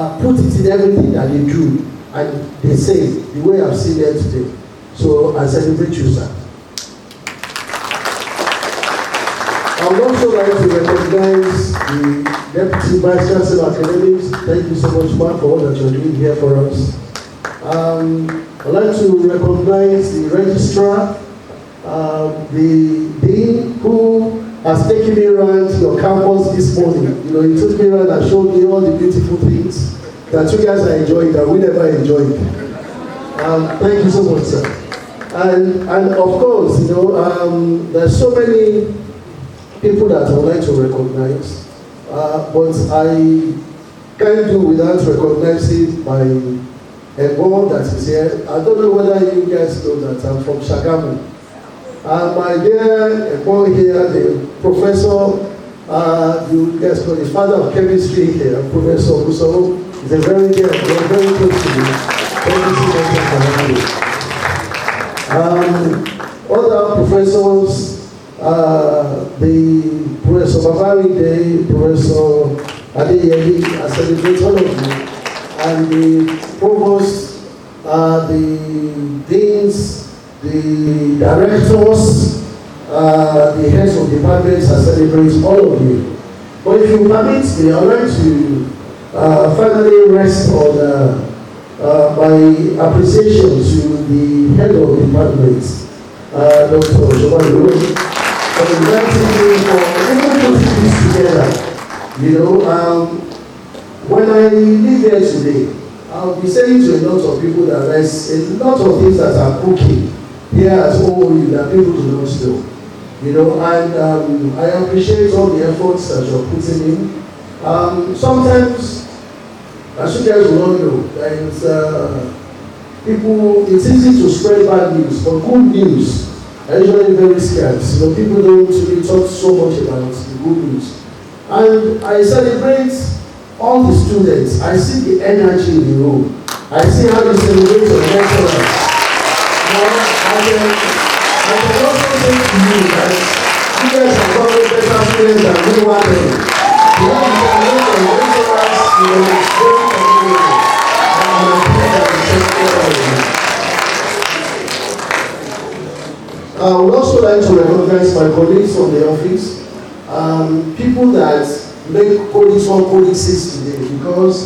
put it in everything that they do, and they say the way I've seen them today. So I celebrate you, sir. I would also like to recognize the Deputy Vice Chancellor Academics. Thank you so much, Mark, for all that you're doing here for us. I'd like to recognize the Registrar, the Dean, who has taken me around your campus this morning. You know, he took me around and showed me all the beautiful things that you guys are enjoying that we never enjoyed. Thank you so much, sir. And of course, you know, there's so many people that I would like to recognize, but I can't do without recognizing my Ebon that is here. I don't know whether you guys know that I'm from Shagamu. My dear Ebon here, the professor, you guys call the father of chemistry here, Professor Muso, is a very dear, very close to me. Thank you so much for having me. Other professors, the Professor Babari Day, Professor Adeyemi, I celebrate all of you, and the provost, the deans, the directors, the heads of departments, I celebrate all of you. But if you permit me, I'd like to finally rest on my appreciation to the head of departments, Dr. Jovan, for inviting me for even putting this together. You know, when I leave here today, I'll be saying to a lot of people that there's a lot of things that are cooking here at OOU that people do not know. You know, and I appreciate all the efforts that you're putting in. Sometimes, as you guys will not know, it's easy to spread bad news, but good news are usually very scarce. You know, people don't really talk so much about the good news. And I celebrate all the students. I see the energy in the room. I see how you celebrate your lecturers. Now, I can also say to you that you guys are probably better students than we were then. You know, you can look at your lecturers, you know, it's very complicated. And I'm glad that you take care of it. I would also like to recognize my colleagues from the office, people that make Codix Pharm Codix 6 today, because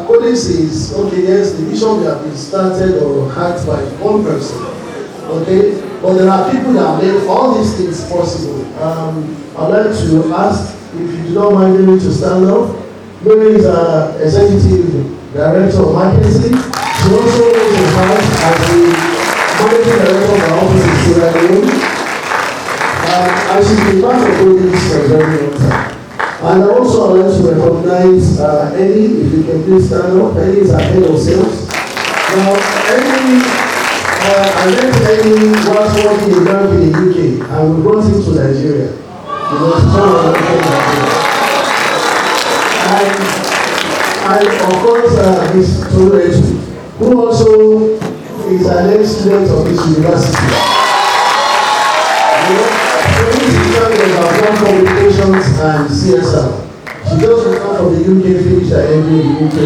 Codix is, okay, yes, the vision that been started or hacked by one person, okay, but there are people that make all these things possible. I'd like to ask, if you do not mind me to stand up, Mary is Executive Director of Marketing. She also is in charge as the Managing Director of our office in Sierra Leone. And she's been part of Codix for a very long time. And also I'd like to recognize Eddie, if you can please stand up. Eddie is our head of sales. Now, Eddie, I met Eddie whilst working in bank in the UK, and we brought him to Nigeria. You know, to tell our Nigeria. And of course, his Tourette, who also is an ex-student of this university. You know, about communications and CSR. She just returned from the UK, finished her MBA in the UK,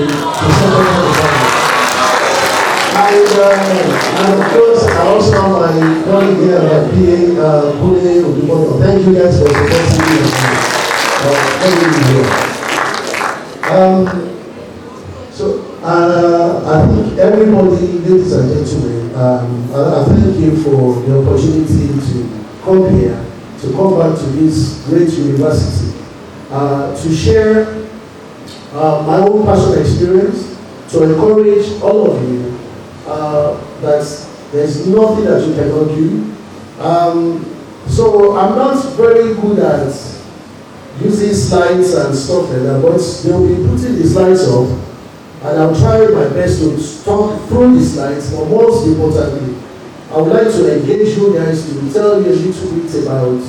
and of course, I also have my colleague here, my PA, Pune Udumono. Thank you guys for supporting me I think everybody, ladies and gentlemen, I thank you for the opportunity to come here, to come back to this great university, to share my own personal experience, to encourage all of you that there's nothing that you cannot do. So I'm not very good at using slides and stuff like that, but they'll be putting the slides up, and I'll try my best to talk through the slides, but most importantly, I would like to engage you guys to tell you a little bit about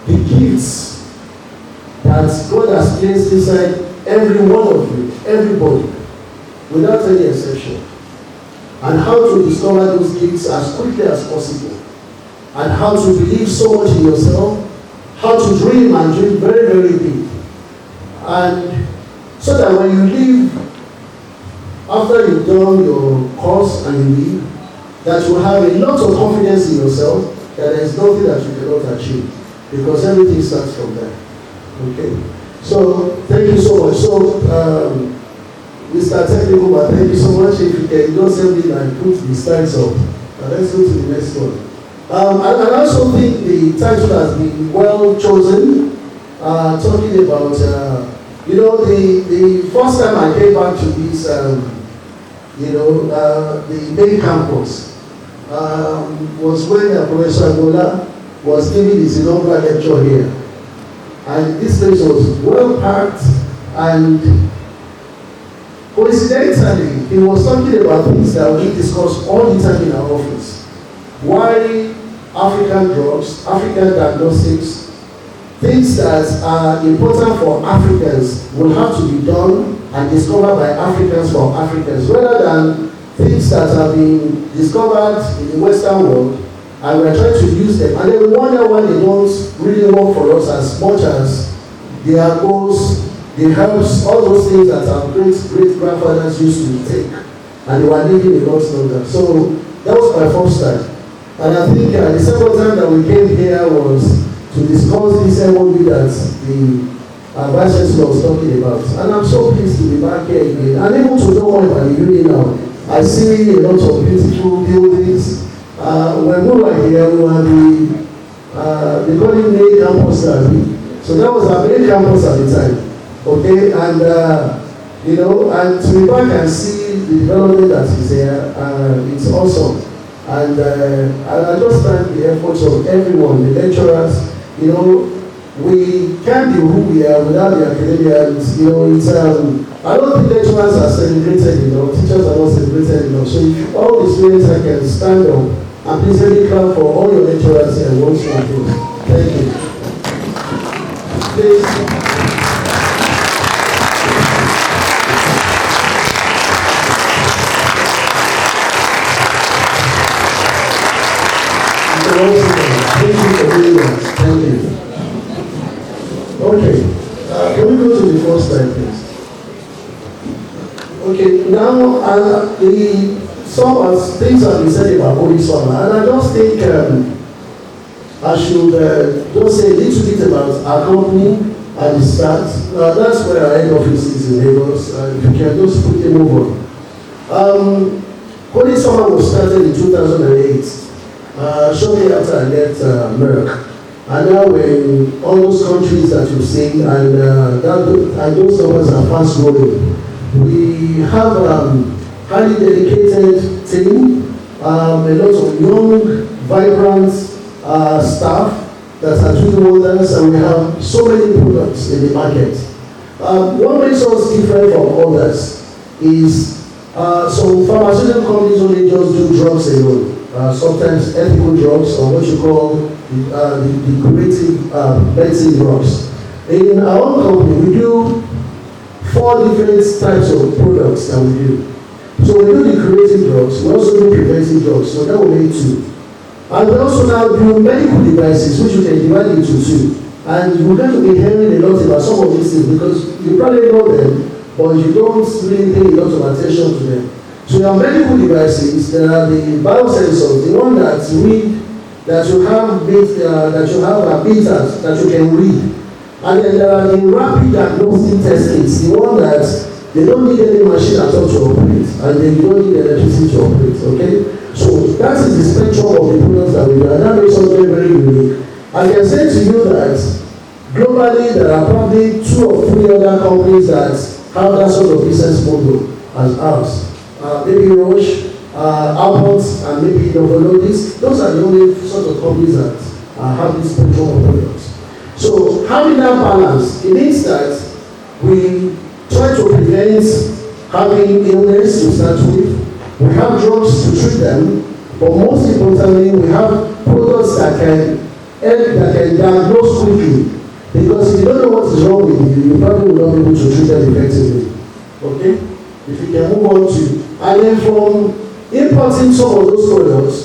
the gifts that God has placed inside every one of you, everybody, without any exception, and how to discover those gifts as quickly as possible, and how to believe so much in yourself, how to dream and dream very, very big, And so that when you leave, after you've done your course and you leave, that you have a lot of confidence in yourself that there is nothing that you cannot achieve, because everything starts from there. Okay. So thank you so much. So Mr. Technical, thank you so much. If you can just help me and put the slides up. Let's go to the next one. I also think the title has been well chosen. Talking about the first time I came back to this the main campus was when Professor Angola was giving his inaugural lecture here. And this place was well packed, and coincidentally, he was talking about things that we discuss all the time in our office. Why African drugs, African diagnostics, things that are important for Africans will have to be done and discovered by Africans for Africans, rather than things that have been discovered in the Western world, and we're trying to use them. And then we wonder why they don't really work for us as much as their goals, the herbs, all those things that our great-grandfathers used to take. And they were living a lot longer. So that was my first time. And I think the second time that we came here was to discuss this MOU that the Vice Chancellor was talking about. And I'm so pleased to be back here again. And able to know more about the union now. I see a lot of beautiful buildings. When we were here, we were the calling Maiden campus. So that was our main campus at the time. Okay, and and to be back and see the development that is there, it's awesome. And I just thank the efforts of everyone, the lecturers. We can't be who we are without the academians. It's I don't think lecturers are celebrated enough, teachers are not celebrated enough. So if all the students I can stand up and please let me clap for all your lecturers here once more. Thank you. Please. Thank you for doing that. Thank you. Okay. Can we go to the first slide, please? Okay. Now, some things have been said about Codix Pharm, and I just think I should just say a little bit about our company at the start. That's where our head office is in Lagos. If you can just put them over. Codix Pharm was started in 2008. Shortly after I left Merck, and now we're in all those countries that you've seen, and those numbers are fast growing. We have a highly dedicated team, a lot of young, vibrant staff that are doing wonders, and we have so many products in the market. What makes us different from others is so pharmaceutical companies only just do drugs alone. Sometimes ethical drugs, or what you call the curative medicine drugs. In our own company, we do 4 different types of products that we do. So we do the curative drugs, we also do preventive drugs, so that will make 2. And we also now do medical devices, which you can divide into 2. And you're going to be hearing a lot about some of these things, because you probably know them, but you don't really pay a lot of attention to them. So your medical devices, there are the biosensors, the one that read, that you have meters that you can read. And then there are the rapid diagnostic test kits, the one that they don't need any machine at all to operate, and then you don't need electricity to operate, okay? So that is the spectrum of the products that we do, and that makes us very, very unique. I can say to you that globally there are probably 2 or 3 other companies that have that sort of business model as ours. Maybe Roche, Abbott, and maybe Novo Nordisk. Those are the only sort of companies that have this spectrum of products. So having that balance, it means that we try to prevent having illness to start with. We have drugs to treat them, but most importantly, we have products that can diagnose quickly. Because if you don't know what is wrong with you, you probably will not be able to treat them effectively. Okay? If you can move on to, and then from importing some of those products,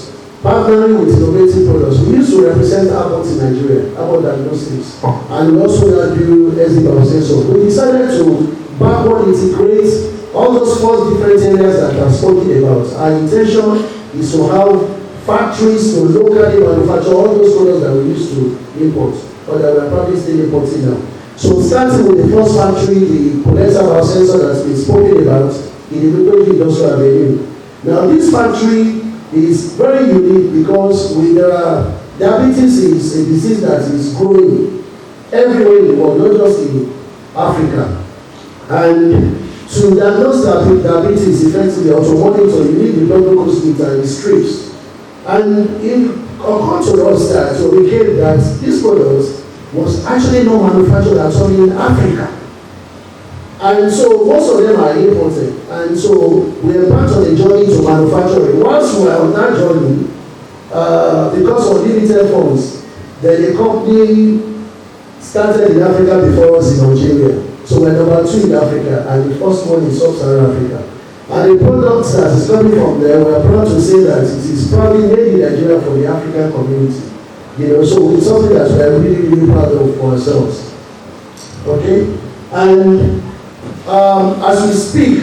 partnering with innovative products. We used to represent Abbott in Nigeria, Abbott Diagnostics, and we also now do SD Biosensor. We decided to backward integrate all those 4 different areas that I've spoken about. Our intention is to have factories to locally manufacture all those products that we used to import, or that we are probably still importing now. So starting with the first factory, the Codix Pharm that's been spoken about in the Victory Industrial Avenue. Now this factory is very unique because with diabetes is a disease that is growing everywhere in the world, not just in Africa. And to diagnose diabetes effectively or to monitor, you need the blood glucose meter and the strips. And it occurred to us that, so we came that this product was actually not manufactured at all in Africa. And so most of them are imported. And so we embarked on a journey to manufacture it. Once we were on that journey, because of limited funds, then the company started in Africa before us in Algeria. So we're number 2 in Africa, and the first one in Sub-Saharan Africa. And the products that is coming from there, we're proud to say that it is probably made in Nigeria for the African community. So it's something that we're really, really proud of for ourselves. Okay? And as we speak,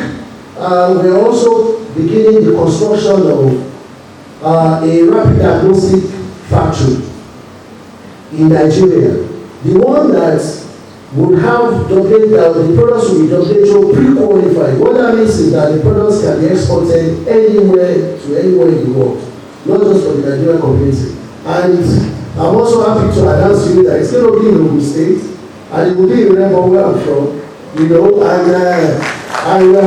we're also beginning the construction of a rapid diagnostic factory in Nigeria. The one that would have the products will be WHO pre-qualified. What that means is that the products can be exported anywhere in the world, not just for the Nigerian community. And I'm also happy to announce to you that it's going to be in Ogun State, and it will be in Remo where I'm from, and we're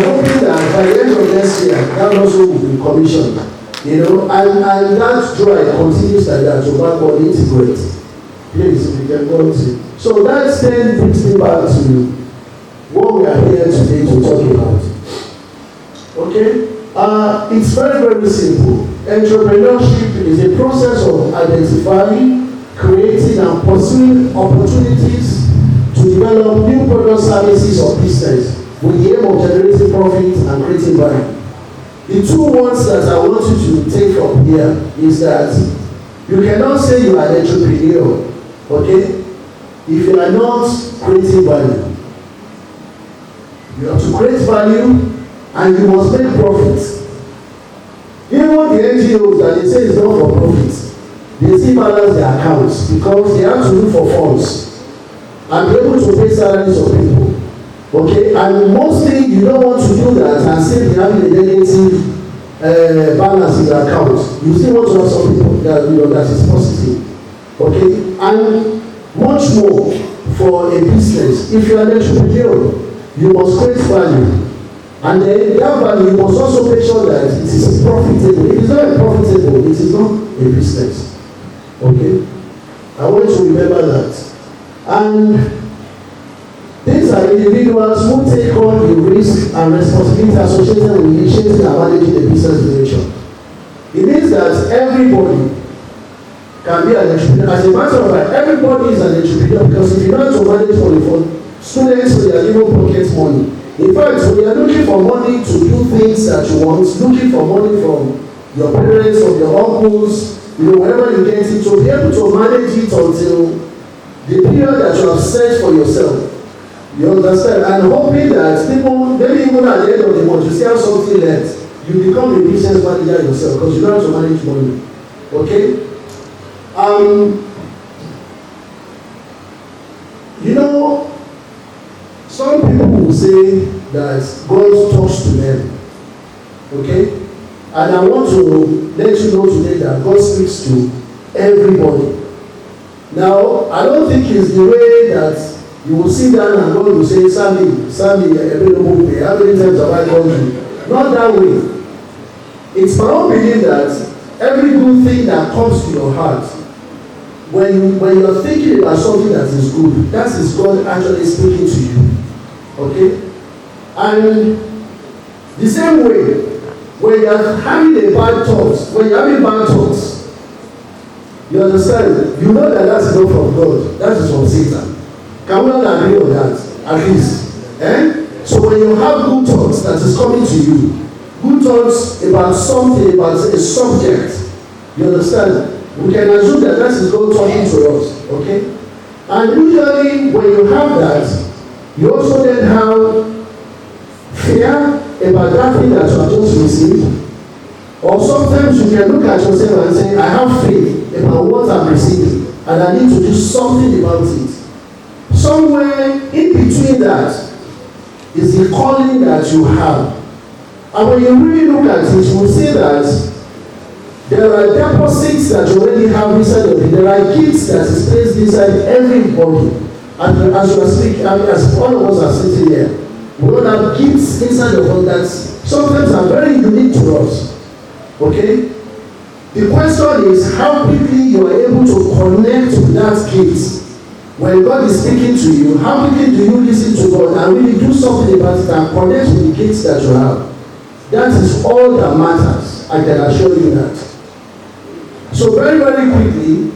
hoping that by the end of next year, that also will be commissioned, and that drive continues like that to backward integrate. Please, if you can go to. So that then brings me back to what we are here today to talk about. Okay? It's very, very simple. Entrepreneurship is a process of identifying, creating, and pursuing opportunities to develop new product, services, or business with the aim of generating profit and creating value. The 2 words that I want you to take from here is that you cannot say you are an entrepreneur, okay, if you are not creating value. You have to create value and you must make profit. Even the NGOs that they say is not for profit, they still balance their accounts because they have to look for funds and be able to pay salaries of people. Okay, and mostly you don't want to do that and still be having a negative balance in the account. You still want to have some people that that is positive. Okay, and much more for a business. If you are an entrepreneur, you must create value. And then that value, you must also make sure that it is profitable. If it is not profitable, it is not a business. Okay? I want you to remember that. And these are individuals who take on the risk and responsibility associated with initiating and managing the business direction. It means that everybody can be an entrepreneur. As a matter of fact, everybody is an entrepreneur because if you know how to manage money for students, so they are given pocket money. In fact, when you are looking for money to do things that you want, looking for money from your parents, from your uncles, wherever you get it, to be able to manage it until the period that you have set for yourself. You understand? And hoping that people, maybe even at the end of the month, you still have something left. You become a business manager yourself because you know how to manage money. Okay? Some people will say that God talks to them. Okay? And I want to let you know today that God speaks to everybody. Now, I don't think it's the way that you will sit down and God will say, Sandy, available pay. How many times have I called you? Not that way. It's my own belief that every good thing that comes to your heart, when you're thinking about something that is good, that is God actually speaking to you. Okay? And the same way, when you're having a bad thoughts, you understand, you know that that's not from God, that is from Satan. Can we all agree on that? At least. So when you have good thoughts that is coming to you, good thoughts about something, about a subject, You understand? We can assume that that is God talking to us, okay? And usually when you have that, you also then have fear about that thing that you have just received. Or sometimes you can look at yourself and say, I have faith about what I'm receiving, and I need to do something about it. Somewhere in between that is the calling that you have. And when you really look at it, you will see that there are deposits that you already have inside of it. There are gifts that is placed inside everybody. And as you are speaking, as all of us are sitting here, we all have gifts inside of us that sometimes are very unique to us. Okay? The question is how quickly you are able to connect with that gift. When God is speaking to you, how quickly do you listen to God and really do something about it and connect with the gifts that you have? That is all that matters. I can assure you that. So very, very quickly,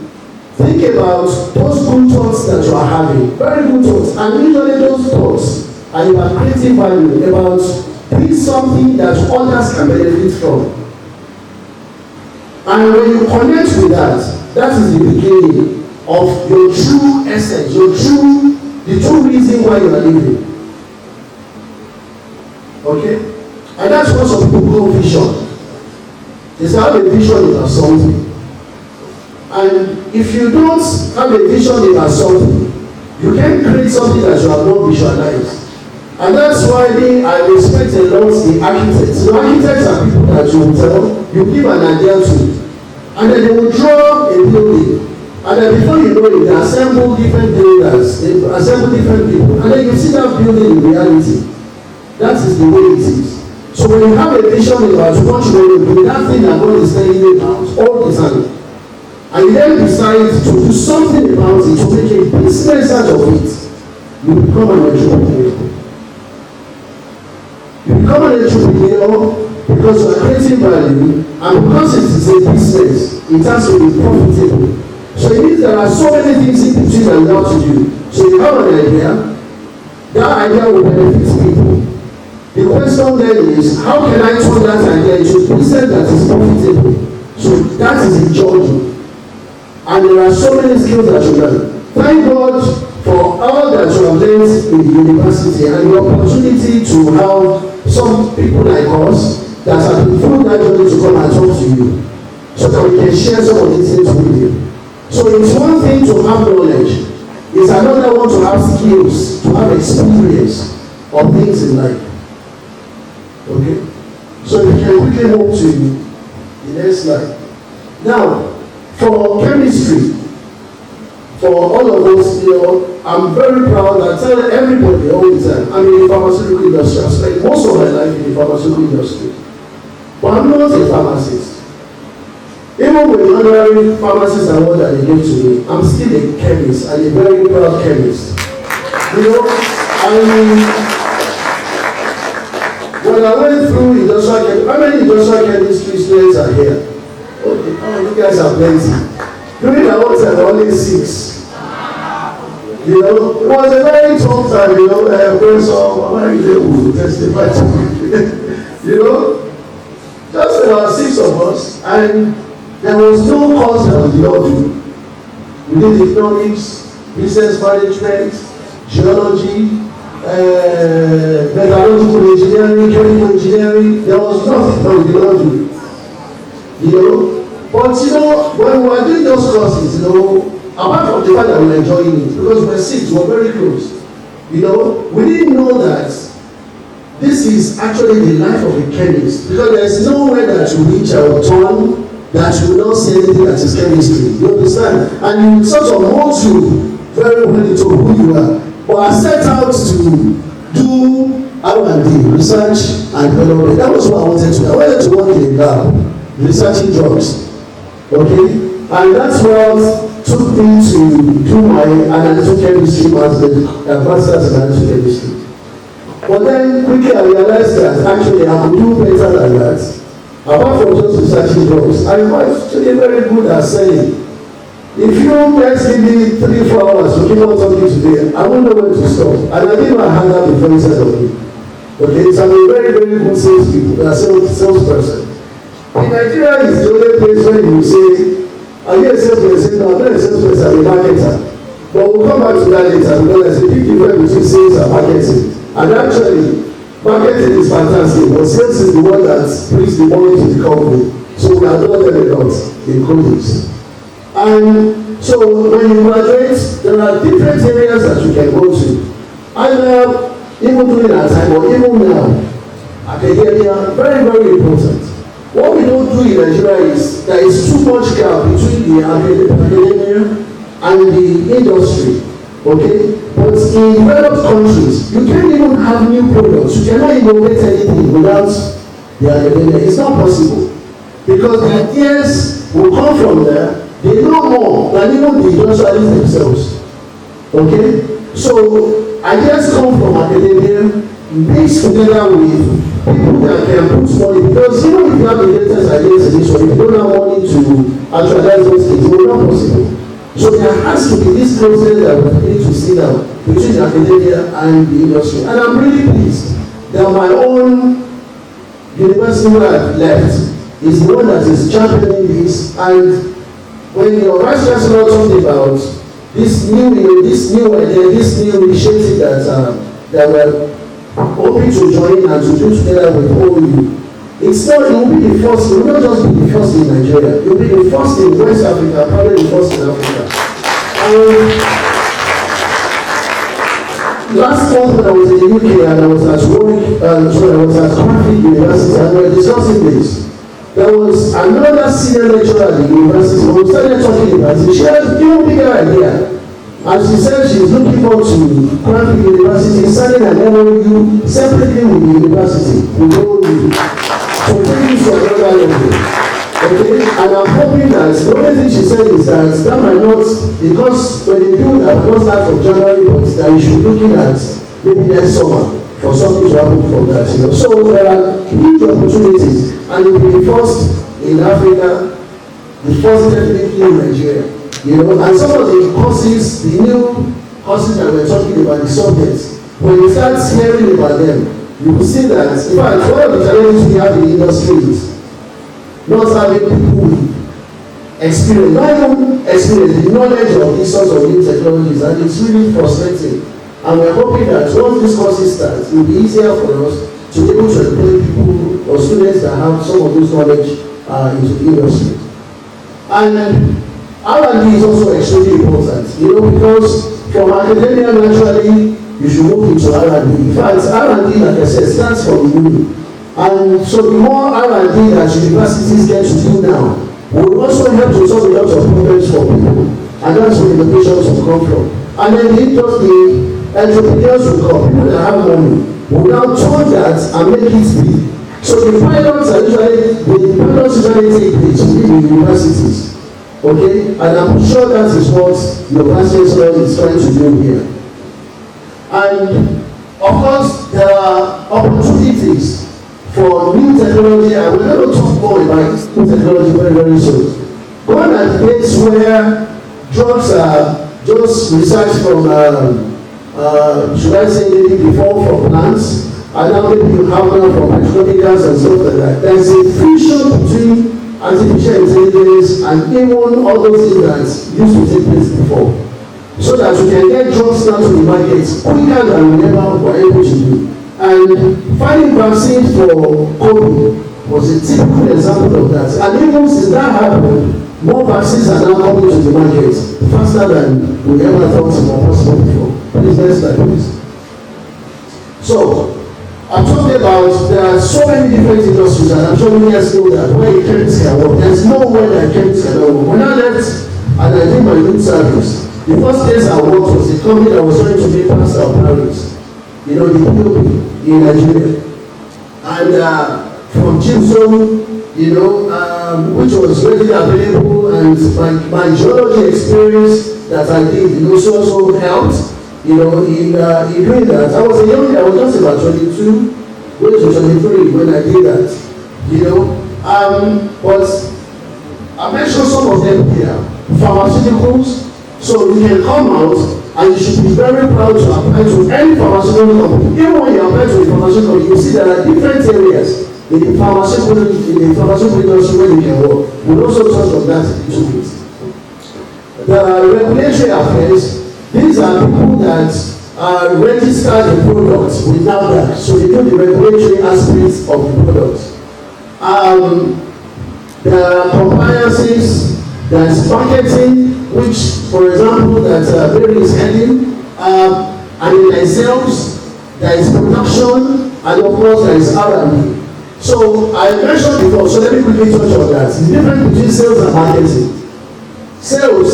think about those good thoughts that you are having. Very good thoughts. And usually those thoughts are about creating value, about doing something that others can benefit from. And when you connect with that, that is the beginning of your true essence, the true reason why you are living. Okay? And that's what some people call vision. They say have a vision about something. And if you don't have a vision about something, you can create something that you have not visualized. And that's why I respect a lot the architects. The architects are people that you will tell, you give an idea to, and then they will draw a building. And then before you know it, they assemble different builders, they assemble different people, and then you see that building in reality. That is the way it is. So when you have a vision about what you want to do, that thing that God is telling you about all the time, and you then decide to do something about it, to make a business out of it, you become an entrepreneur. You become an entrepreneur because you are creating value, and because it is a business, it has to be profitable. So it means there are so many things in between that you have to do. So you have an idea, that idea will benefit people. The question then is, how can I turn that idea into a business that is profitable? So that is the journey. And there are so many skills that you learn. Thank God for all that you have learned in the university and the opportunity to have some people like us that have been through that journey to come and talk to you, so that we can share some of these things with you. So it's one thing to have knowledge, it's another one to have skills, to have experience of things in life. Okay? So we can quickly move to the next slide. Now, for chemistry, for all of us, I'm very proud that I tell everybody all the time, I'm in the pharmaceutical industry. I spent most of my life in the pharmaceutical industry. But I'm not a pharmacist. Even with the honorary pharmacist award that they gave to me, I'm still a chemist and a very proud chemist. When I went through industrial chemistry, how many industrial chemistry students are here? Okay, you guys are plenty. During the whole time, only 6. It was a very tough time, Professor Maiden will testify to me. Just about 6 of us, and there was no course that we all do. We did economics, business management, geology, metallurgical engineering, chemical engineering. There was nothing that we did not do. But when we were doing those courses, apart from the fact that we were enjoying it, because we were 6, we were very close. We didn't know that this is actually the life of a chemist, because there is nowhere that you reach or turn that you will not see anything that is chemistry. You understand? And you sort of mold you very well into who you are. But I set out to do R&D, research and development. That was what I wanted to do. I wanted to work in a lab, researching drugs. Okay? And that's what took me to do my analytical chemistry master's in analytical chemistry. But then quickly I realized that actually I could do better than that. Apart from just researching drugs, I'm actually very good at saying, if you guys give me 3-4 hours to keep on talking today, I won't know when to stop. And I think I had that before inside of me. Okay, so I'm a very, very good salesperson. In Nigeria is the only place where you say, are you a salesperson? No, I'm not a salesperson, I'm a marketer. But we'll come back to that later because there's a big difference between sales and marketing. And actually, marketing is fantastic, but sales is the one that brings the money to the company. So we are not them a lot in Codix. And so when you graduate, there are different areas that you can go to. Either even during that time or even now, academia, very, very important. What we don't do in Nigeria is there is too much gap between the academia and the industry, okay? But in developed countries, you can't even have new products. You cannot innovate anything without the academia. It's not possible. Because the ideas will come from there. They know more than even the industrialists themselves, okay? So ideas come from academia, mixed together with people that can put money, because even if you have the latest ideas in this one, if you don't have money to actualize those things, it will not possible. So there has to be this process that we need to see now between academia and the industry. And I'm really pleased that my own university where I've left is the one that is championing this. And when your vice chancellor talked about this new idea, this new initiative that we're hoping to join and to do together with OU. It's not, it will be the first, it will not just be the first in Nigeria, it will be the first in West Africa, probably the first in Africa. Last month when I was in the UK and I was at Codix University and we were discussing this, there was another senior lecturer at the university who started talking about it. She had a bigger idea. And she said she is looking forward to Codix University signing an MOU separately with the university, with OU. So taking it to another level. Okay? And I'm hoping that the only thing she said is that might not, because when they do that, not start from January, but that you should be looking at maybe next summer for something to happen from that. You know? So there are huge opportunities, and it will be the first in Africa, the first definitely in Nigeria. You know, and some of the courses, the new courses that we're talking about, the subjects, when you start hearing about them, you will see that, in fact, one of the challenges we have in the industry is not having people with experience, not even experience, the knowledge of these sorts of new technologies, and it's really frustrating. And we're hoping that once these courses start, it will be easier for us to be able to employ people or students that have some of this knowledge into the industry. And R&D is also extremely important, you know, because from academia naturally you should move into R&D. In fact, R&D, like I said, starts from uni. And so the more R&D that universities get to do now will also help to solve a lot of problems for people. And that's where innovations will come from. And then the entrepreneurs will come, people that have money will now turn that and make it big. So the pilots usually take place within the universities. Okay, and I'm sure that is what your vice chancellor is trying to do here. And of course, there are opportunities for new technology, and we're going to talk more about new technology very, very soon. One at the place where drugs are just research from, should I say, maybe before from plants, and now maybe you have one from petrochemicals and stuff like that. There's a fusion between artificial intelligence and even all those things that used to take place before, so that you can get drugs now to the market quicker than we ever were able to do. And finding vaccines for COVID was a typical example of that. And even since that happened, more vaccines are now coming to the market faster than we ever thought were possible before. Please, next slide, please. So I'm talking about, there are so many different industries, and I'm sure you guys know that where chemists can work. There's no way that chemists cannot work. When I left and I did my youth service, the first place I worked was a company that was trying to make pasta of Paris, you know, the POP in Nigeria. And from gypsum, you know, which was readily available, and my geology experience that I did, you know, also helped. You know, in doing that, I was just about 22, going to 23 when I did that. You know, but I mentioned some of them here. Pharmaceuticals, so you can come out and you should be very proud to apply to any pharmaceutical company. Even when you apply to a pharmaceutical company, you see there are different areas in the pharmaceutical industry where you can work. We'll also touch on that in 2 weeks. The regulatory affairs, these are people that register the products with NAFDAC, so they do the regulatory aspects of the products. There are compliances, there is marketing, which, for example, that Mary is heading, and in themselves, there is production, and of course, there is R&D. So I mentioned before, so let me quickly touch on that. The difference between sales and marketing. Sales,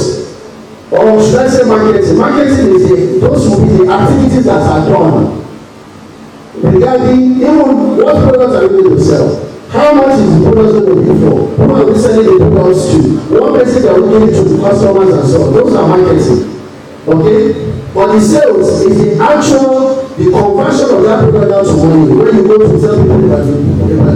or should I say marketing? Marketing is those will be the activities that are done regarding even what products are you going to sell. How much is the product going to be for? Who are we selling the products to? What message are we giving to the customers and so on? Those are marketing. Okay? But the sales is the conversion of that product down to money. When you go to tell people about the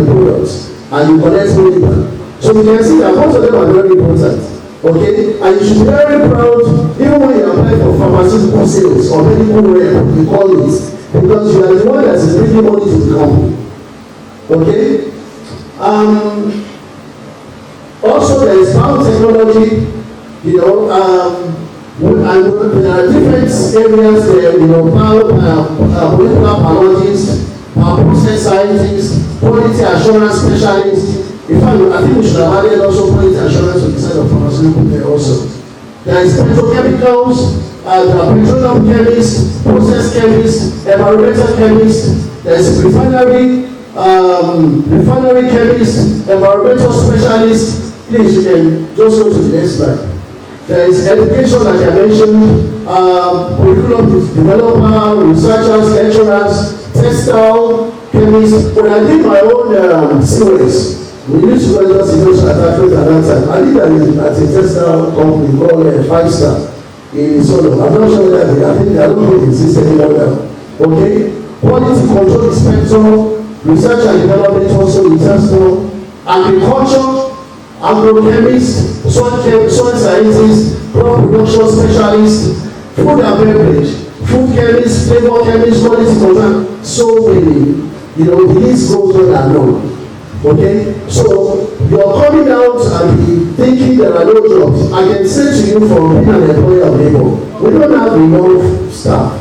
products and you collect money back. So you can see that most of them are very important. Okay? And you should be very proud, even when you apply for pharmaceutical sales or medical rep, you call it, because you are the one that is bringing money to the company. Okay? Also, there is biotechnology, and there are different areas there, molecular biologists, process scientists, quality assurance specialists. In fact, I think we should have added also quality assurance on the side of pharmaceutical there also. There is petrochemicals, there are petroleum chemists, process chemists, environmental chemists, there is refinery chemists, environmental specialists. Please, you can just go to the next slide. There is education, like I mentioned, curriculum developer, researchers, lecturers, textile chemists. When I did my own series, we used to just industrial attachment at that time. I did that at a textile company called 5 Star in Solo. I'm not sure that I don't think it exists anymore now. Okay? Quality control inspector, research and development also international, agriculture, agrochemist, soil scientist, crop production specialist, food and beverage, food chemist, flavor chemist, quality control, so many. The list goes on and on. Okay? So you are coming out and be thinking there are no jobs. I can say to you from being an employer of labor, we don't have enough staff.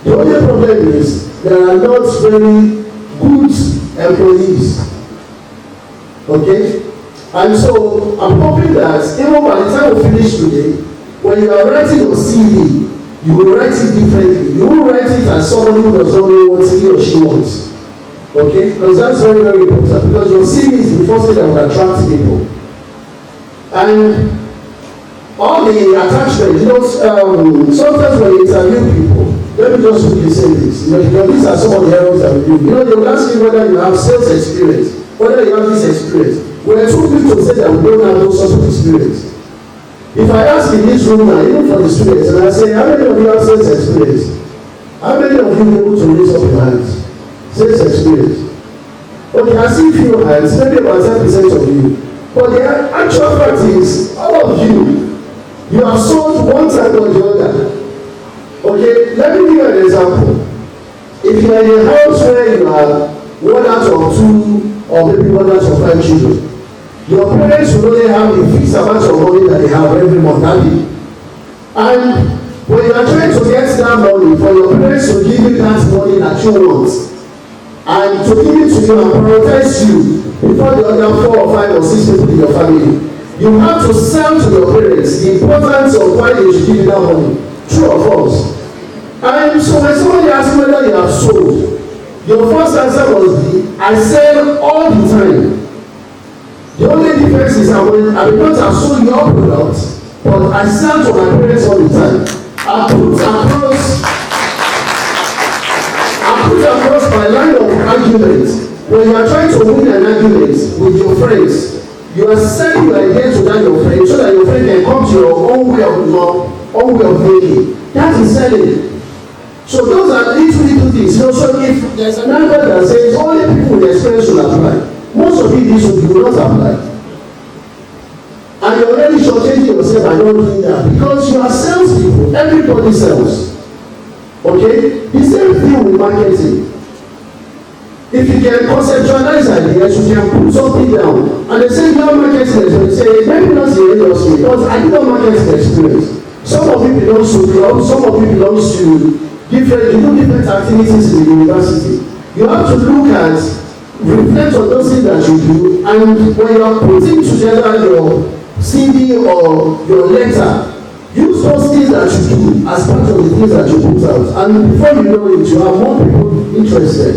The only problem is there are not very good employees. Okay? And so I'm hoping that even by the time we finish today, when you are writing your CV, you will write it differently. You will write it as somebody who does not know what he or she wants. Okay? Because that's very, very important. Because your CV is the first thing that will attract people. And all the attachments, sometimes when you interview people, let me just quickly say this. These are some of the errors that we do. They will ask you whether you have sales experience, whether you have this experience. We are too quick to say that we don't have those sorts of experience. If I ask in this room now, even for the students, and I say, how many of you have sales experience? How many of you are able to raise up your hands? Sales experience. Okay, I see few hands, maybe about 10% of you. But the actual fact is, all of you have sold one time or the other. Okay, let me give you an example. If you are in a house where you are one out of 2 or maybe one out of 5 children, your parents will only have a fixed amount of money that they have every month. And when you are trying to get that money for your parents to give you that money that you want, and to give it to you and prioritize you before the other 4 or 5 or 6 people in your family, you have to sell to your parents the importance of why they should give you that money. True or false? And so when somebody asks whether you have sold, your first answer was I sell all the time. The only difference is that when I will not have sold your product, but I sell to my parents all the time. I put across my line of argument. When you are trying to win an argument with your friends, you are selling your idea to that your friend so that your friend can come to your own way of thinking. That is selling. So those are little things. So if there's an advert that says only people with experience will apply, most of you will not apply. And you're already shortchanging yourself by not doing that because you are salespeople. Everybody sells. Okay? The same thing with marketing. If if you can conceptualize ideas, you can put something down. And they say, you have marketing experience. They say, maybe not in the industry, but I did not marketing experience. Some of you belong to clubs, some of you belong to different activities in the university. You have to look at, reflect on those things that you do, and when you are putting together your CD or your letter, use those things that you do as part of the things that you put out. And before you know it, you have more people interested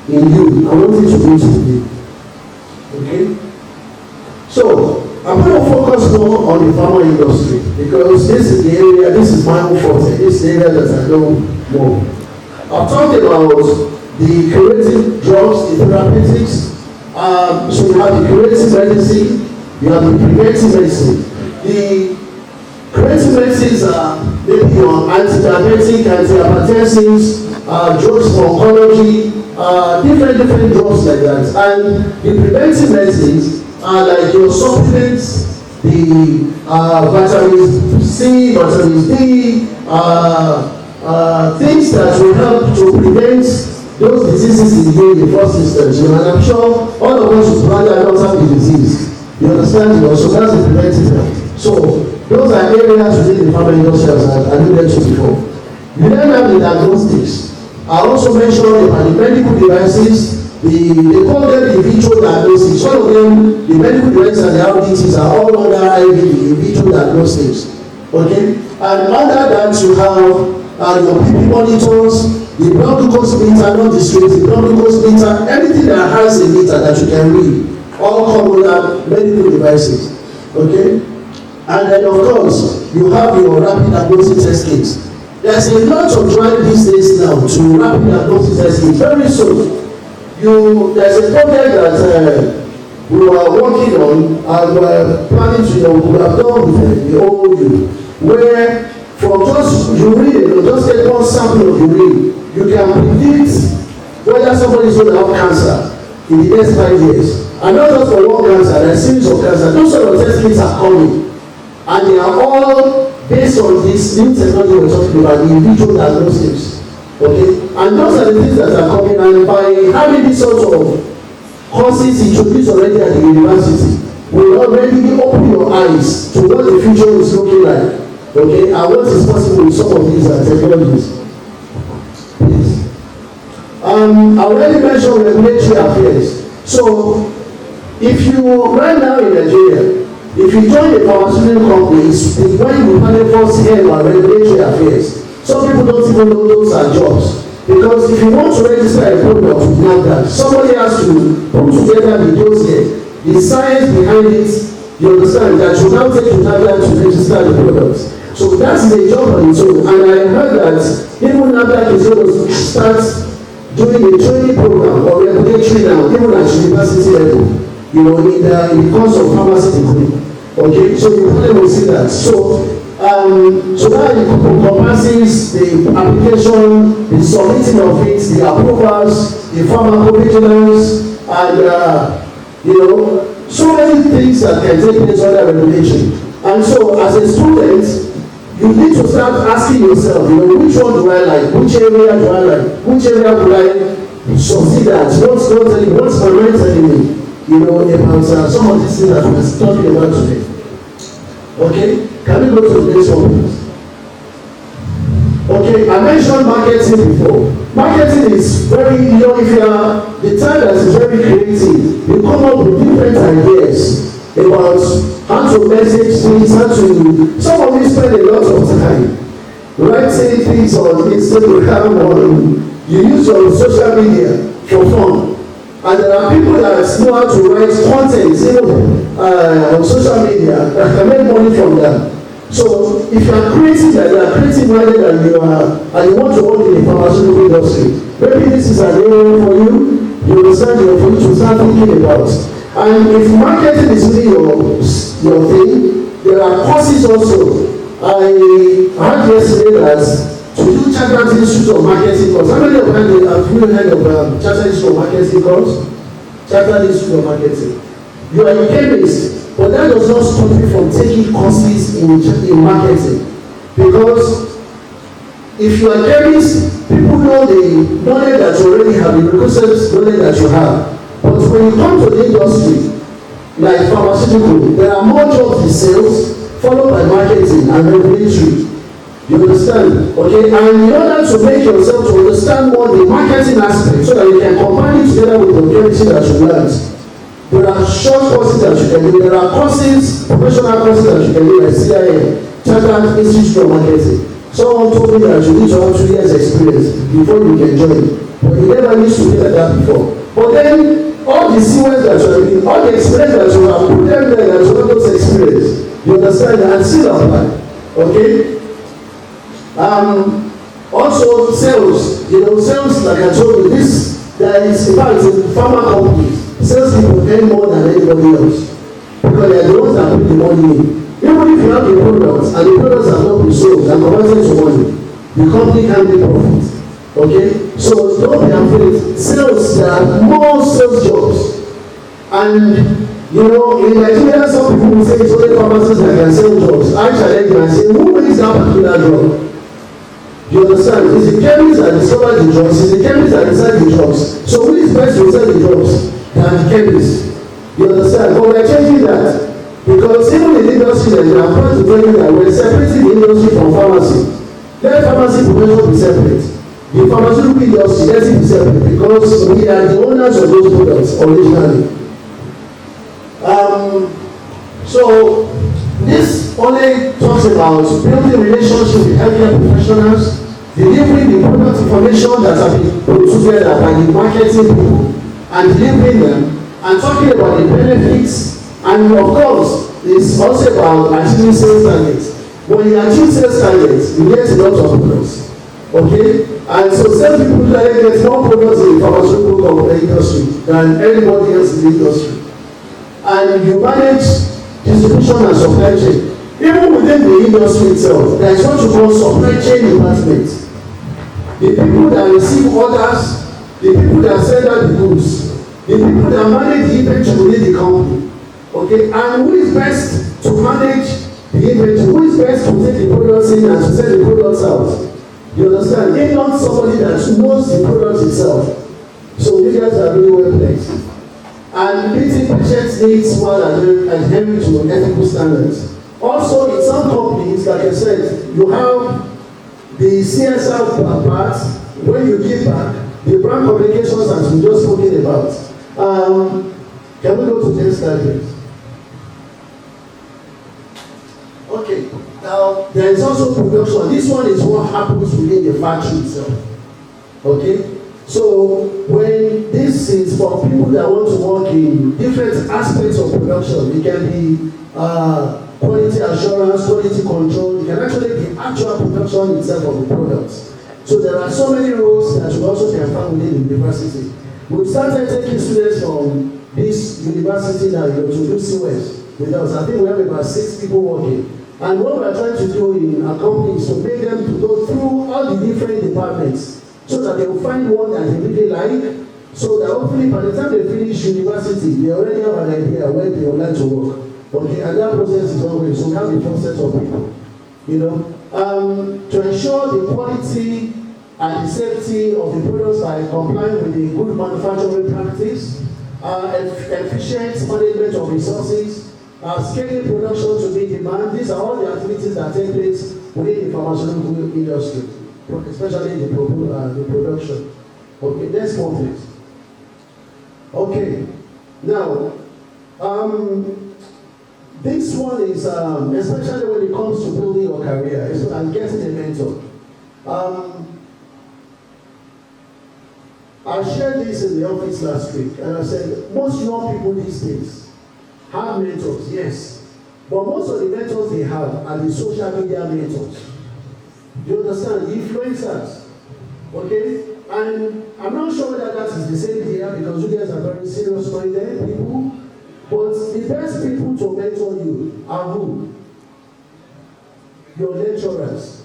in you and wanting to do something. Okay? So, I'm going to focus more on the pharma industry because this is the area, this is my own forte, this is the area that I know more. I've talked about the curative drugs, the therapeutics. So you have the curative medicine, you have the preventive medicine. The curative medicines are maybe your antidiabetic, antihypertensives, drugs for oncology, different drugs like that. And the preventive medicines are like your supplements, the vitamin C, vitamin D, things that will help to prevent those diseases in you in the first instance. You know, and I'm sure all of us would rather not have the disease. You understand? You know, so that's the preventive health. So those are areas within the pharma industry as I alluded to before. You then have the diagnostics. I also mentioned the medical devices. They call them in vitro diagnostics. One of them, the medical devices and the RDTs are all under IVD, in vitro diagnostics. Okay? And under that you have your PP monitors, the blood glucose meter, not the straight, the blood glucose meter, anything that has a meter that you can read, all come under medical devices. Okay? And then of course, you have your rapid diagnostic test kits. There's a lot of drive these days now to rapid diagnostic test kits. Very soon, there's a project that we were working on and we're planning to, we have done with the OU, where from just urine, just get one sample of urine, you can predict whether somebody is going to have cancer in the next 5 years. And not just for one cancer, there are a series of cancer. Those sort of test kits are coming. And they are all based on this new technology we're talking about, the in vitro diagnostics. Okay? And those are the things that are coming, and by having this sort of courses introduced already at the university, will already open your eyes to what the future is looking like. Okay? And what is possible with some of these technologies. Please. I already mentioned regulatory affairs. So, if you right now in Nigeria, if you join the pharmaceutical companies, when you finally first hear about regulatory affairs, some people don't even know those are jobs. Because if you want to register a product with NAFDAC, somebody has to put together the dossier, the science behind it, you understand, that you now take to NAFDAC to register the product. So that's a job on its own. And I heard that even NAFDAC is going to start doing a training program or regulatory now, even at university level, you know, in the course of pharmacy degree. Okay, so you probably will see that. So that encompasses the application, the submitting of it, the approvals, the pharmacovigilance, and you know, so many things that can take place under regulation. And so, as a student, you need to start asking yourself, you know, which one do I like? Which area do I like? Which area would I succeed at? What's my mind telling me? You know, about some of these things that we're talking about today. Okay? Can we go to the next one, please? Okay, I mentioned marketing before. Marketing is very, you know, if you are the type that is very creative, you come up with different ideas about how to message things, how to. Some of you spend a lot of time writing things on Instagram, or you use your social media for fun. And there are people that know how to write content, you know, on social media that can make money from that. So if you are creative, that you are creative minded and you want to work in the pharmaceutical industry, maybe this is an area for you. You understand, for you to start thinking about. And if marketing is really your thing, there are courses also. I heard yesterday that to do Chartered Institute of Marketing course. How many of you have heard of Chartered Institute of Marketing course? Chartered Institute of Marketing. You are a chemist, but that does not stop you from taking courses in marketing. Because if you are chemist, people know the knowledge that you already have, the requisite knowledge that you have. But when you come to the industry, like pharmaceutical, there are more jobs in sales, followed by marketing and regulatory. You understand? Okay, and in order to make yourself to understand more the marketing aspect, so that you can combine it together with the chemistry that you learned, there are short courses that you can do. There are courses, professional courses that you can do, like CIM, Chartered Institute of Marketing. Someone told me that you need to have 2 years experience before you can join, but you never used to be like that before. But then all the sequence that you are doing, all the experience that you have, put them there that you have those experience. You understand? And still apply. Okay? Also sales, sales, like I told you, there is, in fact, in pharma companies, sales people earn more than anybody else, because they are the ones that put the money in. Even if you have the products, and the products are not been sold and converted to money, the company can make profit. Okay? So don't be afraid. Sales, there are more sales jobs. And in Nigeria, some people will say it's only pharmacists that can sell jobs. I challenge them and say, who makes that particular job? You understand? It's the chemists that discover the drugs, it's the chemists that decide the drugs. So who is best to sell the drugs than the chemists? You understand? But we're changing that. Because even in the industry, they are trying to tell you that we're separating the industry from pharmacy. Let pharmacy profession be separate. The pharmaceutical industry, let it be separate, because we are the owners of those products originally. So this only talks about building relationships with healthcare professionals, delivering the product information that have been put together by the marketing people, and delivering them, and talking about the benefits, and of course, it's also about achieving sales targets. When you achieve sales targets, you get a lot of products. Okay? And so sales people usually get more products in the pharmaceutical industry than anybody else in the industry. And you manage distribution and supply chain. Even within the industry itself, there is what you call supply chain department. The people that receive orders, the people that send out the goods, the people that manage the inventory within the company. Okay, and who is best to manage the inventory? Who is best to take the products in and to send the products out? You understand? If not somebody that knows the product itself. So you guys are really well placed. And meeting patients' needs while adhering to ethical standards. Also, in some companies, like I said, you have the CSR part, when you give back, the brand communications as we just spoken about. Can we go to the next slide, please? Okay, now there is also production. This one is what happens within the factory itself. Okay, so when this is for people that want to work in different aspects of production, it can be quality assurance, quality control, it can actually be actual production itself of the products. So there are so many roles that you also can find within the university. We started taking students from this university now to do COS with us. I think we have about 6 people working. And what we are trying to do in our company is to make them to go through all the different departments so that they will find one that they really like, so that hopefully by the time they finish university, they already have an idea where they would like to work. Okay, and that process is ongoing, so we have the process of people. To ensure the quality and the safety of the products by complying with the good manufacturing practice, efficient management of resources, scaling production to meet demand. These are all the activities that take place within the pharmaceutical industry, especially the production. Okay, next one please. Okay, now, this one is, especially when it comes to building your career, and getting a mentor. I shared this in the office last week, and I said, most young people these days have mentors, yes. But most of the mentors they have are the social media mentors. Do you understand? The influencers. Okay? And I'm not sure whether that is the same here, because you guys are very serious minded people. But the best people to mentor you are who? Your lecturers.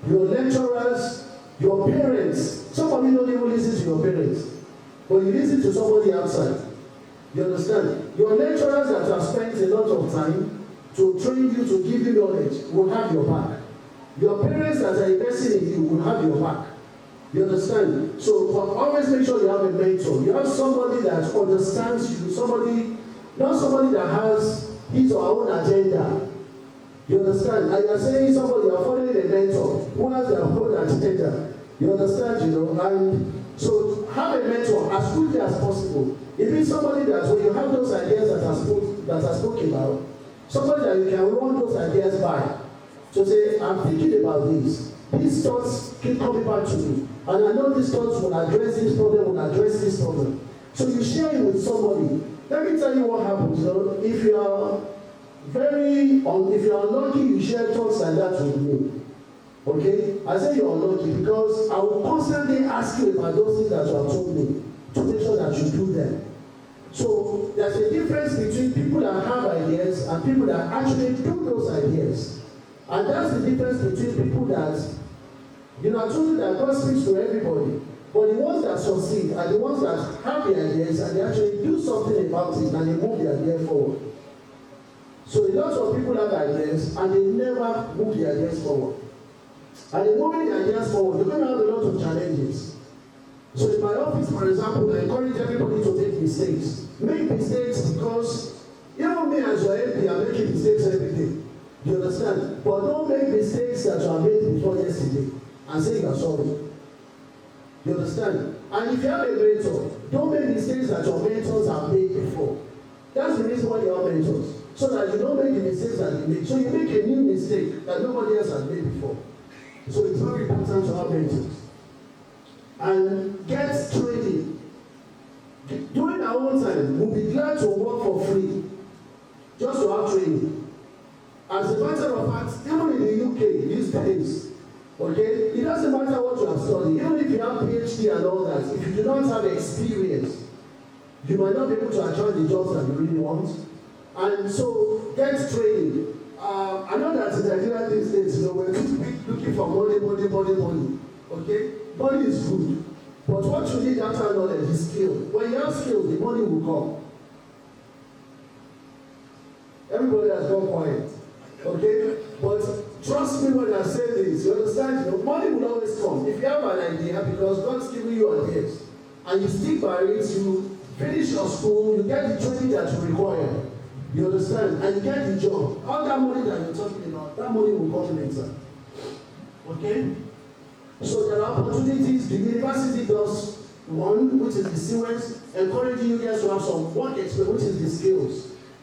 Your lecturers, your parents. Some of you don't even listen to your parents, but you listen to somebody outside. You understand? Your lecturers that have spent a lot of time to train you, to give you knowledge, will have your back. Your parents that are investing in you will have your back. You understand? So always make sure you have a mentor. You have somebody that understands you, not somebody that has his or her own agenda. You understand? And you are saying somebody, you are following a mentor who has their own agenda. You understand, and so have a mentor as quickly as possible. It means somebody that when you have those ideas that are spoken about, somebody that you can run those ideas by. So say, I'm thinking about this. These thoughts keep coming back to me. And I know these thoughts will address this problem, So you share it with somebody. Let me tell you what happens. If you are unlucky, you share thoughts like that with me. Okay? I say you're unlucky because I will constantly ask you about those things that you have told me to make sure that you do them. So there's a difference between people that have ideas and people that actually do those ideas. And that's the difference between people that, I told you that God speaks to everybody. But the ones that succeed are the ones that have the ideas and they actually do something about it and they move the idea forward. So a lot of people have ideas and they never move the ideas forward. And in moving the ideas forward, you're going to have a lot of challenges. So in my office, for example, I encourage everybody to make mistakes. Make mistakes because even me as your MP, I'm making mistakes every day. You understand? But don't make mistakes that you have made before yesterday and say you are sorry. You understand? And if you have a mentor, don't make mistakes that your mentors have made before. That's the reason why you have mentors. So that you don't make the mistakes that you make. So you make a new mistake that nobody else has made before. So it's very important to have mentors. And get training. During our own time, we'll be glad to work for free. Just to have training. As a matter of fact, even in the UK these days, okay, it doesn't matter what you have studied, even if you have PhD and all that, if you do not have experience, you might not be able to attract the jobs that you really want. And so, get training. I know that in Nigeria these days, we're looking for money. Okay? Money is good. But what you need after knowledge is skill. When you have skill, the money will come. Everybody has gone quiet. Okay? But trust me when I say this, you understand? Money will always come. If you have an idea, because God's giving you ideas, and you stick by it, you finish your school, you get the training that you require. You understand? And you get the job. All that money that you're talking about, that money will come later. Okay? So there are opportunities. The university does one, which is the CWES, encouraging you guys to have some work experience, which is the skills.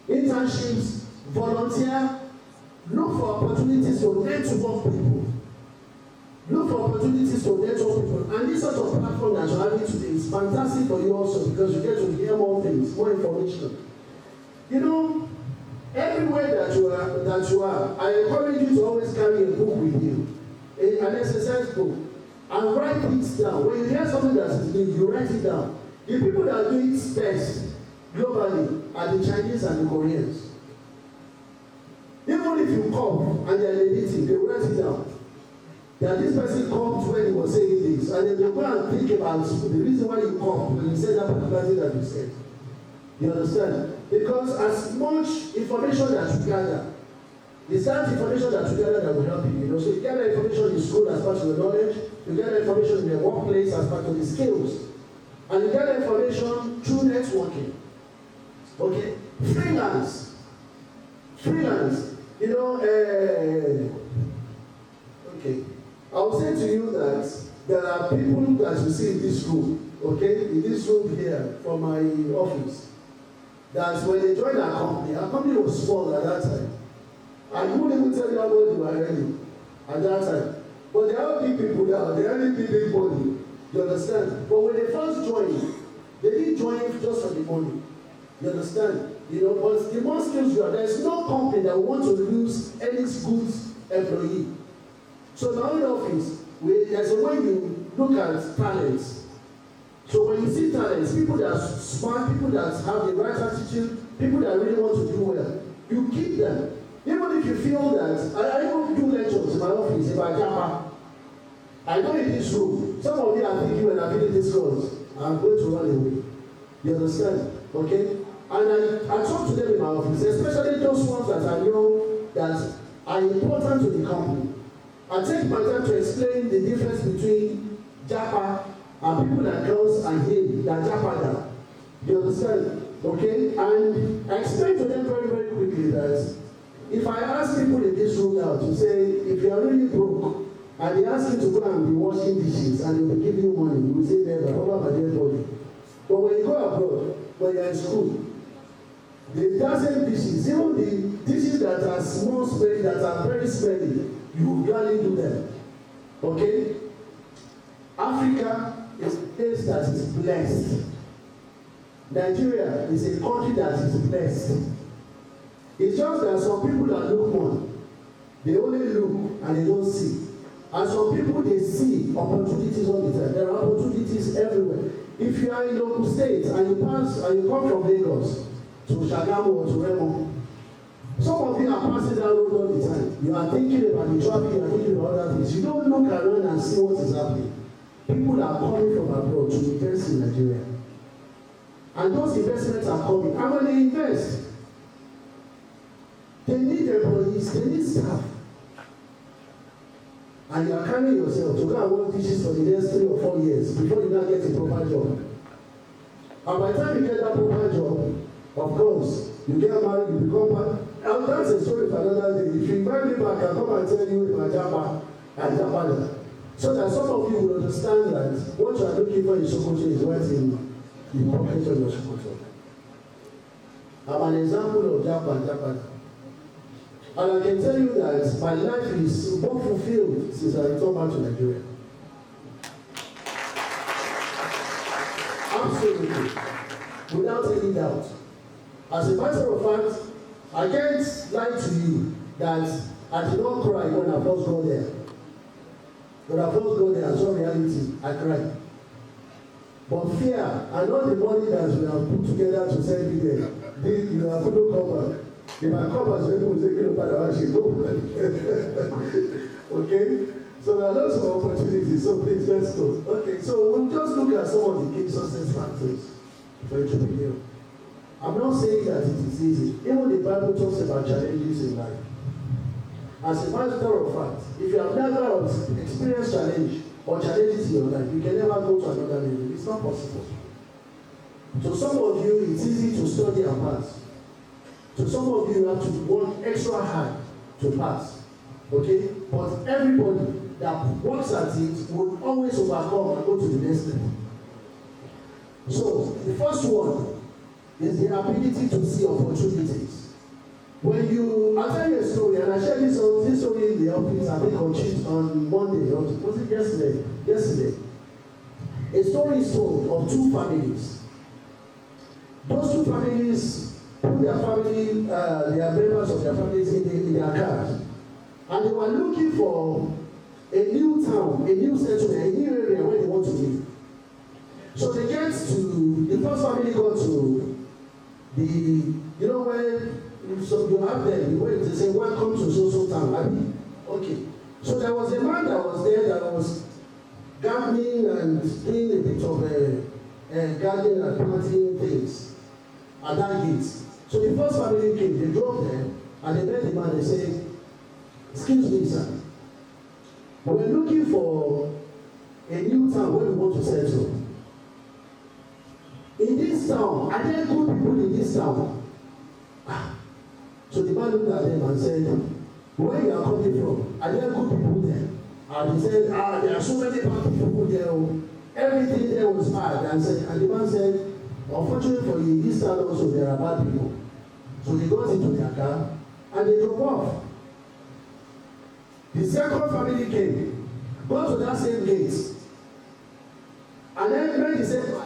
Internships, volunteer, look for opportunities to network people. Look for opportunities to network people. And this sort of platform that you're having today is fantastic for you also because you get to hear more things, more information. Everywhere that you are, I encourage you to always carry a book with you, an exercise book, and write things down. When you hear something that is new, you write it down. The people that do it best globally are the Chinese and the Koreans. Even if you come and they are editing, they write it down. That this person comes when he was saying this, and then they go and think about the reason why you come when you said that particular thing that you said. You understand? Because as much information that you gather, it's that information that you gather that will help you. So you gather information in school as part of your knowledge, you gather information in the workplace as part of the skills, and you gather information through networking. Okay? Freelance. Okay. I will say to you that there are people that you see in this room, okay, in this room here from my office, that when they joined our company was small at that time. I couldn't even tell you how much you were earning at that time. But they are big people now, they are big money. You understand? But when they first joined, they didn't join just for the money. You understand? But the more skills you have, there is no company that wants to lose any good employee. So in our own office, there's a way you look at talents. So when you see talents, people that are smart, people that have the right attitude, people that really want to do well, you keep them. Even if you feel that, I even do lectures in my office about Japa. I know in this room, some of you are thinking when I finish this course, I'm going to run away. You understand? Okay? And I talk to them in my office, especially those ones that I know that are important to the company. I take my time to explain the difference between Japa and people that girls and him that Japa now. You understand? Okay? And I explain to them very, very quickly that if I ask people in this room now to say, if you are really broke, and they ask you to go and be washing dishes and they will give you money, you will say never, over my dead body. But when you go abroad, when you are in school, the dozen dishes, even the dishes that are small smelly, that are very smelly, you will gladly do them. Okay? Africa is a place that is blessed. Nigeria is a country that is blessed. It's just that some people that look one, they only look and they don't see. And some people, they see opportunities all the time. There are opportunities everywhere. If you are in local state and you pass and you come from Lagos to Shagamu or to Remo, some of you are passing that road all the time. You are thinking about the traffic, you are thinking about other things. You don't look around and see what is happening. People are coming from abroad to invest in Nigeria. And those investments are coming. And when they invest, they need employees, they need staff. And you are carrying yourself to go and work dishes for the next 3 or 4 years before you now get a proper job. And by the time you get that proper job, of course, you get married, you become part. And that's a story for another day. If you invite me back, I'll come and tell you my Japa and Japada. So that some of you will understand that what you are looking for in Sokoto is right in the pocket of your Sokoto. I'm an example of Japa and Japada. And I can tell you that my life is more fulfilled since I returned back to Nigeria. Absolutely. Without any doubt. As a matter of fact, I can't lie to you that I did not cry when I first got there. When I first got there, I saw reality, I cried. But fear, and not the money that we have put together to send me there, you know, I couldn't come back. If I come as people will say, you know, I should go. Okay? So there are lots of opportunities, so please let's go. Okay, so we'll just look at some of the key success factors for entrepreneurship. I'm not saying that it is easy. Even the Bible talks about challenges in life. As a matter of fact, if you have never experienced challenge or challenges in your life, you can never go to another level. It's not possible. To some of you, it's easy to study and pass. To some of you, you have to work extra hard to pass. Okay? But everybody that works at it will always overcome and go to the next level. So, the first one is the ability to see opportunities. When I'll tell you a story, and I shared this story in the office, I think on Monday, or was it yesterday? Yesterday. A story is told of 2 families. Those 2 families put their family, their members of their families in their cars. And they were looking for a new town, a new settlement, a new area where they want to live. So they get to, the first family got to you know where, so you have them, where they say, welcome to so town, I mean, okay. So there was a man that was there that was gardening and doing a bit of gardening and planting things at that gate. So the first family came, they drove there, and they met the man, they said, excuse me, sir, we're looking for a new town where we want to settle. In this town, are there good people in this town? So the man looked at them and said, where you are coming from, are there good people there? And he said, there are so many bad people there. Everything there was bad. And the man said, unfortunately for you, in this town also there are bad people. So they got into their car and they drove off. The second family came, got to that same gate. And then when he said,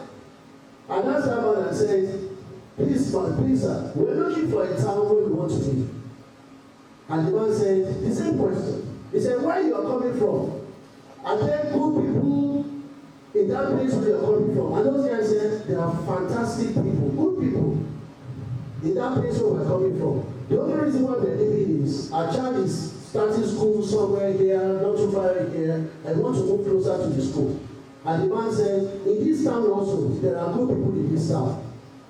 and asked that man and said, please sir, we're looking for a town where we want to live. And the man said, the same question. He said, where you are coming from? Are there good people in that place where you are coming from? And those guys said, there are fantastic people, good people in that place where we are coming from. The only reason why we are living is our child is starting school somewhere here, not too far here, and want to move closer to the school. And the man said, in this town also, there are good people in this town.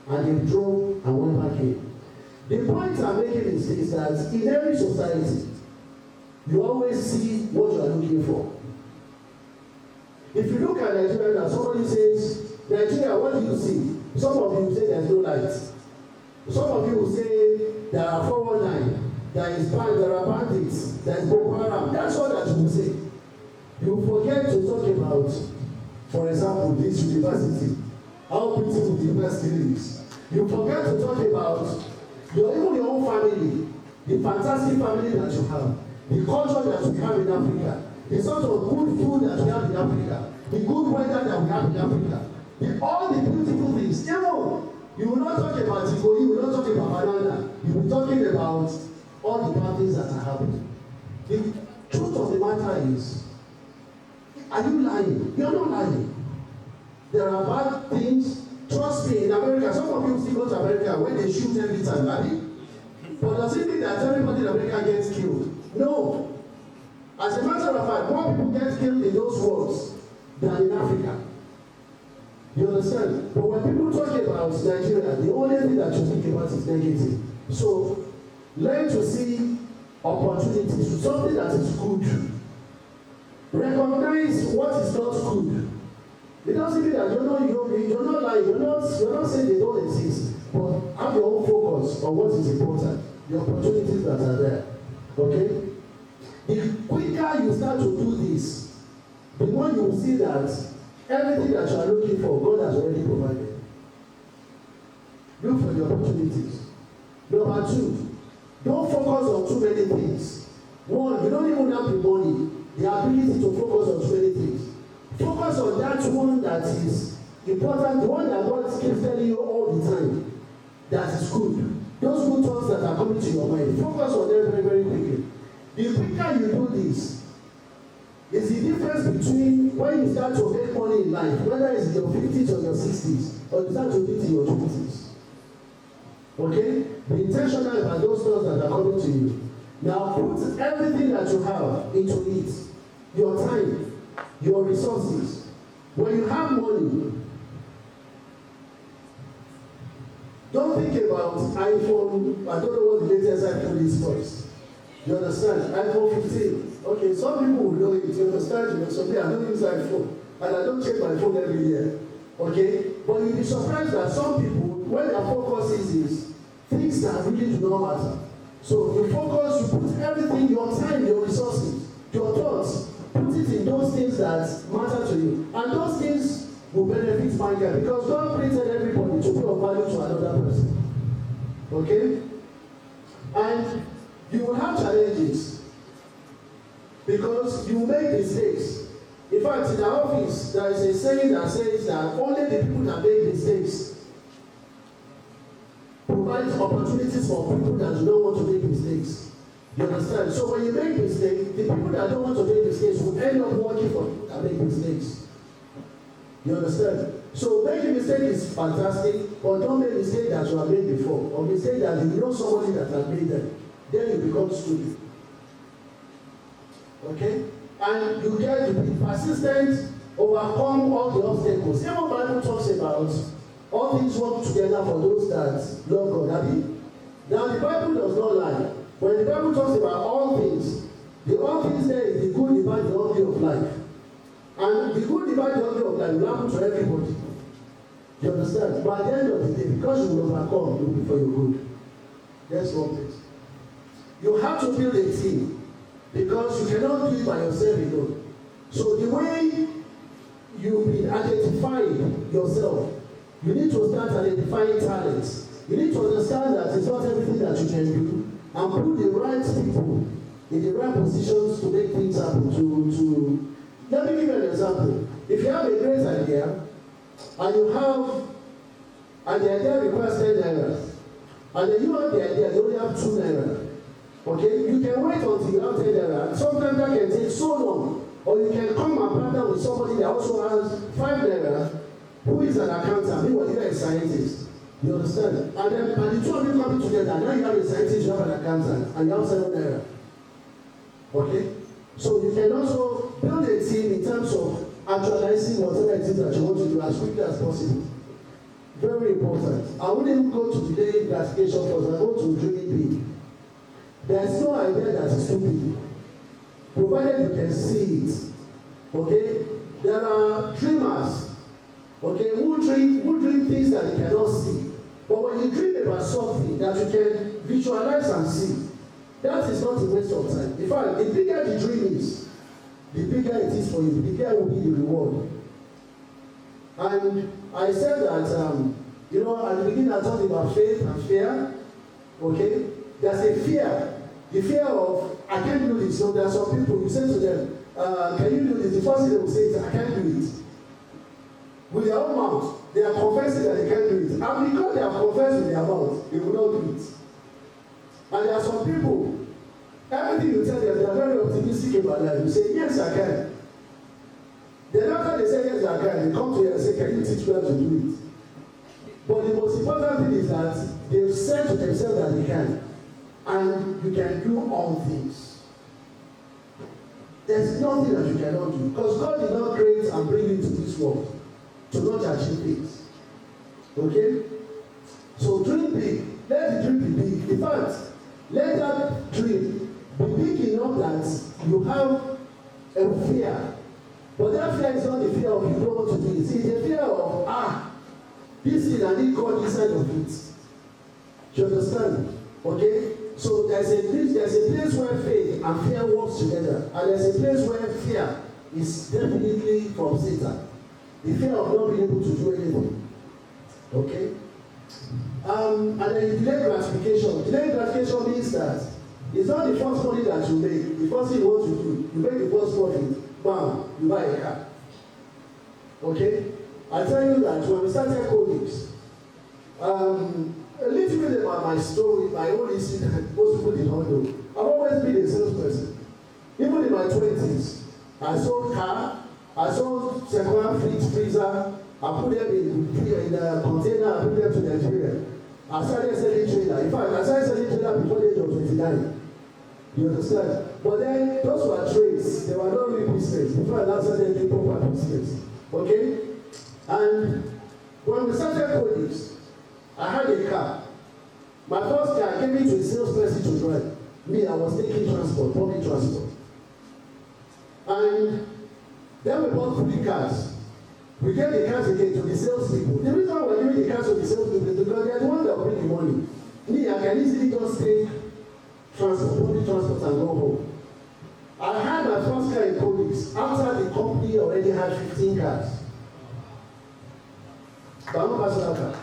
And they drove and went back in. The point I'm making is that in every society, you always see what you are looking for. If you look at Nigeria and somebody says, Nigeria, what do you see? Some of you say there's no light. Some of you will say there are 419, there are bandits, there is Boko Haram. That's all that you will say. You forget to talk about, for example, this university, how beautiful the university is. You forget to talk about even your own family, the fantastic family that you have, the culture that we have in Africa, the sort of good food that we have in Africa, the good weather that we have in Africa, all the beautiful things. You will not talk about Igbo, you will not talk about banana, you will be talking about all the bad things that are happening. The truth of the matter is, are you lying? You are not lying. There are bad things. Trust me, in America, some of you still go to America when they shoot every time, right? But does it mean that everybody in America gets killed? No. As a matter of fact, more people get killed in those wars than in Africa. You understand? But when people talk about Nigeria, the only thing that you think about is negative. So, learn to see opportunities, something that is good. Recognize what is not good. It doesn't mean that you're not lying, you're not saying they don't exist, but have your own focus on what is important, the opportunities that are there. Okay? The quicker you start to do this, the more you will see that everything that you are looking for, God has already provided. Look for the opportunities. Number two, don't focus on too many things. One, you don't even have the money, the ability to focus on too many things. Focus on that one that is important, the one that God keeps telling you all the time that is good. Those good thoughts that are coming to your mind, focus on them very, very quickly. The quicker you do this, is the difference between when you start to make money in life, whether it's in your 50s or your 60s, or you start to do it in your 20s. Okay? Be intentional about those thoughts that are coming to you. Now put everything that you have into it. Your time, your resources. When you have money, don't think about iPhone. I don't know what the latest iPhone is first. You understand? iPhone 15. Okay, some people will know it. You understand? So me, I don't use iPhone. And I don't check my phone every year. Okay? But you'll be surprised that some people, when their focus is things that really do not matter. So you focus, you put everything, your time, your resources, your thoughts, put it in those things that matter to you. And those things will benefit mankind because God created everybody to be of value to another person. Okay? And you will have challenges because you will make mistakes. In fact, in our office, there is a saying that says that only the people that make mistakes provide opportunities for people that do not want to make mistakes. You understand? So when you make mistakes, the people that don't want to make mistakes will end up working for people that make mistakes. You understand? So making mistake is fantastic, but don't make mistakes that you have made before, or mistakes that you know somebody that has made them. Then you become stupid. Okay? And you get to be persistent, overcome all the obstacles. Even the Bible talks about all things work together for those that love God. Now the Bible does not lie. When the Bible talks about all things, the all things there is the good, the bad, the ugly of life. And the good, the bad, the ugly of life will happen to everybody. You understand? But at the end of the day, because you will overcome, it will be for your good. That's one thing. You have to build a team because you cannot do it by yourself alone. So the way you will identify yourself, you need to start identifying talents. You need to understand that it's not everything that you can do, and put the right people in the right positions to make things happen. Let me give you an example. If you have a great idea, and the idea requires 10 naira, and then you have the idea, you only have 2 naira. Okay, you can wait until you have 10 naira. Sometimes that can take so long. Or you can come and partner with somebody that also has 5 naira, who is an accountant, meanwhile you are a scientist. You understand? And then by the two of you coming together, now you have a scientist, you have an accountant, and you have 7 naira. Okay? So you can also build a team in terms of actualizing whatever it is that you want to do as quickly as possible. Very important. I wouldn't even go to today classification first, I go to dreaming big. There is no idea that is stupid. provided you can see it. Okay? There are dreamers, okay, who dream things that you cannot see. But when you dream about something that you can visualize and see, that is not a waste of time. In fact, the bigger the dream is, the bigger it is for you, the bigger will be the reward. And I said that, at the beginning I talked about faith and fear. Okay? There's a fear. The fear of, I can't do this. So there are some people, you say to them, can you do this? The first thing they will say is, I can't do it. With their own mouth, they are confessing that they can't do it. And because they have confessed with their mouth, they will not do it. And there are some people, everything you tell them, they are very optimistic about life. You say, yes, I can. Then after they say, yes, I can, they come to you and say, can you teach me how to do it? But the most important thing is that they've said to themselves that they can. And you can do all things. There's nothing that you cannot do. Because God did not create and bring you to this world to not achieve things. Okay? So dream big. Let the dream be big. In fact, let that dream be big enough that you have a fear. But that fear is not the fear of you don't want to do it. It's the fear of, this thing I need God inside of it. Do you understand? Okay? So there's a place where faith and fear works together. And there's a place where fear is definitely from Satan. The fear of not being able to do anything. Okay? And then delayed gratification. Delayed gratification means that it's not the first money that you make. The first thing you want to do, you make the first profit, bam, you buy a car. Okay? I tell you that when we started Codix, a little bit about my story, my own history that most people did not know. I've always been a salesperson. Even in my 20s, I sold car, I sold second-hand fridge freezer, I put them in a container, I put them to Nigeria. I started selling trailer. In fact, I started selling trailer before the age of 29. You understand? But then, those were trades. They were not really business. Before I started doing proper business. Okay? And when we started Codix, I had a car. My first car, I gave it to a salesperson to drive. Me, I was taking transport, public transport. And then we bought 3 cars. We gave the cars again to the salespeople. The reason why we're giving the cars to the salespeople is because they're the ones that bring the money. Me, I can easily just take transport, public transport, and go home. I had my first car in Codix after the company already had 15 cars. But I'm not personal car.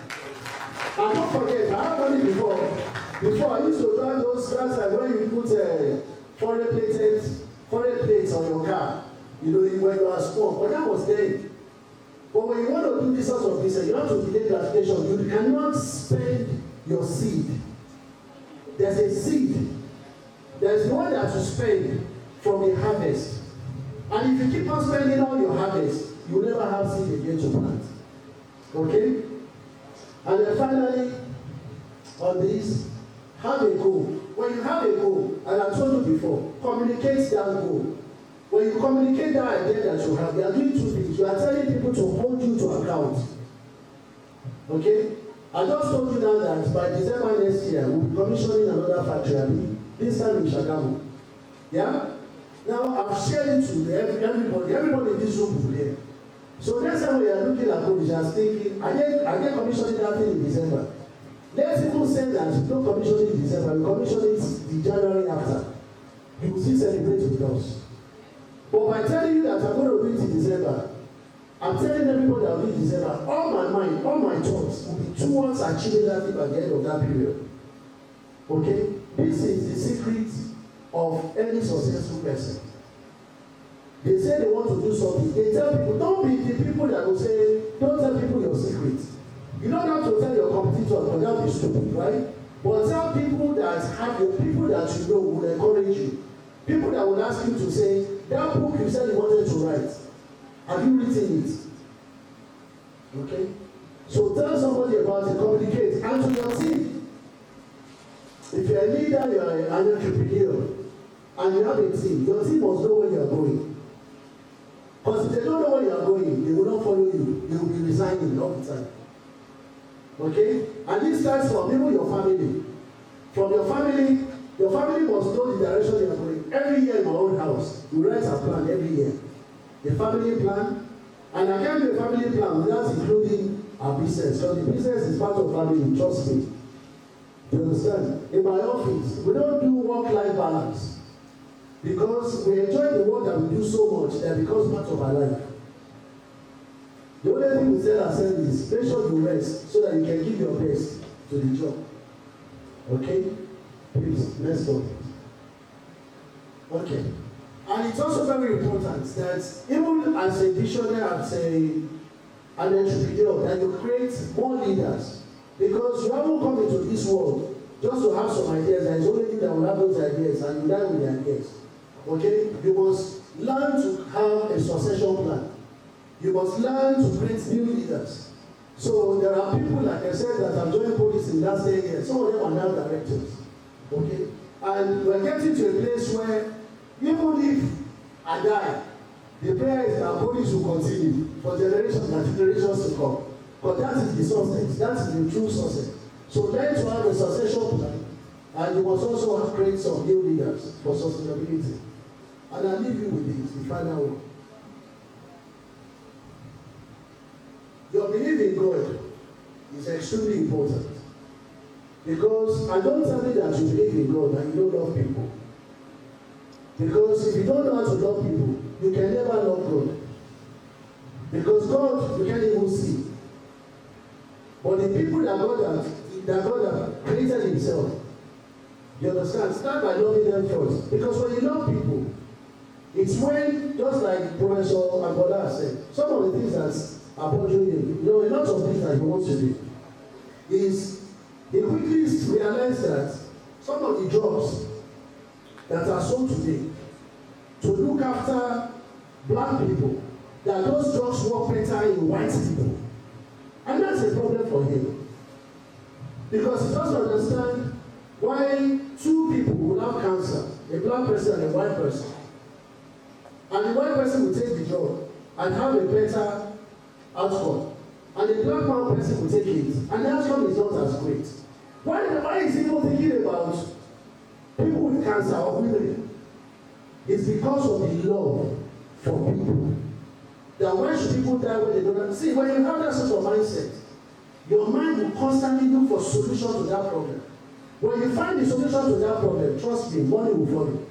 And don't forget, I had money before. Before I used to drive those cars like when you put foreign plates on your car. You know, when you are small. But that was then. But when you want to do this sort of business, you have to delay gratification. You cannot spend your seed. There's a seed. There's the one that you spend from a harvest. And if you keep on spending all your harvest, you will never have seed again to plant. Okay? And then finally, on this, have a goal. When you have a goal, and I told you before, communicate that goal. When you communicate that idea that you have, you are doing 2 things. You are telling people to hold you to account. Okay? I just told you now that by December next year, we'll be commissioning another factory. This time in Shagamu. Yeah? Now, I've shared it to everybody. Everybody in this room will hear. So next time we are looking at Codix, just thinking, I get commissioning that thing in December. Let's people say that you don't commission it in December, we commission it the January after. You will still celebrate with us. But by telling you that I'm going to do it in December, I'm telling everybody I'll do it in December, all my mind, all my thoughts will be towards achieving that thing at the end of that period. Okay? This is the secret of any successful person. They say they want to do something. They tell people, don't be the people that will say, don't tell people your secrets. You don't have to tell your competitors, but that is stupid, right? But tell people that have the people that you know will encourage you. People that will ask you to say, that book you said you wanted to write, have you written it? Okay? So tell somebody about it, communicate, and to your team. If you're a leader, you're an entrepreneur, and you have a team, your team must know where you're going. Because if they don't know where you are going, they will not follow you. They will be resigning all the time. Okay? And this starts from even your family. From your family must know the direction you are going. every year in my own house, we write a plan every year. The family plan, and I can't do a family plan without including our business. So the business is part of family, trust me. Do you understand? In my office, we don't do work-life balance because we enjoy the work that we do so much that it becomes part of our life. The only thing we tell ourselves is make sure you rest so that you can give your best to the job. Okay? Please, next one. Okay. And it's also very important that even as a visionary, as an entrepreneur, that you create more leaders. Because you haven't come into this world just to have some ideas. There is only you that will have those ideas and you die with the ideas. Okay? You must learn to have a succession plan. You must learn to create new leaders. So there are people, like I said, that have joined police in the last 10 years. Some of them are now directors. Okay? And we're getting to a place where even if I die, the prayer is that police will continue for generations and generations to come. But that is the success. That is the true success. So learn to have a succession plan, and you must also have create some new leaders for sustainability. And I'll leave you with this, the final one. Your belief in God is extremely important. Because I don't tell you that you believe in God and you don't love people. Because if you don't know how to love people, you can never love God. Because God, you can't even see. But the people that God has created himself, you understand, start by loving them first. Because when you love people, it's when, just like Professor Angola said, some of the things that are bothering him, a lot of things that he wants to do, is he quickly realized that some of the jobs that are sold today to look after black people, that those jobs work better in white people. And that's a problem for him. Because he doesn't understand why two people will have cancer, a black person and a white person. And the white person will take the job and have a better outcome. And the black man person will take it. And the outcome is not as great. Why is he not thinking about people with cancer or women? It's because of the love for people. That why should people die when they don't? See, when you have that sort of mindset, your mind will constantly look for solution to that problem. When you find the solution to that problem, trust me, money will follow.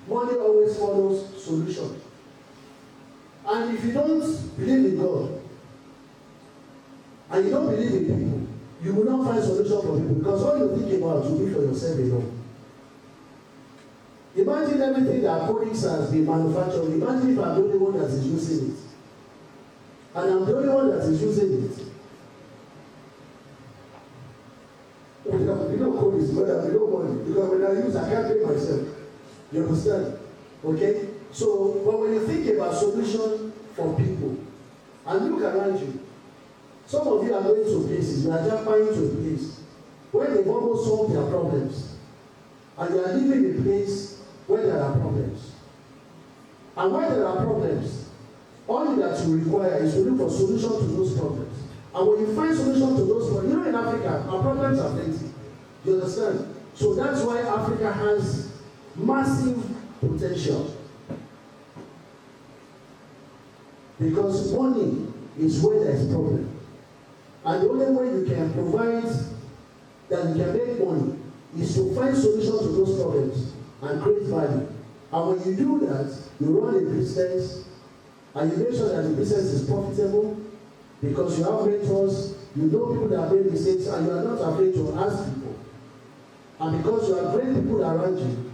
Money always follows solution. And if you don't believe in God, and you don't believe in people, you will not find solution for people, because all you think about will be for yourself alone. Imagine everything that Codix has been manufactured. Imagine if I'm the only one that is using it. And I'm the only one that is using it. You know Codix, but I don't want it. Because when I use, I can't pay myself. You understand? Okay? So, but when you think about solution for people, and look around you, some of you are going to places, you are just flying to a place where they've almost solved their problems. And you are living in a place where there are problems. And when there are problems, all that you require is to look for solution to those problems. And when you find solution to those problems, you know, in Africa, our problems are plenty. You understand? So that's why Africa has massive potential. Because money is where there is problem. And the only way you can provide that you can make money is to find solution to those problems and create value. And when you do that, you run a business and you make sure that the business is profitable because you have mentors, you know people that have made mistakes, and you are not afraid to ask people. And because you have great people around you,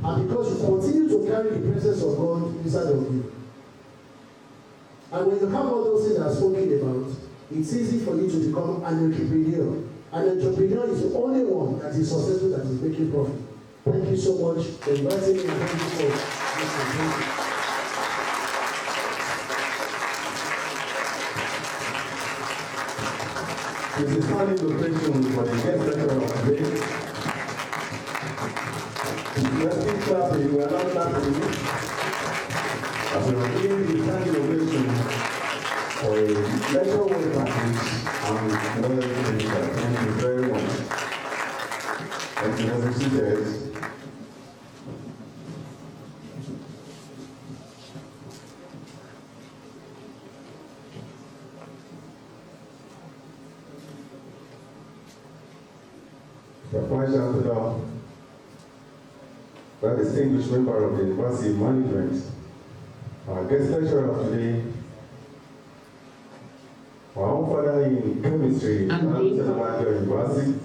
and because you continue to carry the presence of God inside of you. And when you have all those things that I'm speaking about, it's easy for you to become an entrepreneur. An entrepreneur is the only one that is successful, that is making profit. Thank you so much for inviting me, and thank you for listening. It is standing ovation for the guest lecturer of today. We are still clapping, we are not clapping. As we are giving the standing ovation for a lecture well practiced and well delivered. Thank you very much. Thank you for the seated. the Vice Chancellor, the distinguished member of the University Management, our guest lecturer of today, our own father in chemistry at University,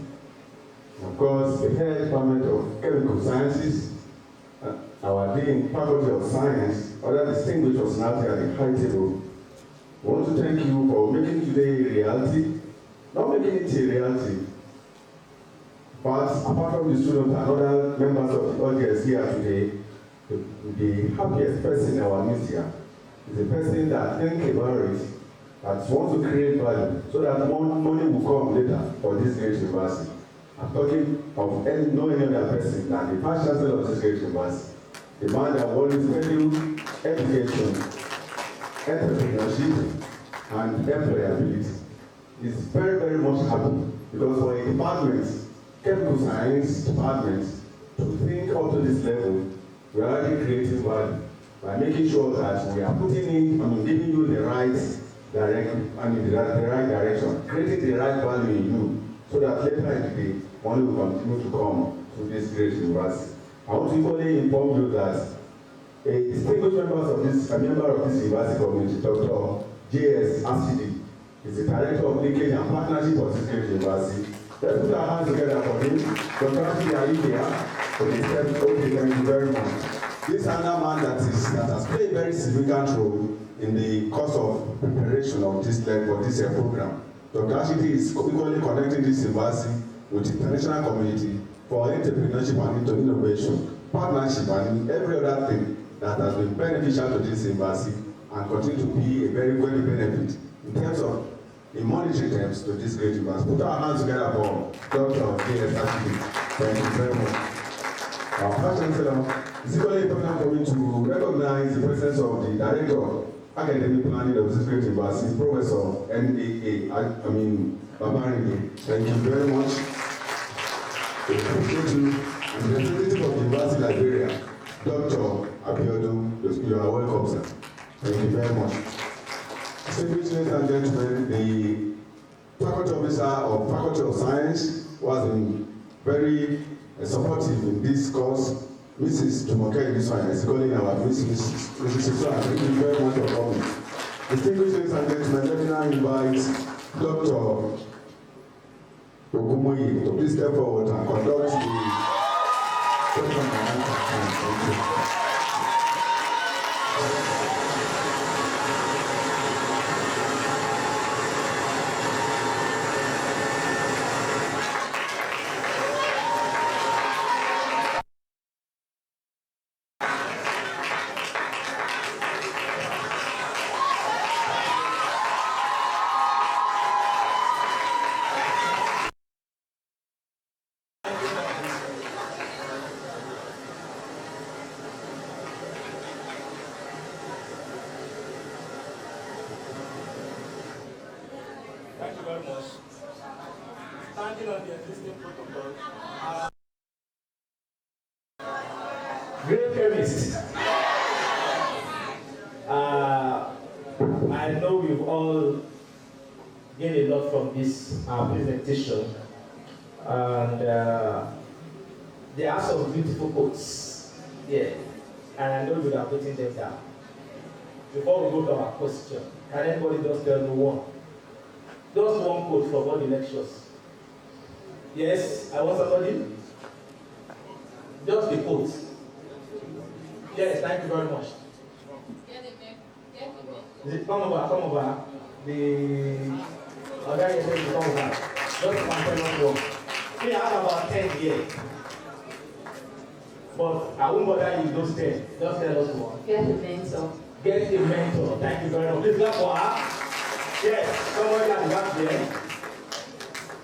of course, the head department of chemical sciences, our dean faculty of science, other distinguished personality at the high table. We want to thank you for making today a reality, not making it a reality, but apart from the students and other members of the audience here today, the happiest person in our midst here is a person that thinks about it, that wants to create value, so that more money will come later for this great university. I'm talking of no any other person than the Vice Chancellor of this great university, the man that always value education, entrepreneurship, and employability. Is very, very much happy because for a department, chemical science department, to think up to this level, we are already creating value by making sure that we are putting in, giving you the right direction, the right direction, creating the right value in you, so that later in the day, money will continue to come to this great university. I want to equally inform you that a distinguished member of this university community, Dr. J.S. Asidi, is the director of linkage and partnership of this great university. Let's put our hands together for him. Dr. Asidi, are you here? Okay, thank you very much. This is another man that has played a very significant role in the course of preparation of this program. Dr. Asidi is equally connecting this university with the international community for entrepreneurship and innovation, partnership, and every other thing that has been beneficial to this university and continue to be a very benefit in terms of, in monetary terms, to this great university. Put our hands together for Dr. J.S. Asidi. Thank you very much. Our Vice Chancellor is equally important for me to recognize the presence of the Director of Academic Planning of this great university, Professor N.A.A. Babarinde. Thank you very much. The representative of the University Librarian, Dr. Abiodun, you are welcome, sir. Thank you very much. Ladies and gentlemen, the faculty officer of Faculty of Science was very supportive in this course. Mrs. Jumoke Niswanya is calling our Mrs. Thank you very much for coming. Distinguished ladies and gentlemen, let me now invite Dr. Ogumoyi to please step forward and conduct the question and answer. Thank you. Thank you very much. Standing on the existing protocol. Great chemist. I know we've all gained a lot from this presentation, and there are some beautiful quotes here, and I know you are putting them down. Before we go to our question, can anybody just tell me one? Just one quote from all the lectures. Yes, I want somebody. Just the quote. Yes, thank you very much. Come over. The other guy said come over. Just one one. We have about 10 here. But I won't bother you those 10. Just tell us one. Get a mentor. Get a mentor. Thank you very much. Please clap for her. Yes, somebody at the back there.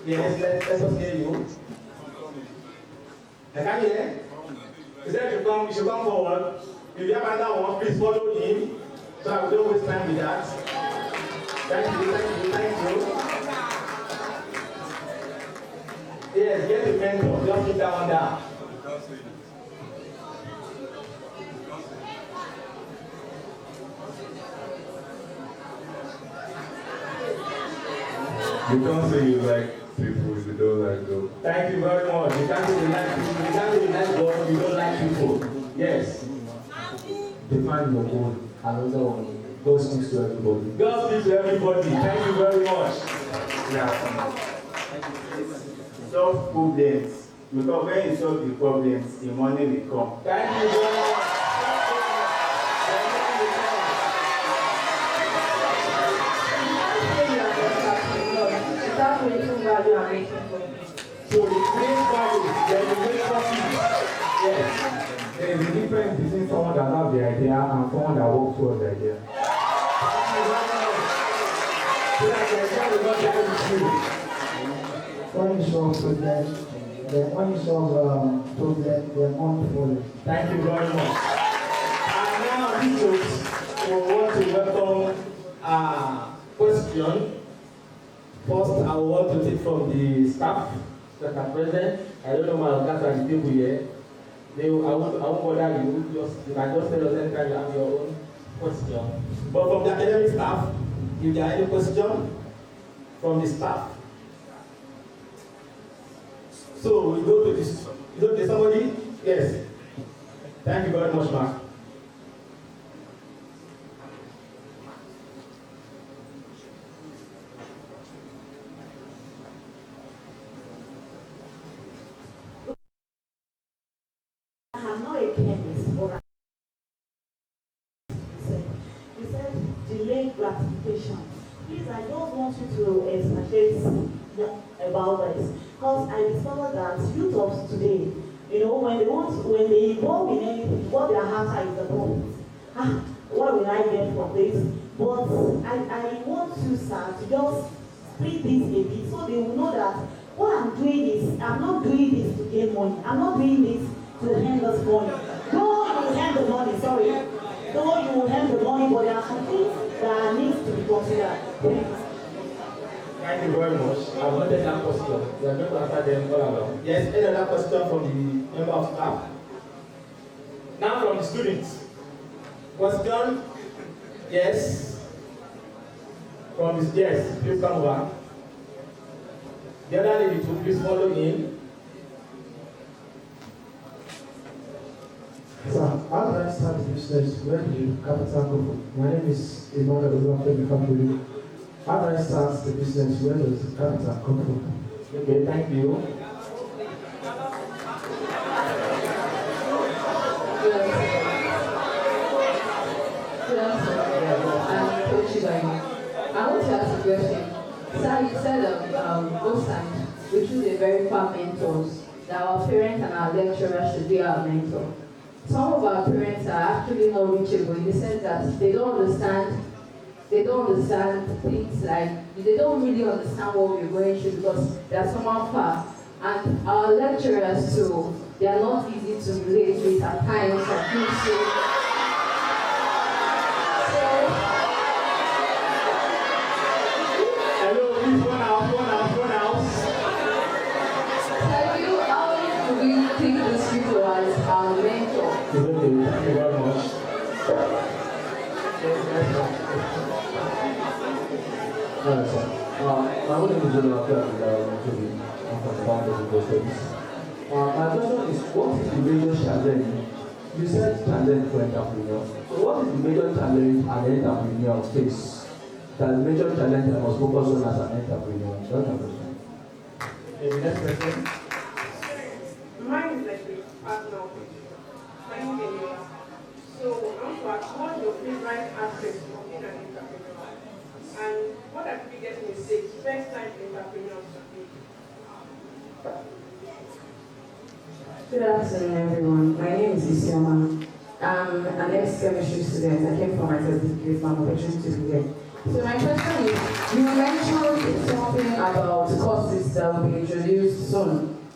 Yes, let us hear you. I can hear. He said you should come forward. If you have another one, please follow him. So I will don't waste time with that. Thank you. Yes, get a mentor. Just put that one down. You can't say you like people if you don't like them. Thank you very much. You can't really like people. You can't really like God if you don't like people. Yes. Define your goal. Another one. God speaks to everybody. God speaks to everybody. Thank you very much. Yeah. Solve problems. Because when you solve the problems, the money will come. Thank you very much. Without creating value and making money. So the create value, then you make profit. Yes. There is a difference between someone that has the idea and someone that works towards the idea. So that the idea will not die with you. When you solve problem, then when you solve problem, then money follows. Thank you very much. And now, teachers, we want to welcome question. First, I want to take from the staff that are present. I don't know my class and the people here. I won't bother you. You can just tell us anytime you have your own question. But from the academic staff, if there are any question from the staff. So we go to this. You go to somebody? Yes. Thank you very much, Mark. I'm not a chemist, but you said delayed gratification. Please, I just want you to expatiate more about this. Because I discovered that youth of today, when they involve in anything, what they are after is the profit. What will I get from this? But I want you, sir, to just split this a bit so they will know that what I'm doing is, I'm not doing this to gain money. I'm not doing this to hand us money. Though you will hand the money, sorry. Though you will hand the money, but there are some things that needs to be considered. Thank you very much. I wanted that question. We are going to answer them all along. Yes, any other question from the member of staff? Now from the students. Question? Yes. From the yes, please come over. The other lady too, please follow in. So, how do I start the business? Where do you capital go from? My name is Emmanuel Oluwafemi. How do I start the business? Where does the capital come from? Okay, thank you. I want to ask a question. Sir, you said most times we choose a very far mentors, that our parents and our lecturers should be our mentor. Some of our parents are actually not reachable in the sense that they don't understand things like, they don't really understand what we're going through because they are somehow far. And our lecturers too, they are not easy to relate with at times. I feel so. Hello, please go now. How do we think these people as our mentor? Thank you very much. My name is Jonathan and I'm from the founders of those studies. My question is, what is the major challenge? You said challenge for entrepreneurs. So what is the major challenge an entrepreneur face? That the major challenge I must focus on as an entrepreneur? That's my question. Okay, next question. Mine is like a personal question. So I want to ask, what's your favorite aspect of being an entrepreneur? And what are the biggest mistakes first time entrepreneurs make? Good afternoon, everyone. My name is Isioma. I'm an ex-chemistry student. I came for my certificate, my opportunity to be here. So my question is, you mentioned something about courses that will be introduced soon.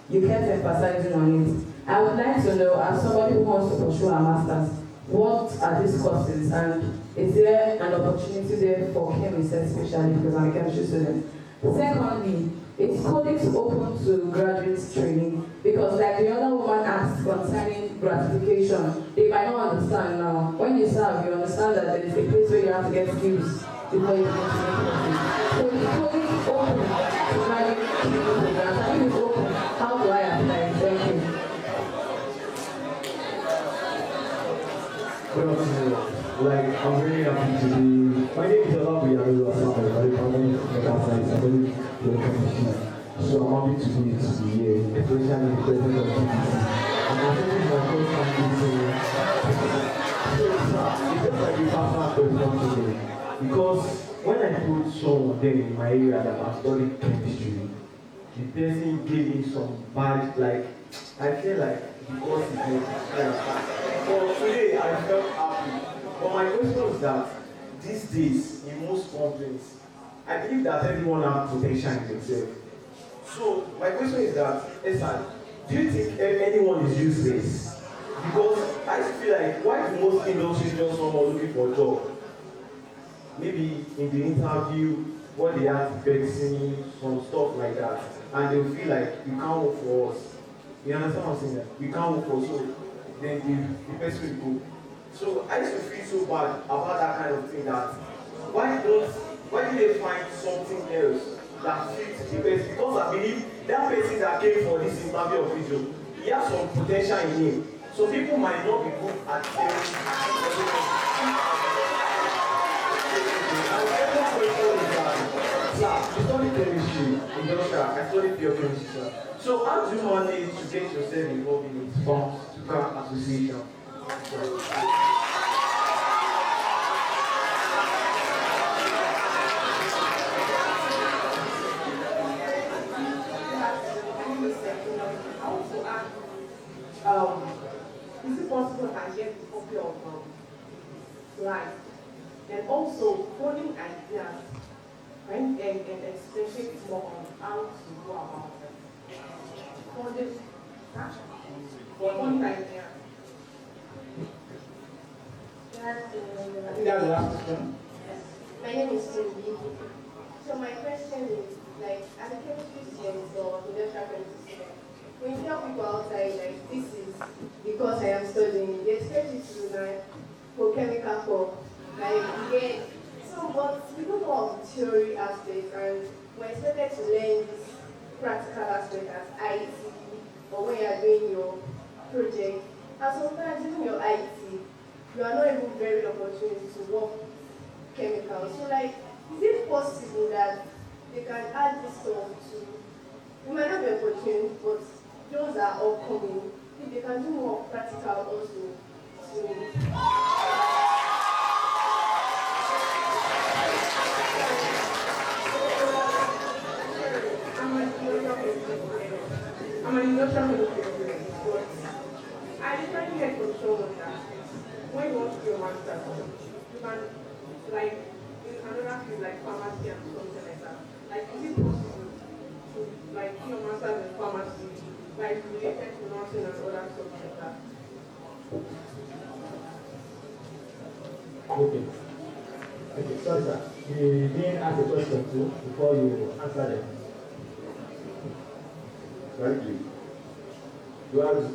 You kept emphasizing on it. I would like to know, as somebody who wants to pursue a master's, what are these courses and is there an opportunity there for chemists especially because I'm a chemistry student? Secondly, is Codix open to graduate training? Because like the other woman asked concerning gratification, they might not understand now. When you serve, you understand that there is a place where you have to get skills before you can make profit. So is Codix open to graduate training? chemistry. So I'm happy to be here, especially the president of TBC. And I'm taking my first time meeting. So it's just like a personal question today. Because when I told someone then in my area that I'm studying chemistry, the person gave me some bad, like, I feel like because it's not but today I felt happy. But my question is that these days, in most companies, I believe that everyone has potential in themselves. So my question is that, Esan, do you think anyone is useless? Because I feel like why do most industries just someone looking for a job? Maybe in the interview, what they ask vaccine, some stuff like that, and they'll feel like you can't work for us. You understand what I'm saying? That you can't work for us, so then the person will go. So I used to feel so bad about that kind of thing that why do they find something else that fits the person? Because I believe that person that came for this interview or video, he has some potential in him. So people might not be good at sales. Sir, you study chemistry, industrial, I study pure chemistry, sir. So how do you manage to get yourself involved in the pharmaceutical association? Is it possible I get a copy of slides? And also, coding ideas and especially more on how to go about it. Coding ideas. I think that's the last question. Yes. My name is Cindy. So my question is, like, as a chemistry student or industrial chemistry student, when you tell people outside, like, this is because I am studying, they expect you to learn for chemical corp, like, again. So, but we don't know of the theory aspect, and we're expected to learn this practical aspect as IT, or when you are doing your project. And sometimes, even your IT, you are not even very opportunity to work with chemicals. So, like, is it possible that they can add this stuff to, it might not be opportunity, but those are upcoming, if they can do more practical also to I'm an industrial chemistry student, but I literally heard from someone that when you want to do a master's, you can, like, in another field like pharmacy and something like that. Like, is it possible to, like, do your master's in pharmacy, like, related to nursing and other stuff like that? Okay. Okay, sorry, sir. You didn't ask a question too before you answer them. Thank you. Graduates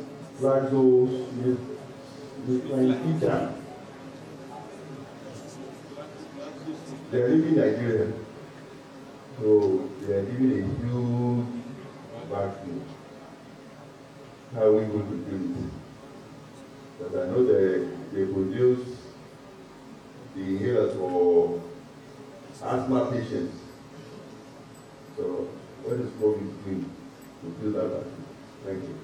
with my teacher. They are living in Nigeria. So they are giving a huge vacuum. How are we going to do it? But I know they produce the inhalers for asthma patients. So what is COVID doing to fill that vacuum? Thank you.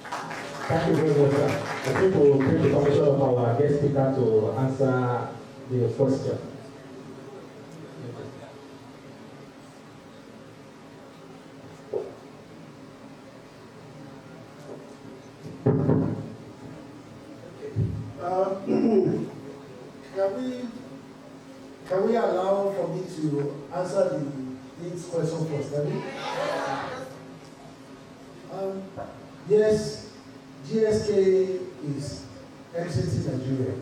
Thank you very much, sir. I think we'll bring the permission of our guest speaker to answer the question. Can we allow for me to answer this question first? Yes, GSK is exiting Nigeria.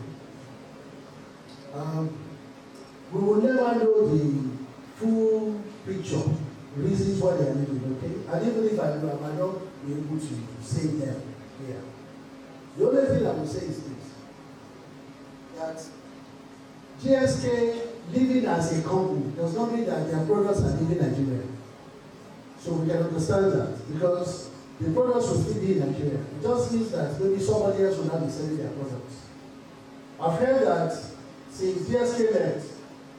We will never know the full picture, reasons why they are leaving, okay? And even if I might not be able to say them here. The only thing I will say is this, that GSK living as a company does not mean that their products are leaving Nigeria. So we can understand that because the products will still be in Nigeria. It just means that maybe somebody else will not be selling their products. I've heard that since GSK left,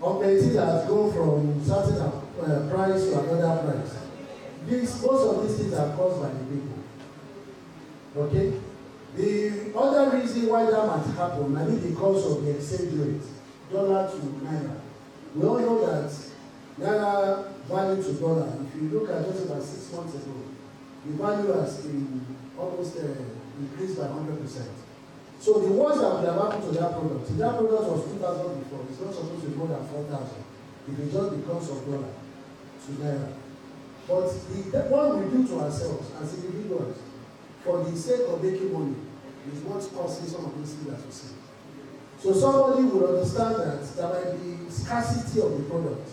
Maiden has gone from certain price to another price. Most of these things are caused by the people. Okay? The other reason why that might happen might be because of the exchange rate, dollar to naira. We all know that naira value to dollar, if you look at just about 6 months ago, the value has been almost increased by 100%. So the worst that would have happened to that product, if that product was 2,000 before, it's not supposed to be more than 4,000. If it just becomes of dollar to naira. But what we do to ourselves as individuals, for the sake of making money, is what's causing some of these things that we see. So somebody will understand that there might be scarcity of the product,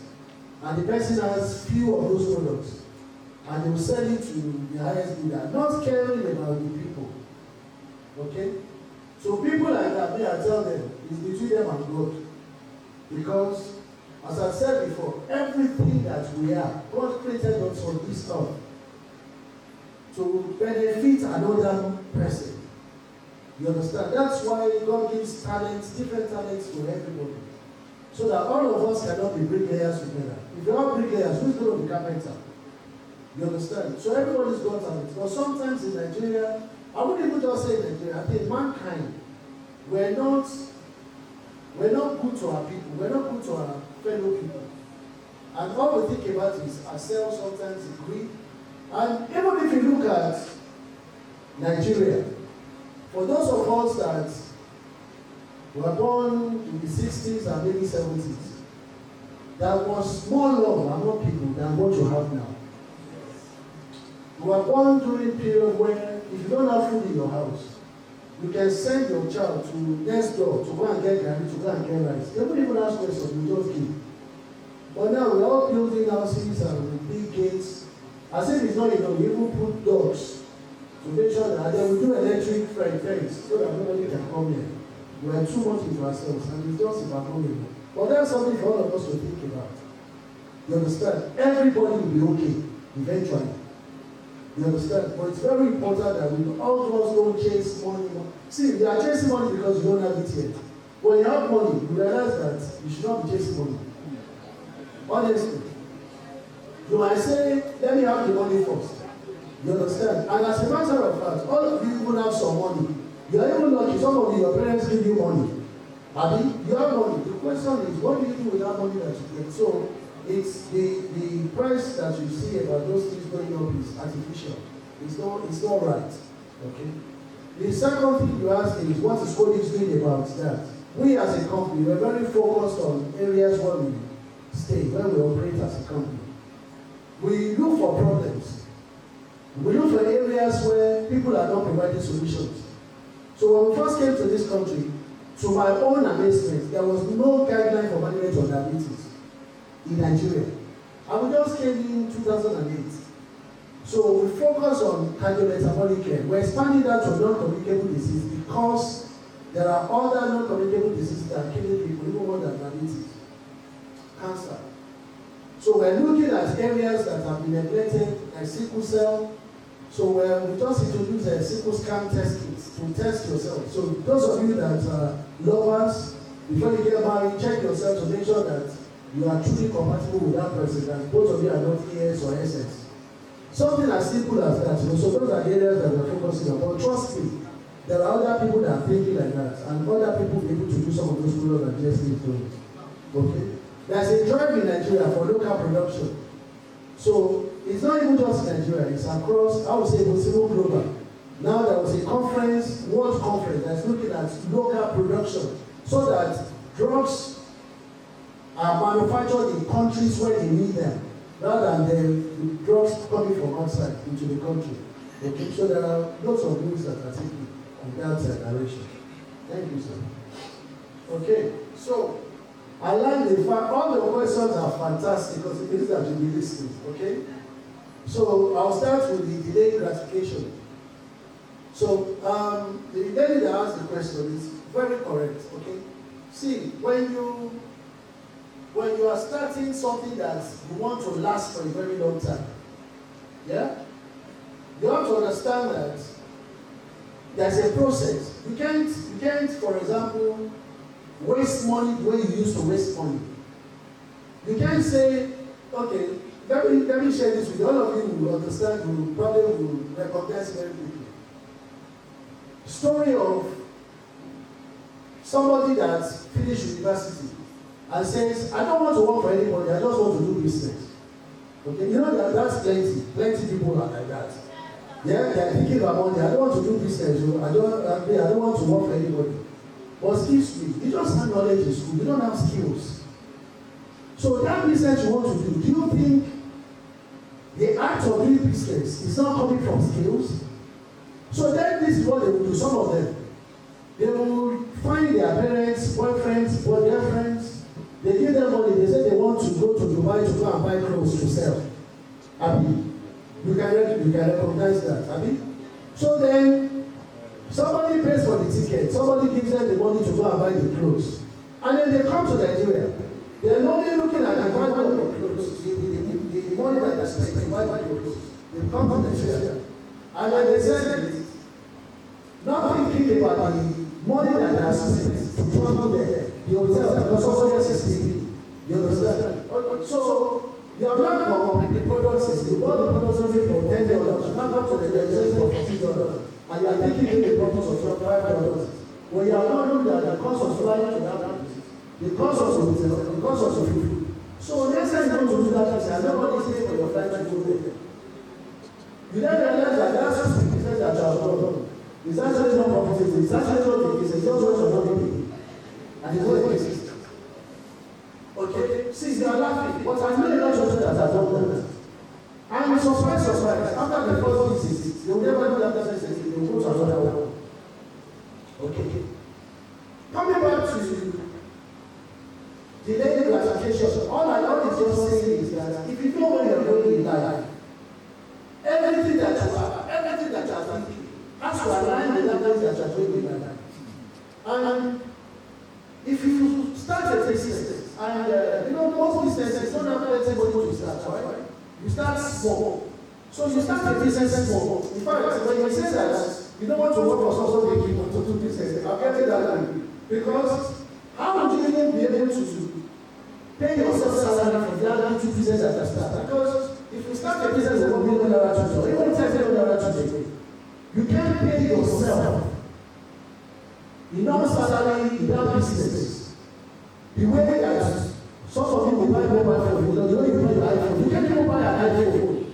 and the person has few of those products, and they will sell it to the highest bidder, not caring about the people. Okay? So people like that, may I tell them, it's between them and God. Because, as I said before, everything that we are, God created us for this stuff to benefit another person. You understand? That's why God gives talents, different talents to everybody. So that all of us cannot be bricklayers together. If you're all bricklayers, who's going to be carpenter? You understand? So everybody's got talents. But sometimes in Nigeria, I wouldn't even just say Nigeria, I think mankind, we're not good to our people, we're not good to our fellow people. And all we think about is ourselves, sometimes greed. And even if you look at Nigeria, for those of us that were born in the 60s and maybe 70s, there was more love among people than what you have now. You were born during a period where if you don't have food in your house, you can send your child to next door to go and get garri, to go and get rice. They don't even ask questions, you just give. But now we're all building houses and with big gates. As if it's not enough, we even put dogs to make sure that then we do electric fence so that nobody can come here. We are too much into ourselves and it's just about coming. But that's something for all of us to think about. You understand? Everybody will be okay eventually. You understand? But it's very important that we all of us don't chase money. See, you are chasing money because you don't have it yet. When you have money, you realize that you should not be chasing money. Honestly. You might say, let me have the money first. You understand? And as a matter of fact, all of you even have some money. You are even lucky, some of your parents give you money. Abi, you have money. The question is, what do you do with that money that you get? So, it's the price that you see about those things going up is artificial. It's not right. Okay? The second thing you ask is, what is Codix doing about that? We as a company, we're very focused on areas where we stay, where we operate as a company. We look for problems. We look for areas where people are not providing solutions. So when we first came to this country, to my own amazement, there was no guideline for management of diabetes in Nigeria. And we just came in 2008. So we focus on cardiometabolic care. We're expanding that to non-communicable disease because there are other non-communicable diseases that are killing people, even more than diabetes, cancer. So we're looking at areas that have been neglected, like sickle cell. So we just introduced a sickle scan test kit to test yourself. So those of you that are lovers, before you get married, check yourself to make sure that you are truly compatible with that person, that both of you are not AS or SS. Something as simple as that. So those are areas that we're focusing on. But trust me, there are other people that are thinking like that, and other people will be able to do some of those products that just need to. Okay? There's a drive in Nigeria for local production. So it's not even just Nigeria, it's across, I would say, it was even global. Now there was a conference, world conference, that's looking at local production so that drugs are manufactured in countries where they need them, rather than the drugs coming from outside into the country. Okay, so there are lots of moves that are taken in that direction. Thank you, sir. Okay, so I like the fact all the questions are fantastic because it means that you'll be listening. Okay, so I'll start with the delayed gratification. So the lady that asked the question is very correct. Okay, see, when you are starting something that you want to last for a very long time, yeah, you have to understand that there's a process. You can't, for example, waste money the way you used to waste money. You can't say, Okay, let me share this with you. All of you will understand, will probably recognize very quickly. Story of somebody that finished university and says, I don't want to work for anybody, I just want to do business. Okay, you know that's plenty people are like that. Yeah, they are thinking about money, I don't want to do business, I don't want to work for anybody. But excuse me, you just have knowledge in school, you don't have skills. So that business you want to do you think the act of doing business is not coming from skills? So then this is what they will do, some of them. They will find their parents, boyfriends, or their friends. They give them money, they say they want to go to Dubai to go and buy clothes to sell. Abi, you can recognize that, Abi. So then, somebody pays for the ticket, somebody gives them the money to go and buy the clothes. And then they come to Nigeria. They are not only looking at the value of clothes, the money that they spend to buy the clothes. They come to Nigeria. And then they say, not thinking about the money that they are spent to travel there, the hotel, because also yes, you understand? So, you are not from the products, you bought the products only for $10, not up to the reserve for $50, and you are taking the profits of your $5. When you are not looking at the cost of flying to that place, the cost of the hotel, the cost of the food. So, next time you go to that place, and nobody is paying for your flight to go there. You then realize that that's the business that you have done. It's actually not profitable, it's actually not the business, it's just what you're not doing. And it's what it is. Okay, see, you are laughing, but I know a lot of people that have done that. And surprise, after the first visit, they will never do that business, they will go to another one. Okay. Coming back to delayed gratification, all I know is just saying is that if you know what you're doing in life, everything that you are thinking has to align with the things that you are doing in life. And if you start a business, and most businesses don't have anybody to start, right? You start small. So you start a business small. In fact, when you say that you don't want to work for someone to do business, I'll get it that way. Because how would you even be able to pay yourself salary for that little business that you start? Because if you start a business of $1 million today, or even $10 million today, you can't pay yourself enough salary in that business. The way that some of you will buy mobile phone, the way you buy your iPhone, you can't even buy an iPhone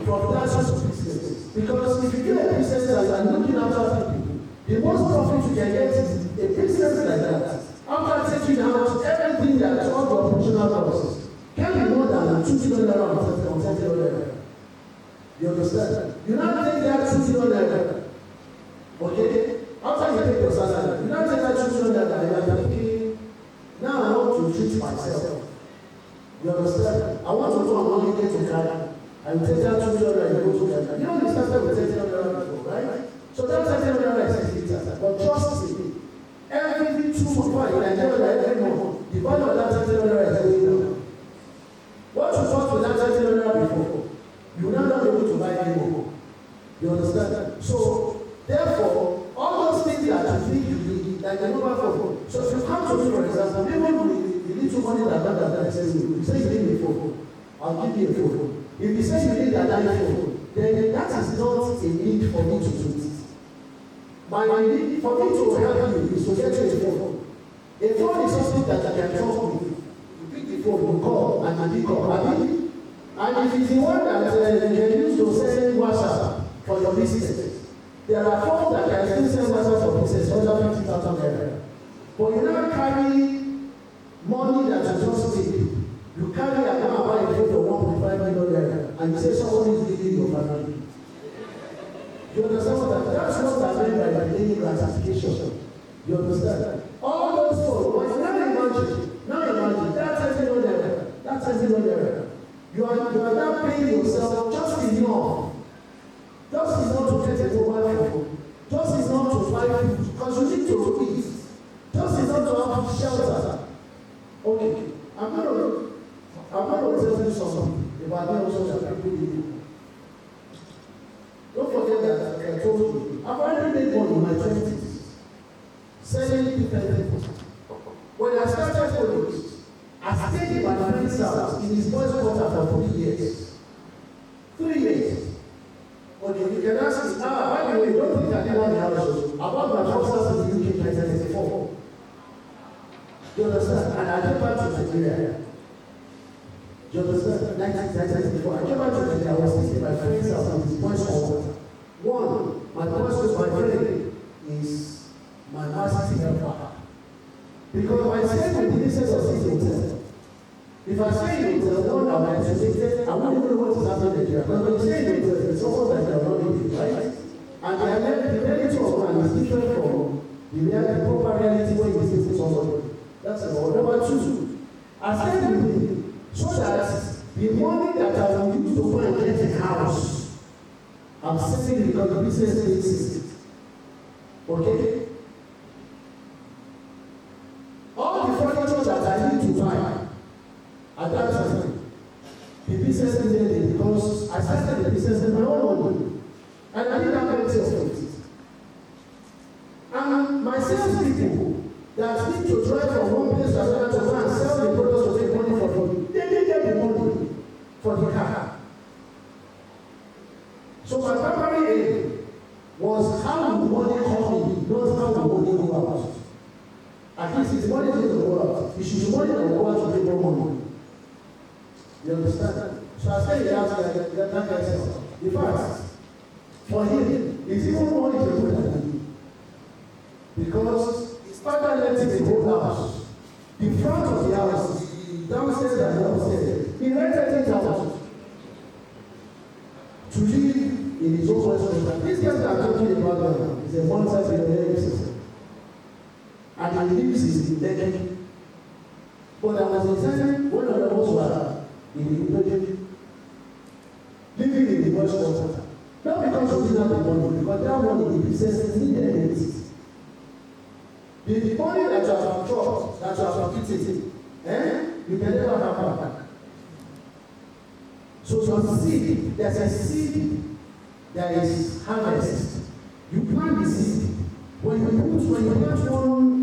from that sort of business. Because if you get a business that you are looking after people, the most profit you can get is a business like that. After taking out everything that all the operational costs, can be more than $2 million on $10. You understand? You now take that $2 million. Okay? After you take your salary, you now take that $2 million and you are thinking, now I want to treat myself. You understand? I want to go and only get to Ghana. And take that $2 million and go to Ghana. You know you started with $10 million, right? So that $10 million is $60,000. But trust me, every 2 months, in Nigeria, every month, the value of that $10 million is going down. What you thought with that $10 million before, you will not be able to buy anymore. You understand? So, therefore, all those things that you think you need, like the mobile phone. So if you come to me, for example, even the little money that says you say you need a phone, I'll give you a phone. If you say you need an iPhone, then that is not a need for me to do it. My need for me to help you is to get you a phone. A phone is something that you can talk with. You pick the phone, you call, and you pick up. And if it's the one that you can use to send WhatsApp for your business, there are phones that can still send WhatsApp for business under 50,000 naira. But you now carry money that you just paid. You carry a car buy a phone for 1.5 million naira, and you say someone is giving your family. You understand what that? That's what I mean by delayed gratification. You understand? All those phones. But now imagine that's $10 million. That's $10 million. You are not paying yourself just enough. Just enough to get a mobile phone. Just enough to buy food. Because you need to eat. Just enough to have shelter. Okay. I'm going to tell you something about the also that people do. Don't forget that like I told you, I've already made money in my 20s. Selling different things. When I started Codix, I stayed in my friend's house. in his boys' quarter for 3 years. 3 years. Okay, you can ask me, by the way, don't think I didn't have the house about my first house in the UK in 1994. You understand? And I came back to Nigeria. You understand? 1994. I came back to Nigeria. I was sitting in my friend's house in his boys' quarter. One, my boys' my friend is my master's helper. Because if I stay with the business of this hotel, if I stay in hotel, one, I'm isolated, I won't even know what is happening in Nigeria. But when you stay in hotel, it's almost like you're not living, right? And the reality of man is different from the proper reality when you stay with somebody. That's about number two. I stay with him so that the money that I will use to go and get a house, I'm saving because the business needs it. Okay? All the furniture that I need to buy at that time, the business needed it because I started the business with my own money. And I didn't have plenty of it. And my sales people that need to drive from one place to another to go and sell the products to make money for me, they didn't get the money for the car. So my primary aim was how the money come in, not how the money go out. At least if the money doesn't go out, it should be money that will go out to make more money. You understand? So I said that guy said, the fact, for him, it's even more difficult than me. Because his father left him a whole house. The front of the house, the downstairs and the upstairs, he rented it out to live in his own restaurant. This guy that I'm talking about now is a multi-billionaire system. And he lives in Lekki. But I was excited when all of us were in the project, living in the boys' quarter. Not because we didn't have the money, because that money, the business needed it. The money that you have dropped, that you have eaten, you can never have back. So some seed, there's a seed, there is harvest. You plant the seed. When you plant one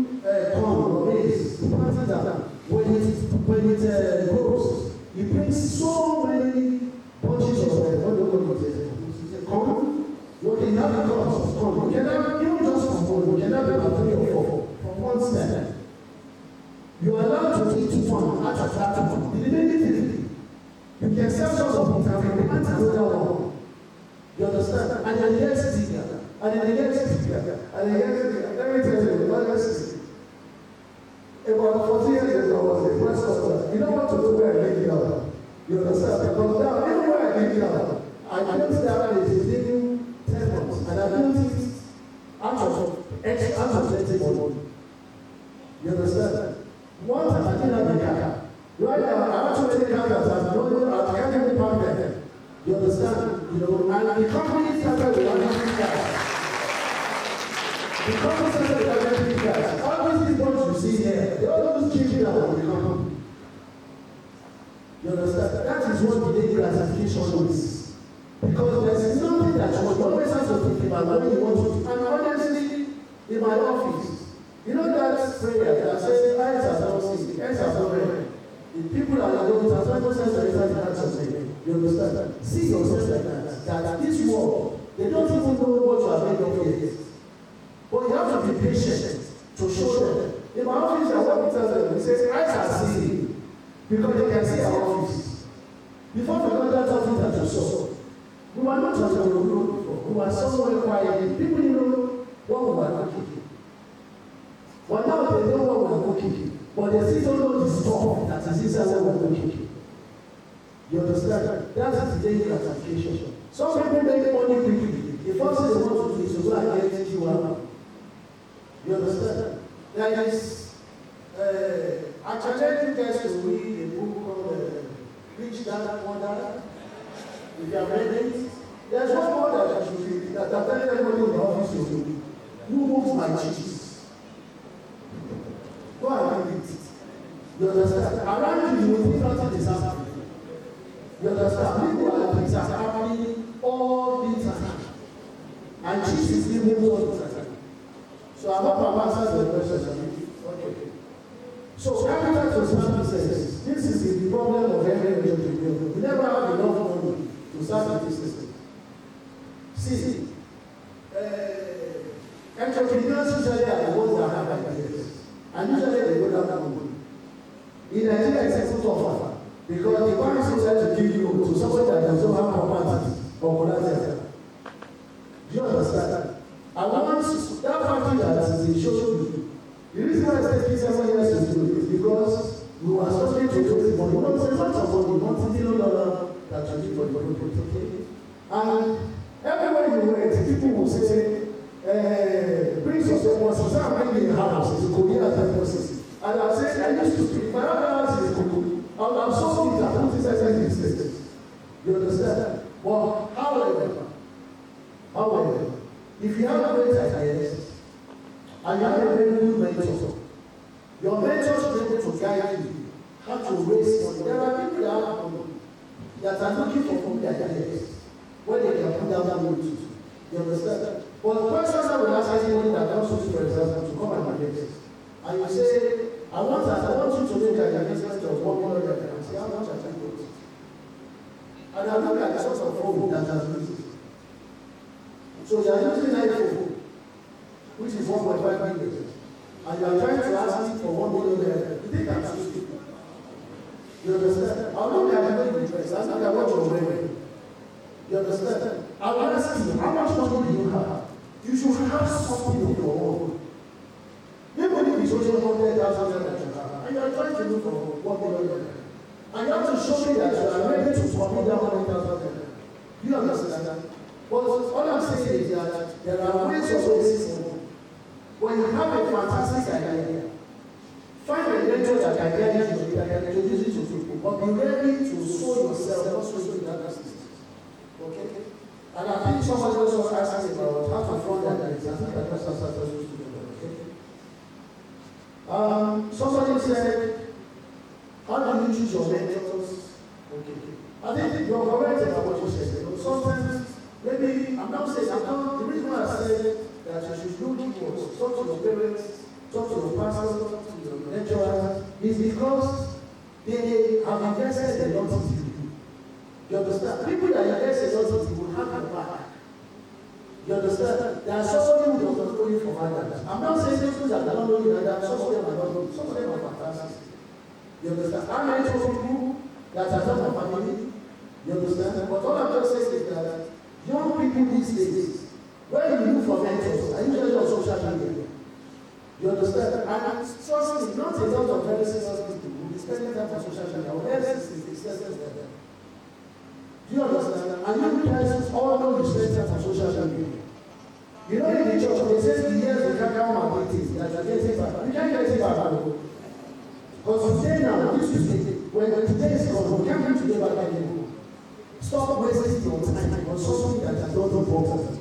corn or maize, you plant it down. When it grows, it brings so many bunches of what do you call it? Corn. You can have a crop of corn. You can have, you don't just from corn, you can have about 3 or 4 from one stem. You are allowed to eat one out of that one. The remaining 3, you can sell some of it and plant another one. You understand? And then the next bigger. And then the next bigger. And the next bigger. Let me tell you, what else is it? About 40 years ago, I was a press officer. You know what to do where I live here? You understand? Because now, even where I live here, I built that place within 10 months. And I built it out of plenty money. You understand? One time I didn't have a car. Right now, I actually have a car. I can't even park there. You understand? You know, and the company started with 100 cars. The company started with 100 cars. All these people you see here, they all just change down on the company. You understand? That is what the daily classification is. Because there's nothing that you always have to think about when you want to. And honestly, in my office, you know that prayer that says, eyes are not sick, eyes are not red. The people are not going to have no sense of the hands of men. You understand? See yourself like that. That this world, they don't even know what you are made of yet. But you have to be patient to show them. In my office, I work with them. They say, eyes are seeing. Because they can see our office. Before we got that office that you saw, we were not just on the road before. We were somewhere quiet. People didn't know what we were cooking. But now they know what we are cooking. But they still don't know the stuff that is inside what we are cooking. You understand? That's the daily gratification. Some people make money quickly. The first thing they want to do is to go and get you. You understand? There is, I challenge you guys to read a book called Rich Dad, Poor Dad. If you have read it, there's one more that I should read that I'm telling everybody in the office to read. Who moves my cheese? Go and read it. You understand? Around you, you will think nothing is happening. You understand? People are things are happening all the time. And cheese is being moved all the time. So I hope I'm answering the question. Okay. So capital to start business. This is the problem of every entrepreneur. You never have enough money to start a business. See, entrepreneurs usually are the ones that have ideas, and usually they go down money. In Nigeria, it's a good offer because the banks decide to give you to somebody that does not have property or collateral. Do you understand? And once that factory that is showing you, the reason why it's taking 7 years to do it is because you are struggling to raise money. There's a lot of money, $1 million that you need for the project, okay? And everywhere you went, people will say, bring some support, so I'm bringing a house, it's a Korean type process. And I'm saying, I used to speak, my other house is Korean. I'm so big that I'm putting in systems. You understand? Well, however, if you have great ideas, and you have a very good mentor, your mentor should be able to guide you how to raise money. There are people that have money that are looking for ideas where they can put down that money to. You understand? But the person that will ask anybody that comes to you, for example, to come and invest, and you say, I want you to make an investment of $1 million, and say, how much I can put? And I look at the source of phone that has been used. So you are using an iPhone, which is 1.5 million, and you are trying to ask me for $1 million. You think I'm so stupid? You understand? I'll look at the difference. I'll look at what you're wearing. You understand? I will ask you, how much money do you have? You should have something of your own. Even if it's only $100,000 that you have, and you are trying to look for $1 million, and you have to show me that you are ready to commit that $100,000. You understand? But all I'm saying is that there are ways of raising money. When you have a fantastic idea, find a mentor that can guide you, that can introduce you to people, but be ready to sow yourself, not sow in other systems. Okay? And I think somebody also asked me about how to fund that idea. I think that was somebody said, how do you choose your mentors? Okay. I think you're correct about what you said. Sometimes, maybe, I'm not saying, the reason why I said that you should look inwards, talk to your parents, talk to your pastor, talk to your lecturers, is because they have invested a lot in you. You understand? People that invest a lot in you will have your back. You understand? There are somebody who does not know you from others. I'm not saying those that don't know you like that, some of them are not know you, some of them are fantastic. You understand? I know people that are not my family. You understand? But all I'm just saying is that young people these days, when you look for mentors, are usually on social media. You understand? And trust me, not a lot of very serious people will be spending time on social media. Or else is excessive like that. Do you understand? And you guys all know you spend time on social media. You know in the church, they say the years we can come and get it, that you are getting back. You can't get it back. Because today now, this is when today is gone, we can't bring today back anymore. Stop wasting your time on something that is not important.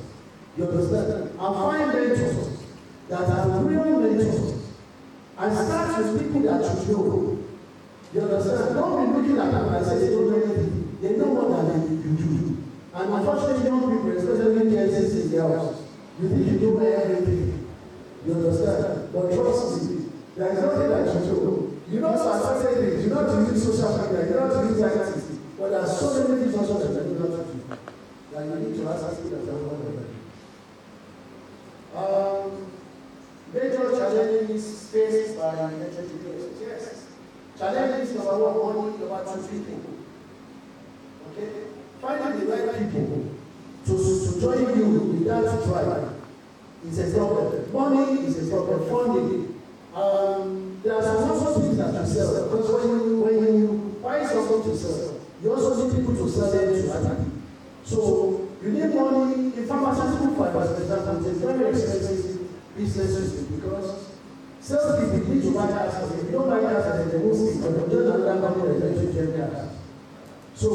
You understand? And find mentors that are real mentors and start with people that you know. You understand? Don't be looking at them and say they don't know anything. They know more than you do. And unfortunately, young people, especially in their house, you think you know everything. You understand? But trust me, there is nothing that you know. You know some certain things. You know to use social media. You know to use science. But there are so many things also that you don't know to do. That you need to ask people that are not there. Major challenges faced by entrepreneurs. Yes. Challenges number one, money, number two, people. Okay? Finding the right people to join you without tribe is a problem. Money is a problem. Funding. There are some also things that you sell. Because when you buy something to sell, you also need people to sell them to other people. So you need money. In pharmaceutical fibers, for example, it's a very expensive business because sales people need to buy cars. If you don't buy cars, then they won't speak. But just another company that is going to get cars. So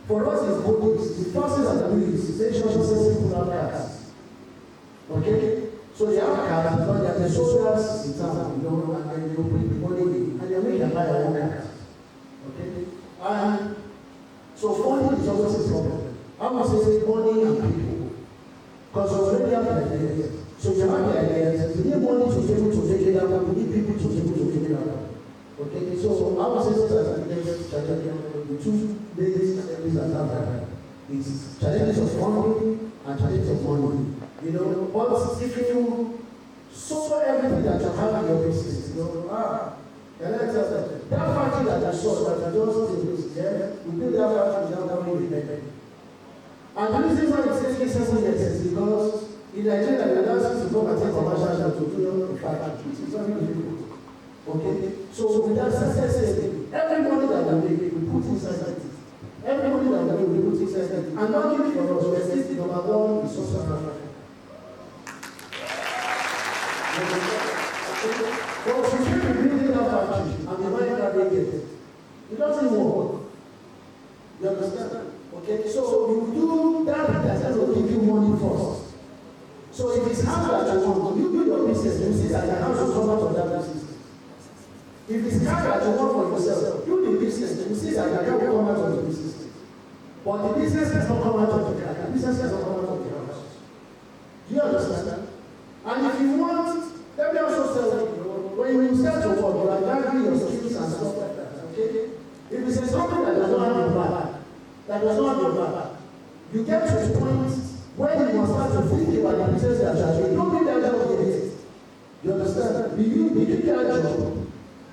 for us, it's both. The first thing that we do is make sure sales people have cars. Okay? So they have cars, but they are the soldiers in town, you know, and then you bring the money in, and they make them buy their own cars. Okay? And so funding is always a problem. I would say money and people. Because you already have the ideas. So you have the ideas, you need money to be able to take it out, you need people to be able to take it out. Okay, so I would say those are the biggest challenges, the two biggest challenges that I have. It's challenges of funding and challenges of money. You know, but if you saw everything that you have in your business, you know, can I tell that factory that you saw that you just did, yeah, we do that factory without money independent. And the reason why it's taking 7 years is because in Nigeria, we are asking to come and take commercial and to do the factory. It's very difficult. Okay? So with that success, every money that we make, we put inside it. Every money that we put inside it. And not only for us, we are still number one in social Africa. But if you keep building that factory and the money that they get, it doesn't work. You understand? Okay, so you do that that's going to give you money first. So if it's house that you want, you do your business, you see that the house will come out of that business. If it's car that you want for yourself, do the business, you see that the car will come out of the business. But the business does not come out of the car, the business does not come out of the house. Do you understand? And if you want, let me also tell you, when you start to work, you are gathering your skills and stuff like that, okay? If it's something that does not have your back, that does not have your back, you get to a point where you must start to think about the business that you are doing. Don't do that job yet. You understand? You do that job,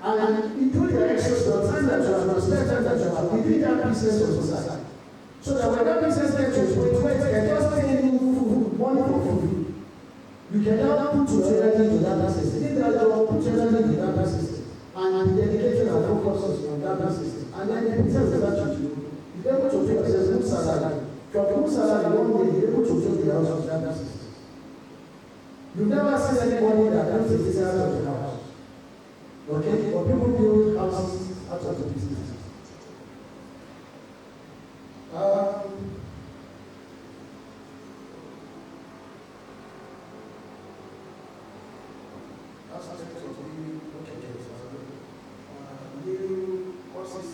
and you do your extra time that you have, the spare time that you have, you do that business on the side. So that when that business gets to a point where you can just pay you food, money for food, you can now put your energy to that system. Take that job, put your energy to that system, and be dedicated and focused on that system. And then the business is actually you're able to take a good salary. From good salary, one day you're able to take the house of that system. You've never seen anybody that builds a business out of the house. Okay? But people build houses out of the business.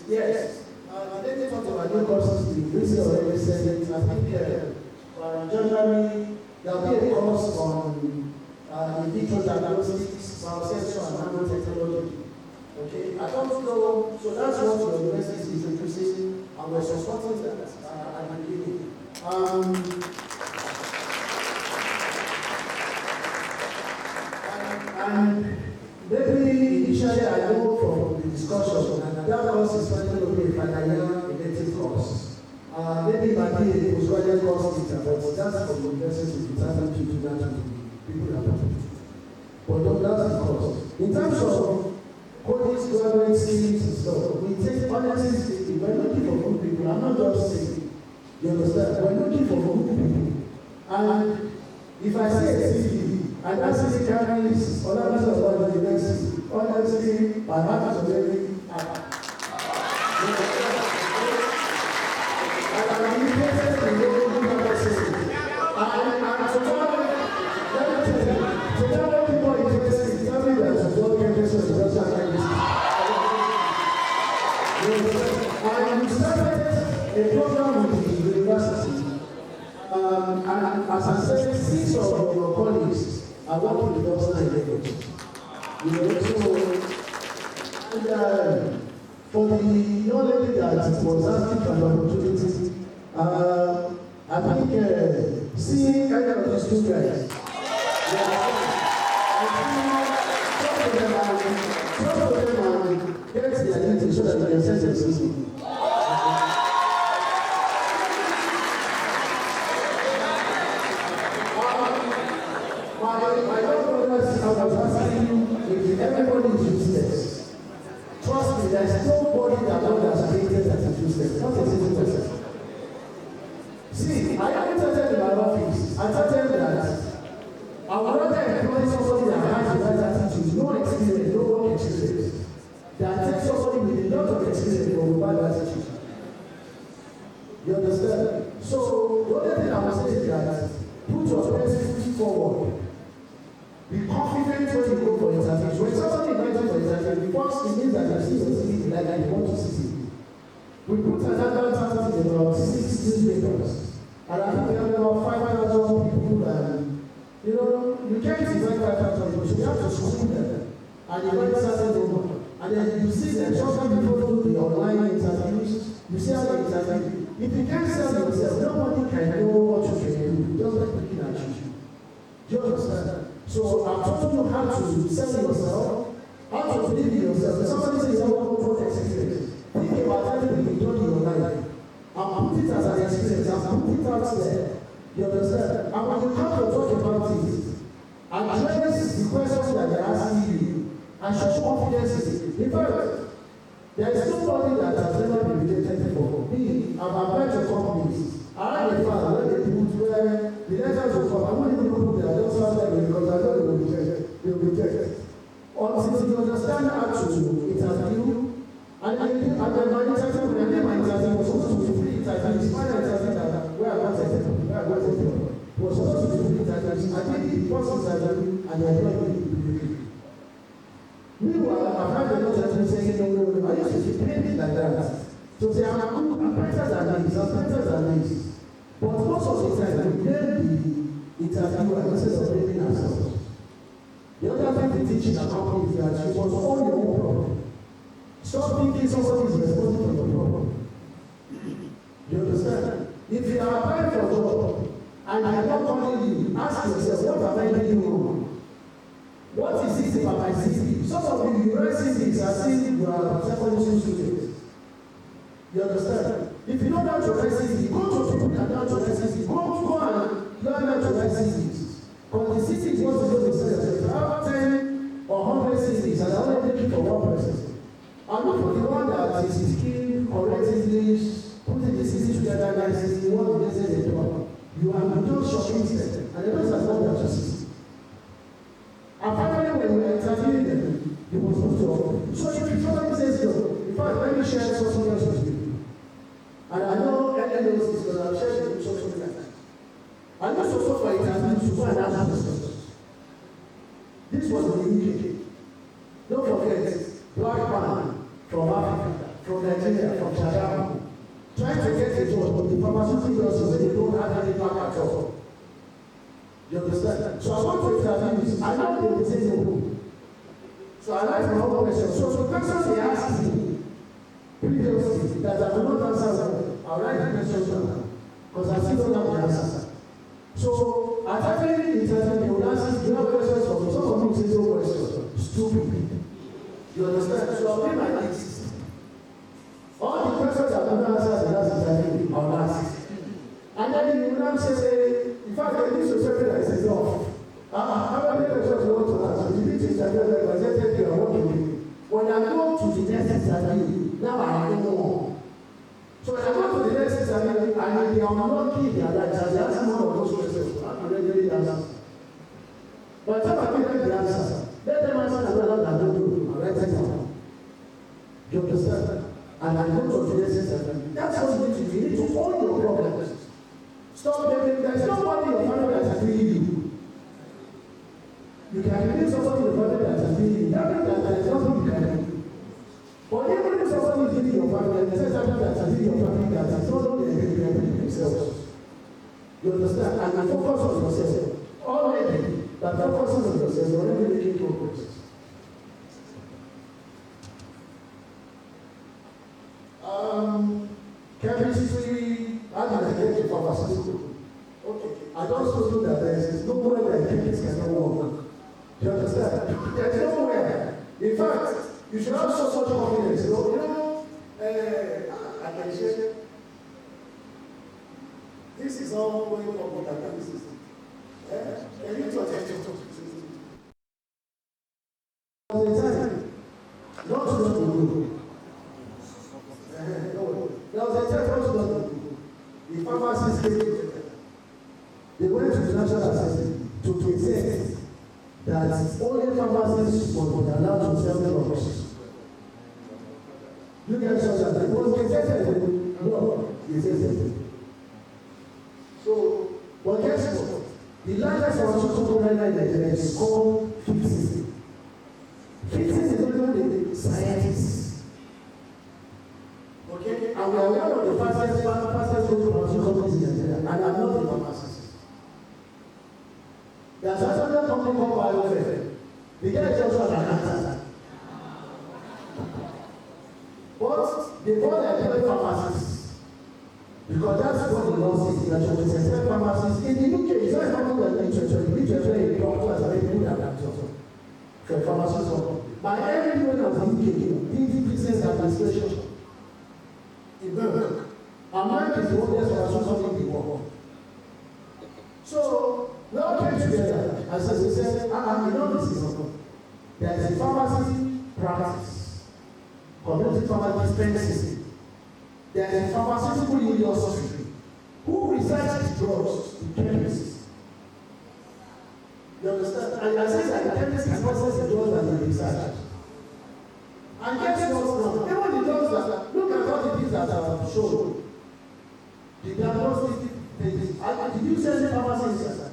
Yes. Let me talk about new courses. The reason already said it. I think January there will be a course on in vitro diagnostics, biosensor and nanotechnology. Okay, I don't know. So that's what your university is introducing, and we're supporting that at the beginning. And maybe initially I know from the discussion and that course is finally going to be a final year elective course. Maybe it might be a postgraduate course later, but that's from the university to determine to do that to the people that want to. But that's the course. In terms of Codix graduate schemes and stuff, we take honestly speaking, we're looking for good people. I'm not just saying, you understand? We're looking for good people. And if I say a CV, and that CV carries all of us about the university, honestly, my heart is very a program with the university, and as I said, 6 of your colleagues are working with us in Lagos. And for the young lady that was asking for an opportunity, I think seeing kind of these 2 guys, some of them get their identity so that they can send them to My brothers, I was asking you, if everybody is useless, trust me, there's nobody that God has created that is useless. Not a single person. See, I haven't started in my office. I started that I would rather employ somebody that has the right attitude, no experience, no work experience, than take somebody with a lot of experience but with bad attitude. You understand? So, the other thing I was saying is that put your best foot forward. Be confident when you go for interviews. When somebody invites you for interview, first it means that you see your CV like you want to see. We put another target in about 6 newspapers, and I think we have about 5,000 people, and you can't invite 5,000 people, so you have to screen them, and invite certain people. and then you see them sometimes people do the online interviews, you see how they interview. If you can't sell yourself, nobody can know what you can do, just like looking at you. Do you understand? So I'm telling you how to sell yourself, how to believe in yourself. If somebody says I want to experience, think about everything you've done in your life. And put it as an experience, and put it out there. You understand? And when you come to talk about it, address the questions that they're asking you, and show confidence in it. In fact, there is nobody that has never been rejected before. Me, I've applied to companies. I had a file where they put where the letters will come. I won't even put there, I just found them because I know they will reject. Until you understand how to interview, and my interview, when I did my interview, was supposed to be free interview. It's final interview that where I got it. It was supposed to be free interview. I did the first interview and I got it. Meanwhile, I've had a lot of people saying, no, I used to be paid like that. So say, I'm better than this, I'm better than this. But most of the time, we learn the interviewer instead of blaming ourselves. The other thing we teach in our company is that you must own your own problem. Stop thinking somebody is responsible for your problem. You understand? If you are applying for a job and I am not calling you, ask yourself, what am I doing wrong? What is it about my CV? Some of you write CVs as if you are secondary school students. You understand? If you don't know how to write CV, go to people that know how to write CV. Go and learn how to write CVs. Because the CV is what you do yourself. If you have 10 or 100 CVs and I'm only looking for one person, I'm not for the one that is skilled, correct English, putting the CV together nicely, you want to listen to the job. You are just shortlisted. And the rest are not your CVs. And finally, when we are interviewing them, it was not to offer. So if somebody says, no, in fact, let me share something else with you. And I know everyone knows this because I've shared it with something like that. I used to go for interviews to go and ask questions. This was in the UK. Don't forget, black man from Africa, from Nigeria, from China, trying to get a job in the pharmaceutical industry, they don't have any black at all. You understand? So I want to interview this. I know they will say no. So I like my own question. So the questions they asked me previously that I will not answer them, I'll write the questions down because I still don't have the answer. So at every interview, they will ask, do you have questions for me? Some of them say no questions. Stupid. You understand? So I'll pay my list. All the questions I don't answer the last interview, I'll ask. And then you will now say, in fact, I need to say that I said no. How many questions you want to answer? You need to interview them, I said, thank you, I want to do. When I go to the next interview, now I know more. So when I go to the next interview, and they are unlucky, they are like, they ask one of those questions, I'm ready to answer. By the time I give them the answer, let them answer another that I don't do, I write it down. You understand? And I go to the next interview. That's what you need to do. You need to own your problems. Stop blaming. There is nobody in your family that is doing you. You can blame somebody in your family that is doing you. That means that there is nothing you can do. But even if somebody is doing your family, and there is somebody that is doing your family that is not only helping themselves. You understand? And you focus on yourself. Already, that focusing on yourself, you are already making progress. Chemistry, how did I get to pharmaceutical? Okay, I just told you that there is nowhere that chemistry cannot work. Do you understand? There is nowhere. In fact, you should have so much confidence. I can share. This is all going on with the system. You need to attend to not to do. There was a time the pharmacists came together. They went to the National Assembly to present that only pharmacists were allowed to sell drugs. You guys saw that. It was presented. No, presented. So, but guess what? The largest pharmaceutical company in Nigeria is called Fixing. Fixing is only the scientists. Okay? And we are one of the fastest pharmaceutical companies in Nigeria, and I'm not the pharmacist. There's another company called Biofair. The guy just has an answer. they call them pharmacists. Because that's what the law says in the church. Pharmacists in the UK, it's not something that literature. Literature is doctors and people that are doctors. So pharmacists. By everyone of the UK, the business administration in America. America is the oldest pharmaceutical in the world. So we all came together as we said, this is not. There is a pharmacy practice, community pharmacy dispensing. There is a pharmaceutical industry who researches drugs in chemists. You understand? And I say that the chemist is not the drugs that they research. And guess what's now? Even the drugs that look at all the things that are shown. The diagnostic things. Did you say the pharmacy?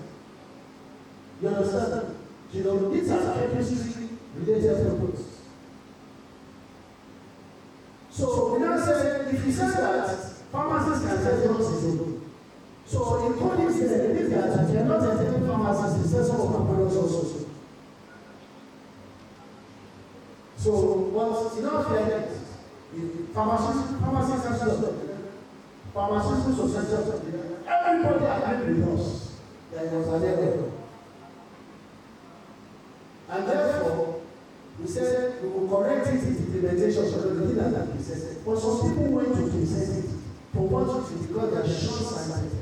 You understand? You know, these are chemistry related products. So we now say, if you say that pharmacists can sell drugs alone. So in Codix there, it means that you cannot enter pharmacists to sell some of our products also. So once in our fairness, pharmacists have pharmaceutical society, everybody agreed with us. There was an error. And therefore, we said we will correct it in implementation so that we did that present. But some people went to present it for what it is because they are short-sighted.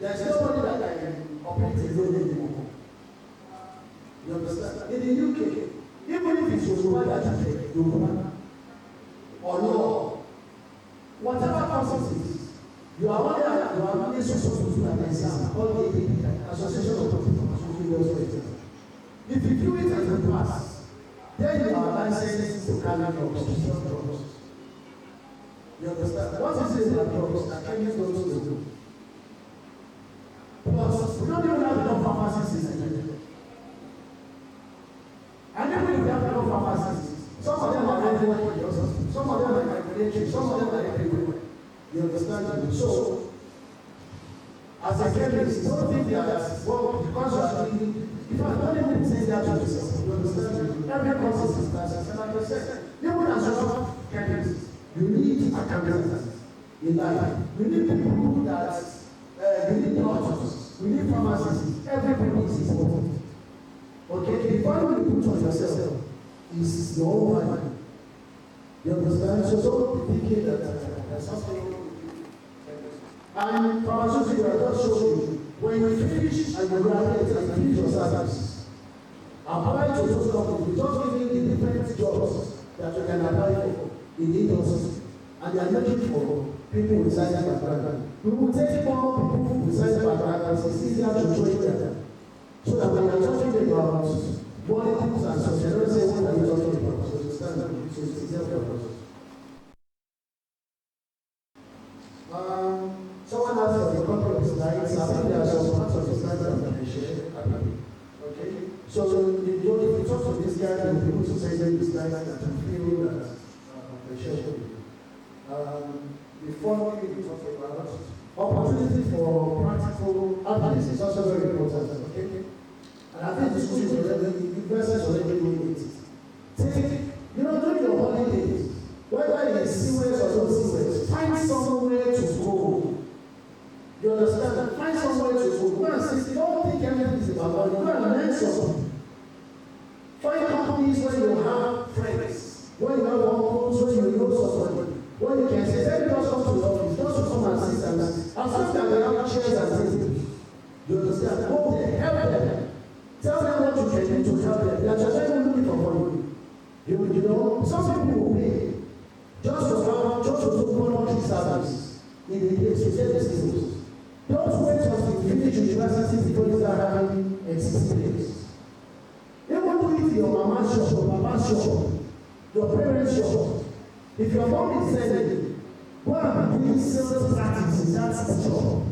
There is nobody that can operate alone anymore. You understand? In the UK, even if it's Yoruba that you take, Yoruba, or law, whatever process it is, you are only supposed to do an exam, all the Association of Pharmaceutical. If you do it as a pass, then you are licensed to carry drugs. You understand? What is it about drugs that chemists don't do? Plus, we don't even have enough pharmacists in Nigeria. And even if we have enough pharmacists, some of them are everywhere, some of them are regulatory, some of them are everywhere. You understand? So, as a chemist, don't think that, well, because if I don't even say that to yourself, you understand? Every process is process. And like I said, even as a chemist, you need accountants in life. You need people that, you need doctors, you need pharmacists. Everybody is important. Okay? The value you put on yourself is your own value. You understand? So don't be thinking that there's something. And pharmaceutical, I just showed you. When you finish and you graduate and finish your service, apply to those companies. We just give you the different jobs that you can apply for in the industry. And they are looking for people with science background. We will take more people with science background and it's easier to train them. So that when you are talking about molecules and such, you don't say what are you talking about. So you stand up, so it's easier for us. Someone asked for the couple of slides. I think there are some parts of the slides that I can share. Okay? So if you talk to this guy, you'll be able to send them the slides that you feel that I can share with you. Before we talk about opportunity for practical, and this is also very important. Okay? And I think the school is already, the university is already doing it. Take, during your holidays, whether it's sewers or not sewers, find somewhere to go. You understand? Find somewhere to go. Go and see. Don't think everything is about money. Go and learn something. Find companies where you have friends, where you have uncles, where you know somebody, where you can say, let me just come to the office, just to come and sit and as that they have chairs and tables. You understand? Go there, help them. Tell them what you can do to help them. They are just looking for money. Some people will pay just to do voluntary service in the place to get these things. Don't wait until you finish university before you start having experience. Even do it in your mama's shop, your papa's shop, your parents' shop. If your mom is selling, go and do sales practice in that shop.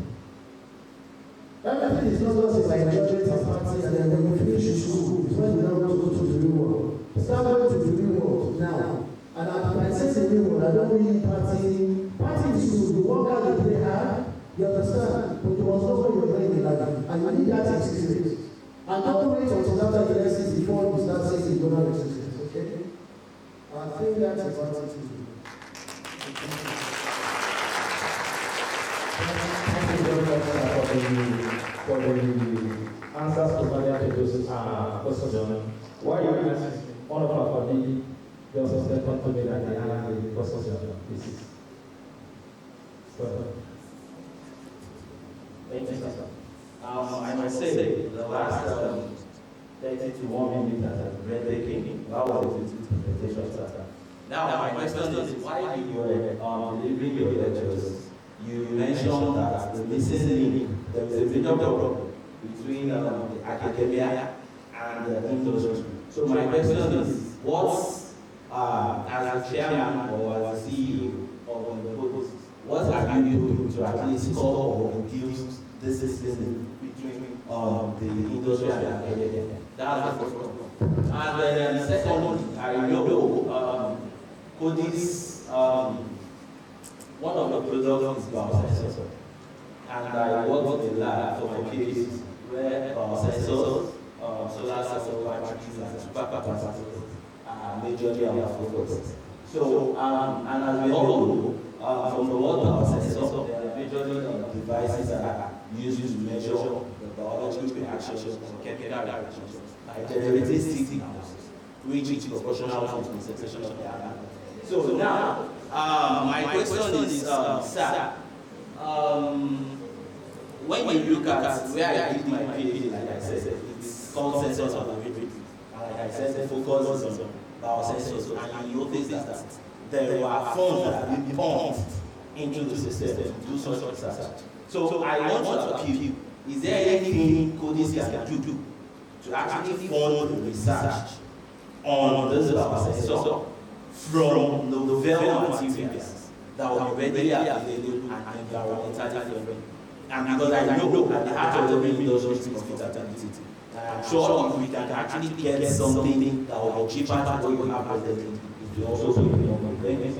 Everything is not just like enjoyment and party and then when you finish school, it's when you now go to the new world. Start going to the new world now. And I say the new world, I don't mean partying. Party is good, you work out, you play hard, you understand, but you must know what you're doing in life. And you need that experience. And don't wait until after the lessons before you start saying you don't have experience, okay? I think that's about it. for the answers provided to those questions. Why you ask one of our colleagues just step up to me that they have the question? This is. Thank you, sir. I must say, the last 30 to 1 minute that I read the king, that was a good presentation, sir. Now, my question is, why you were delivering your lectures, you mentioned that the missing link, there was a major problem between the academia and the industry. So my question is, what, as a chairman or as a CEO of the post, what have you doing to at least stop or reduce this system between the industry and the academia? That's the first one. And then secondly, I know Codix, one of the products is biosensor. And I worked in the lab for cases where biosensors, solar cell batteries, and supercapacitors are majorly our focus. So, and as we all know, from the world of biosensors, there are majorly devices that are used to measure the biological reactions or chemical reactions, like generating signals, which proportional to the concentration of the atom. So now, my question is, sir, when you look at where I did my PhD, like I said, it's called sensors of laboratory. Like I said, it focuses on biosensors, and you notice that there were funds that have been pumped into the system to do such research. So I want to appeal, is there anything Codix can do to actually fund the research on this biosensor from novel materials that will be readily available and environmentally friendly? And because I know at the heart of the industry is profitability, I'm sure if we can actually get something that will be cheaper than what we have presently, it will also be more. Thank you.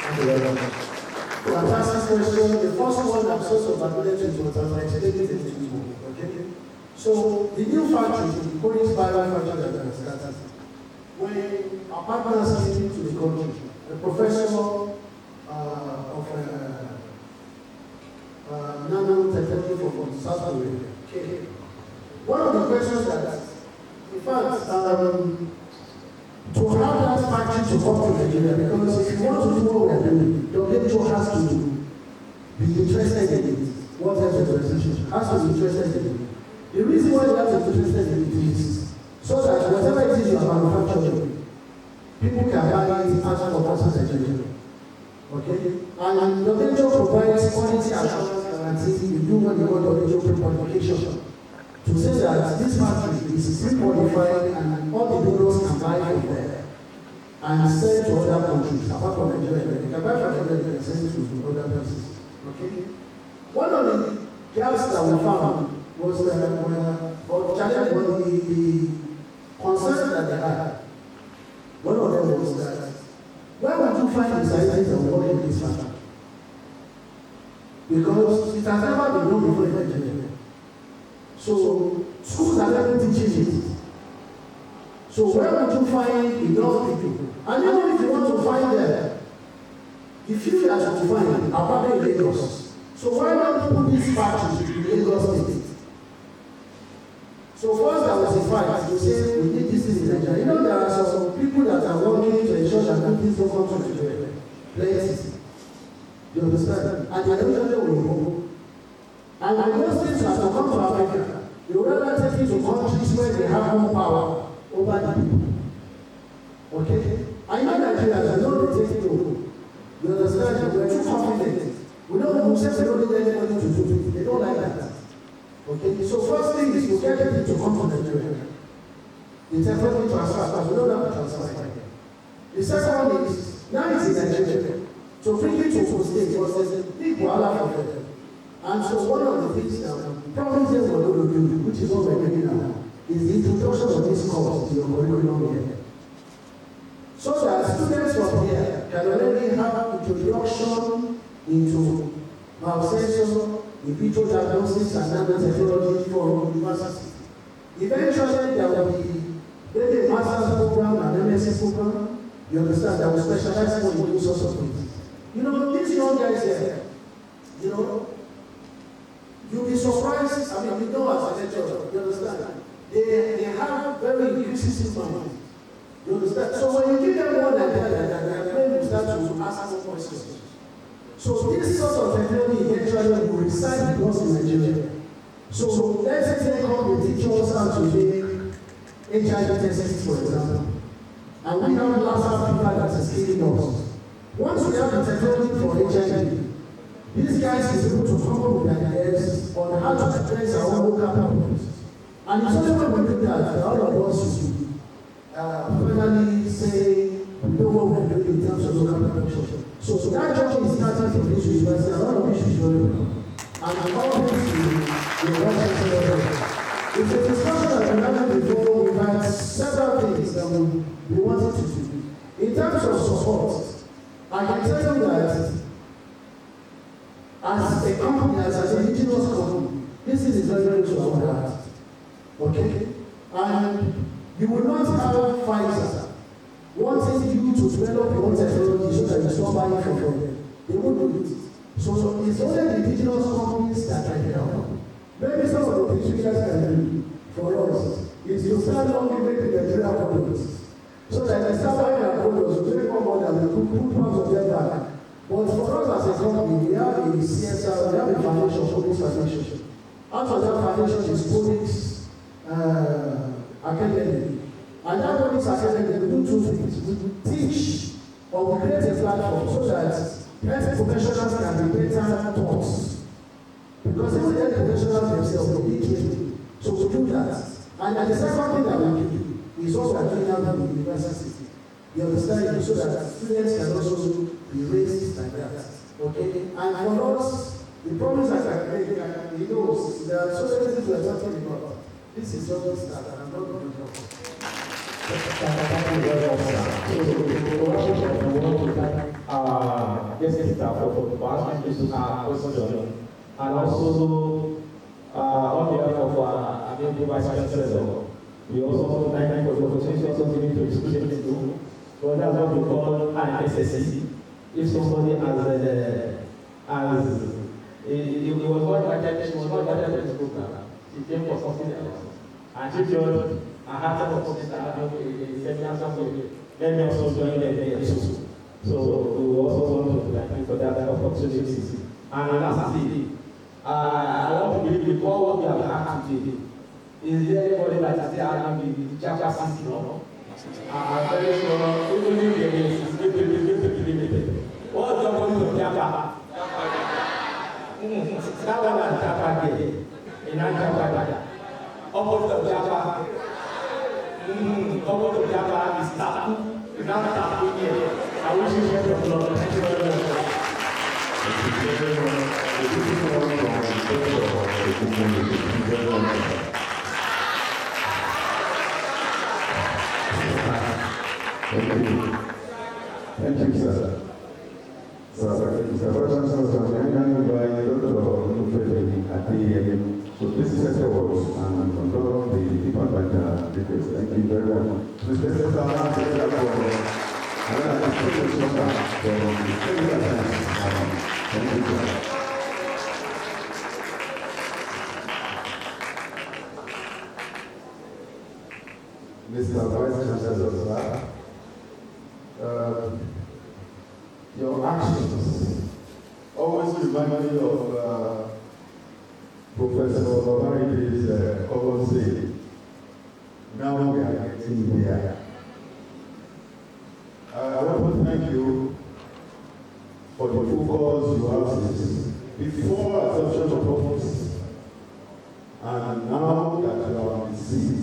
Thank you very much. Fantastic question. The first one I'm so evaluated to was I explained it to you. Okay? So the new factory, the Codix Pharm factory that was started, when our partners came to the country, the professor of nanotechnology from South Korea. Okay. One of the questions that, in fact, to have that factory to come to Nigeria, because if you want to do what we are doing, your lecturer has to be interested in it. What else is organization has to be interested in it. The reason why you have to be interested in it is so that whatever it is you are manufacturing, people can buy it as for process engineering. Okay? And your lecturer provides quality assurance guarantee. You do what you want your lecturer qualification to say that this factory is pre-qualified and all the donors can buy from there and sell to other countries apart from Nigeria. They can buy from Nigeria and send it to other places. Okay? One of the gaps that we found was the concern that they had. One of them was that where would you find the scientists that work in this factory? Because it has never been done before in Nigeria. So schools are never teaching it. So where would you find enough people? And even if you want to find them, the few that you find are probably in Lagos. So why not put this factory in Lagos State? So first there was a fight to say we need this in Nigeria. You know there are some people that are working to ensure that things don't come to Nigeria. Plenty. You understand? And they don't will go. And those things have to come to Africa. You rather take it to countries where they have more power over the people. Okay? I know Nigeria, they don't take it to. You understand? We're too confident. We don't say we don't need anybody to do it. They don't like that. Okay? So first thing is you get it to come to Nigeria. The temporary transfer, because we don't have to transfer. The second one is, now it's in Nigeria. So bring it to state was a big wahala for them. And so one of the things that provinces were going to do, which is what we're doing now, is the introduction of this course to your curriculum here. So that students from here can already have introduction into biosensor, in vitro diagnostics and nanotechnology for university. Eventually there will be maybe a master's program and MSc program, you understand, that will specialize more in those sorts of things. You know, these young guys here, You know, you'll be surprised. I mean, you know, as a lecturer, you understand? They have very inquisitive minds. You understand? So when you give them one like that, their brain will start to ask more questions. So this sort of technology eventually will reside across in Nigeria. So let's take on the teachers how to make HIV tests, for example. And we have lots of people that are scaling us. Once we have the technology for HIV, these guys is able to come up with ideas on how to address our own local problems. And it's only when we do that all of us will finally say we know what we're doing in terms of local production. So that journey is starting from this university, a lot of issues going on. And all this will it's a discussion that we had before. We've had several things that we wanted to do. In terms of support, I can tell you that as a company, as an indigenous company, this is very, very close to our heart. Okay? And you will not have Pfizer wanting you to develop your own technology so that you stop buying from them. They won't do it. So it's only the indigenous companies that can help. Maybe some of the things you guys can do for us is you start on giving the Nigeria products. So that they start buying our products, we take more than we put parts of them back. But for us as a company, we have a CSR, we have a foundation, Codix Foundation. Out of that foundation is Codix Academy. And that Codix Academy, we do two things. We teach or we create a platform so that health professionals can be better taught. Because even the health professionals themselves, they need training. So we do that. And the second thing that we do is what we are doing now in the university. You understand? So that students can also be raised like that. Okay? And for us, the problems that I make, he knows there are so many things we are talking about. This is just the start, and I'm not going to talk. Thank you very much, sir. And also, on behalf of the Vice Chancellor, we also thank you for the opportunity to give to the students too. So that's what we call an SSC. If somebody has it was not invited, she was not invited to the program. She came for something else. And she joined, I had some opportunity to have a seminar something. Let me also join the issue. So we also want to thank you for that opportunity. And lastly, I want to believe before what we have asked today. Is there anybody that is there and the chapter 6? No? I'm very sure even if there is, it's going to be limited. What's the point of chapter? That one and chapter there. In that chapter. Almost of chapter. Almost of chapter is tattoo. It's not tattoo here. I wish you share your blood. Thank you very much. Thank you, sir. So, this is a work and control the department details. Thank you very much. Mr. Vice Chancellor, your actions always remind me of Professor Obari's common saying. Now we are getting there. I want to thank you for the focus you have since before assumption of office, and now that you are on the seat.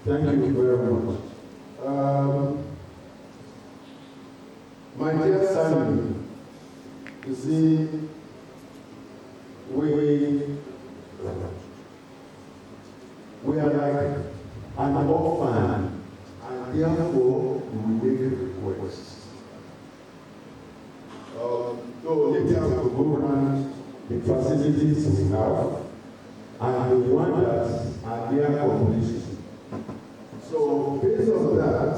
Thank you very much. My dear Simon, you see, we are like an orphan, and therefore we make requests. So in terms of government, the facilities we have, and the one that are near completion. So based on that,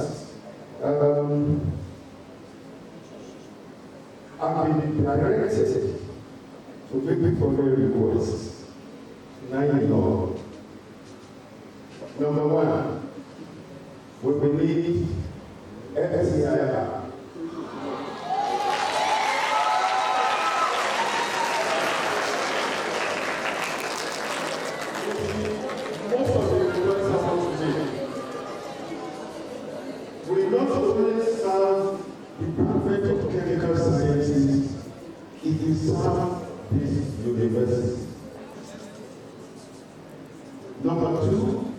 I've been directed So big for the reports. 9 more. Number 1, we will need SCIR. Most of the employees are from today. We not only serve the Department of Chemical Sciences, it is serve this university. Number 2,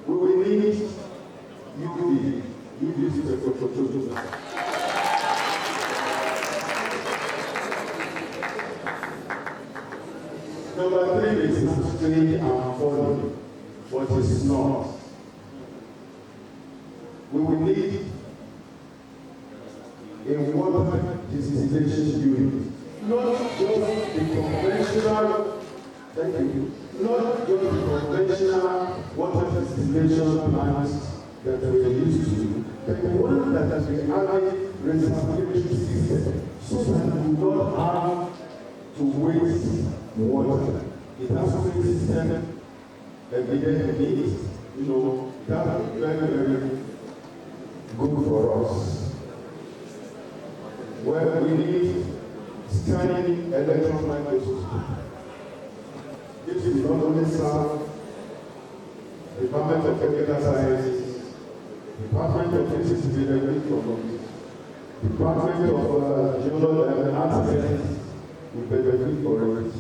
we will need UV. Number 3 is history and following, but it's not. We will need a water distillation unit, not just the conventional, thank you, not just the conventional water distillation plants that we are used to, but the one that has been added recirculatory system, so that we do not have to waste water. It has to be a system evident needs, that is very, very good for us. Well, we need scanning electron microscope. This is not only serve Department of Chemical Sciences, Department of Physics and Chemistry, Department of Geology and Arts, we benefit for it.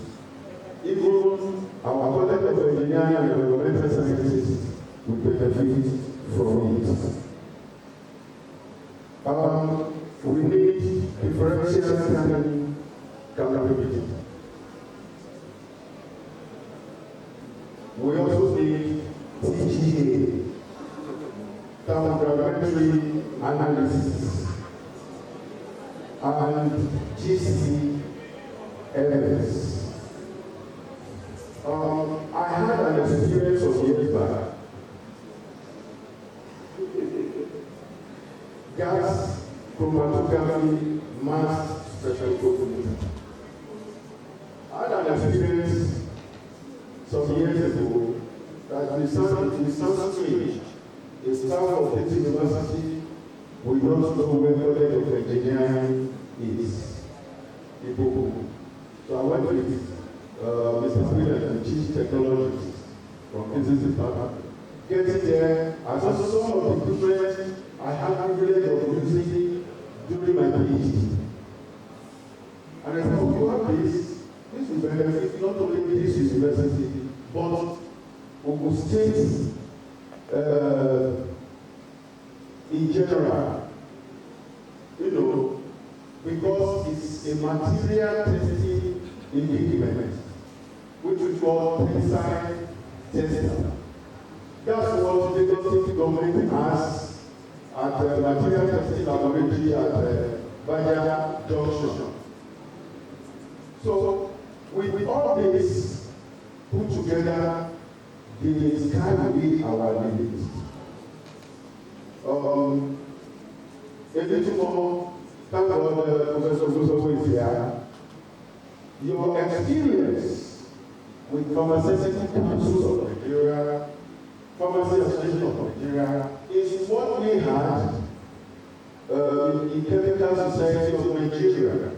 Even our College of Engineering and Environmental Sciences, we benefit from it. We need differential scanning capability. We also need TGA, thermogrammetry analysis, and GCLS. I had an experience of years back. Gas chromatography mass spectroscopy. I had an experience some years ago that it sounds strange. A staff of the university will not know where College of Engineering is. So I went with Mr. Williams, the Chief Technologist from Physics Department. Getting there, I saw some of the equipment I had the privilege of using during my PhD. And I said, oh, you have this will benefit not only this university, but Ogun State in general. Because it's a material testing equipment, which we call tensile tester. That's what the state government has at the material testing laboratory at Baja Junction. So, with all this put together, the sky will be our limit. A little more, thank God Professor Gusoso is here. Your experience with pharmaceutical councils of Nigeria, Pharmacy Association of Nigeria, is what we had in Chemical Society of Nigeria.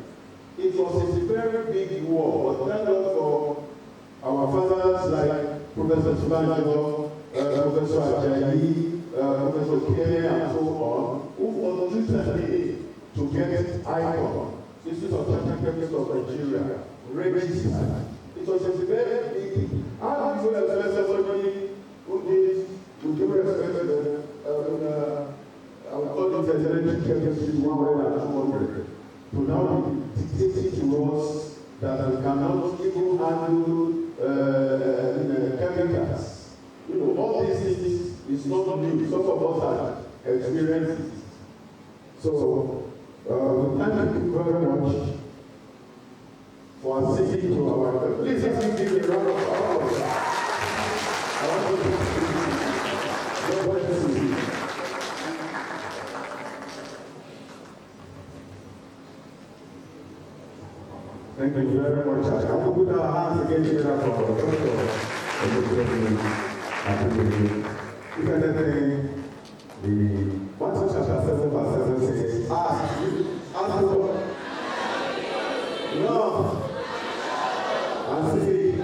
It was a very big war, but thank God for our fathers like Professor Tubanjo, Professor Ajayi, Professor Kere, and so on, who was recently to get ICON, Institute of Technical of Nigeria, registered. It was a very big. How do you expect somebody who did, to give respect I would call it elementary chemistry 100 and 200, to now be dictating to us that we cannot even handle chemicals. All these things is not new. Some of us have experienced it. So, thank you very much for singing to our. Please give me a round of applause. I want to God bless you. Thank you very much. Can we put our hands again together for Dr. If anything, the Matthew chapter 7 verse 7 says, ask God, no, and see.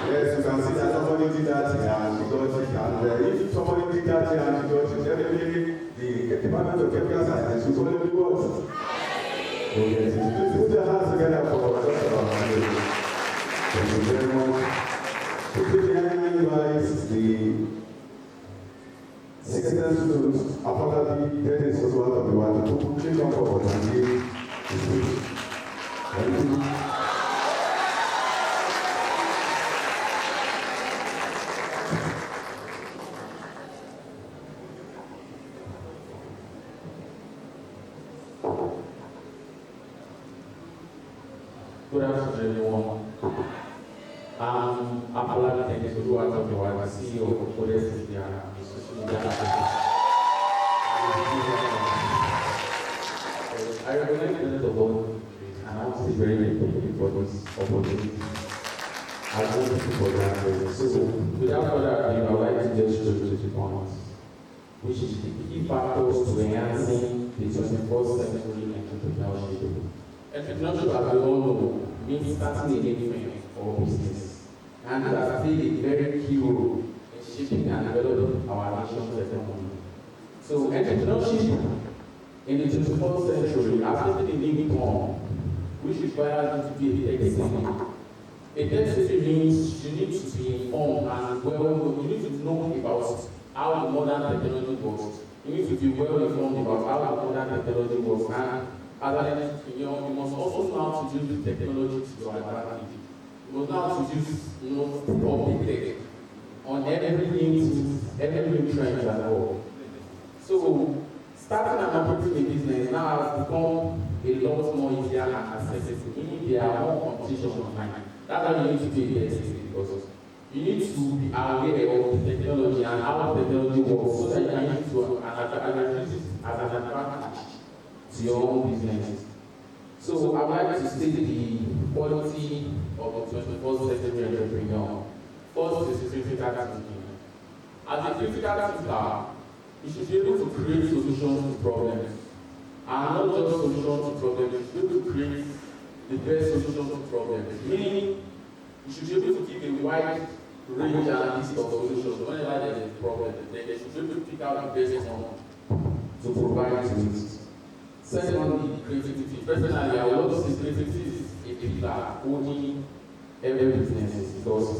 Yes, you can see that somebody did that here and she got it. And if somebody did that here and she got it, definitely the Department of Chemical Science will only what? Oh yes, please put your hands together for Dr. Thank you very much. To please invite the 6th students, apparently there is also out of the water to please come forward and give the speech. Thank you. Good afternoon, everyone. I'm Apollo Tennis, out of the world, CEO of Codix Pharm. I recognize the minute of God, and I want to be very grateful for this opportunity. I want to for that. So, without further ado, I would like to just show you the points, which is the key factors to enhancing the 21st century entrepreneurship. Entrepreneurship, as we all know, means starting a new thing or business, and it has played a very key role in shaping and developing our nation's economy. So, entrepreneurship in the 21st century has taken a new form, which requires you to be a tech savvy. A tech savvy means you need to be informed and well, you need to know about how the modern technology works. You need to be well informed about how the modern technology works, and as an entrepreneur, you must also know how to use the technology to your advantage. You must know how to use, public tech on every new trend as well. So, starting and operating a business now has become a lot more easier and accessible, meaning there are more competition online. That's why you need to be a tech savvy, because you need to be aware of the technology and how technology works so that you can use it as an advantage to your own business. So I would like to state the quality of the 21st century entrepreneur. First is critical thinking. As a critical thinker, you should be able to create solutions to problems. And not just solutions to problems, you should be able to create the best solutions to problems. Meaning, you should be able to give a wide range and list of solutions. Whenever there is a problem, then you should be able to pick out the best one to provide to it. Secondly, creativity. Personally, I would love to see creativity is a pillar owning every business, because,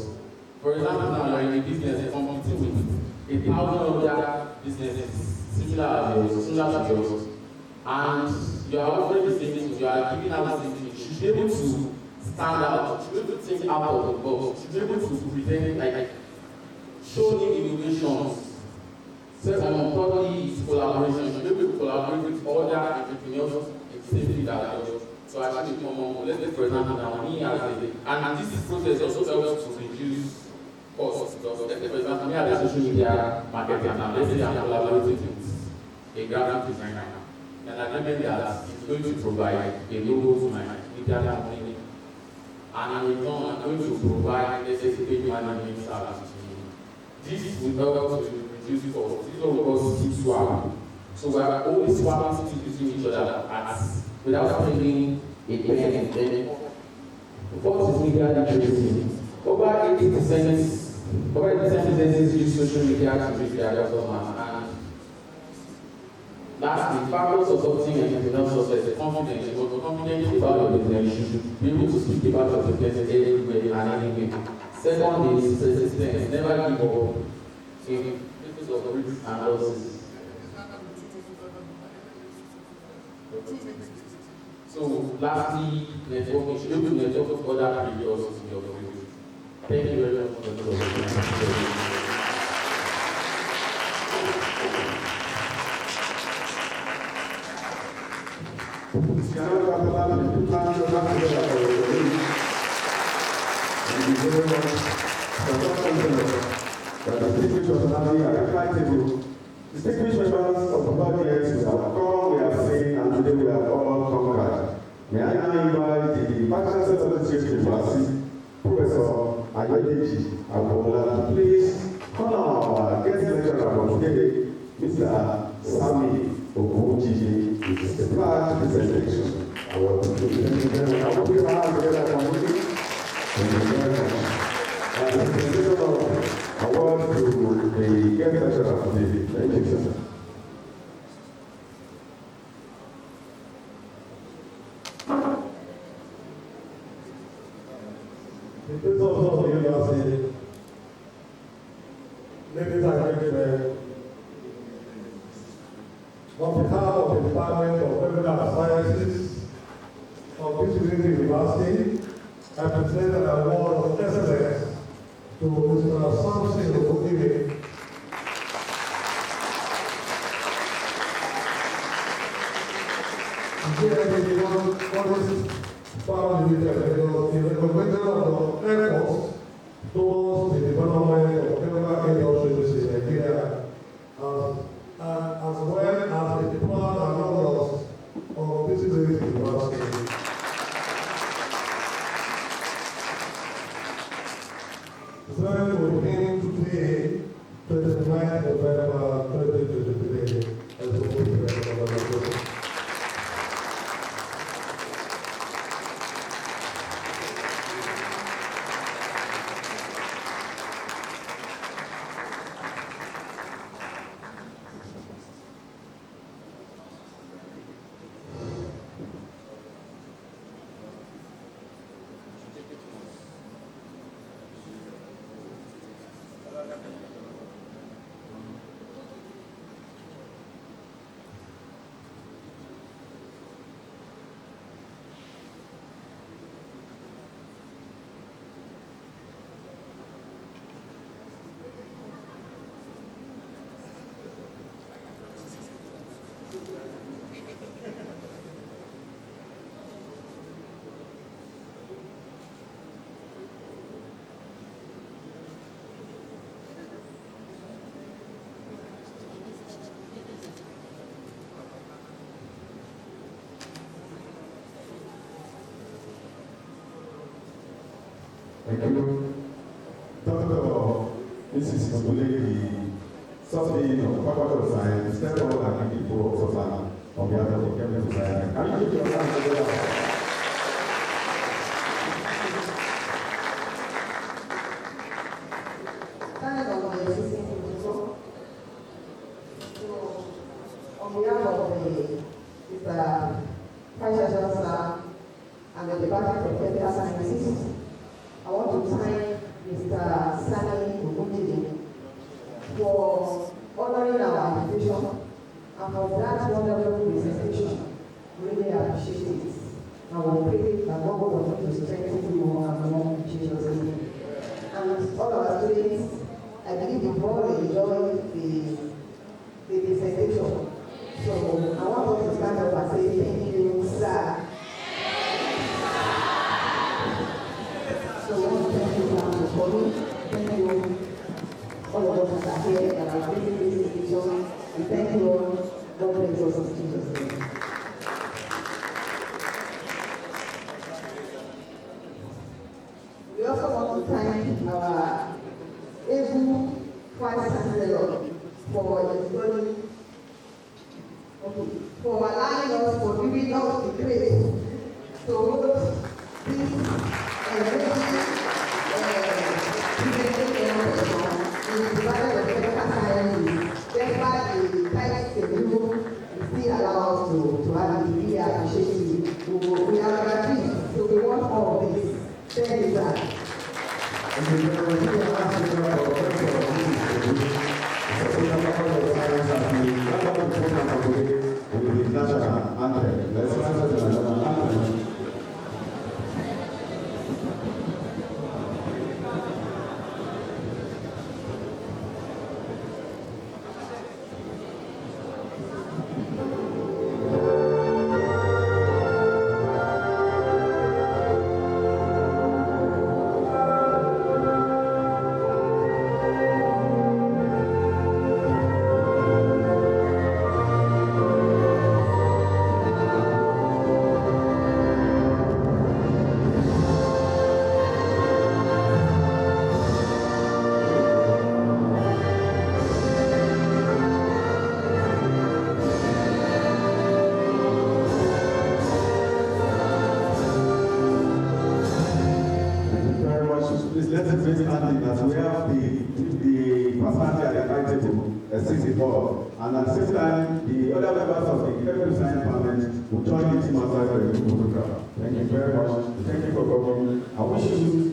for example, now you're in a business competing with 1,000 other businesses similar to yours, and you are offering the same thing, you are giving out the same thing. You should be able to stand out, you should be able to think out of the box, you should be able to present, show new innovations. Second, thirdly, is collaboration. You should be able to collaborate with other entrepreneurs in the same field as yours. So actually, let's say, for example, now me as and this process also helps to reduce costs. Because let's say, for example, me as a social media marketer now, let's say I'm collaborating with a graphic designer, and I remember that it's going to provide a logo to my media company, and in return, I'm going to provide necessary management services. This will help to reduce costs. This is what we call swap. So we are always swapping using each other without spending a penny. The fourth is media literacy. Over 80% businesses use social media to reach their customers. And lastly, factors of adopting entrepreneurial success, confidence. You must be confident about your business. You should be able to speak about your business everywhere and anywhere. Second is persistence. Never give up in cases of risks and losses. So, lastly, networking. You should be able to network with other creators in your field. Thank you very much for the opportunity. Distinguished members of the audience, we have come, we have seen, and today we have all conquered. May I now invite the Vice Chancellor of the University, Professor Ayodeji Agbola, to please call our guest lecturer for today, Mr. Sami Ogunjiji, with the large presentation. I will conclude. Thank you very much. I will put your hands together for me. Thank you very much. And the presentation of award to the guest lecturer for today. Thank you, sir. The principal of the university, ladies and gentlemen, on behalf of the Department of Medical Sciences of this University, I present an award of excellence to Mr. Samson Ogunjiji. Found in the recognition of the efforts towards the development of chemical industries in Nigeria, as well as the diplomas and honors of this university. So we begin today, 29th November 2023, as we move to Thank you. Dr. Mrs. Mabulegi, Subdean of Faculty of Science, step forward and give the floor of Sosana on behalf of the Chemical Society. Can you put your hands together? On behalf of the Mr. Vice Chancellor and the Department of Chemical Sciences, I want to thank Mr. Sami Ogunjiji for honoring our invitation and for that wonderful presentation. Really appreciate it. And we pray that God will continue to strengthen you more and more in Jesus' name. And all our students, I believe you all enjoy the presentation. So I want us to stand up and say thank you, sir. So I want to thank you for coming. Thank you, all of us that are here and are visiting this institution. And thank you all. God bless us in Jesus' name. We also want to thank our able Vice Chancellor for his study, for allowing us, for giving us the grace to hold this in the Department of Chemical Sciences. Despite the tight schedule, it still allows us to have the really appreciative. We are graduates, so we want all of this. Thank you, sir. Thank you very much. Please let us be standing as we have the personality at the right table, 64. And at the same time, the other members of the Executive Science Parliament will join the team outside for a photograph. Thank you very much. Thank you for coming. I wish you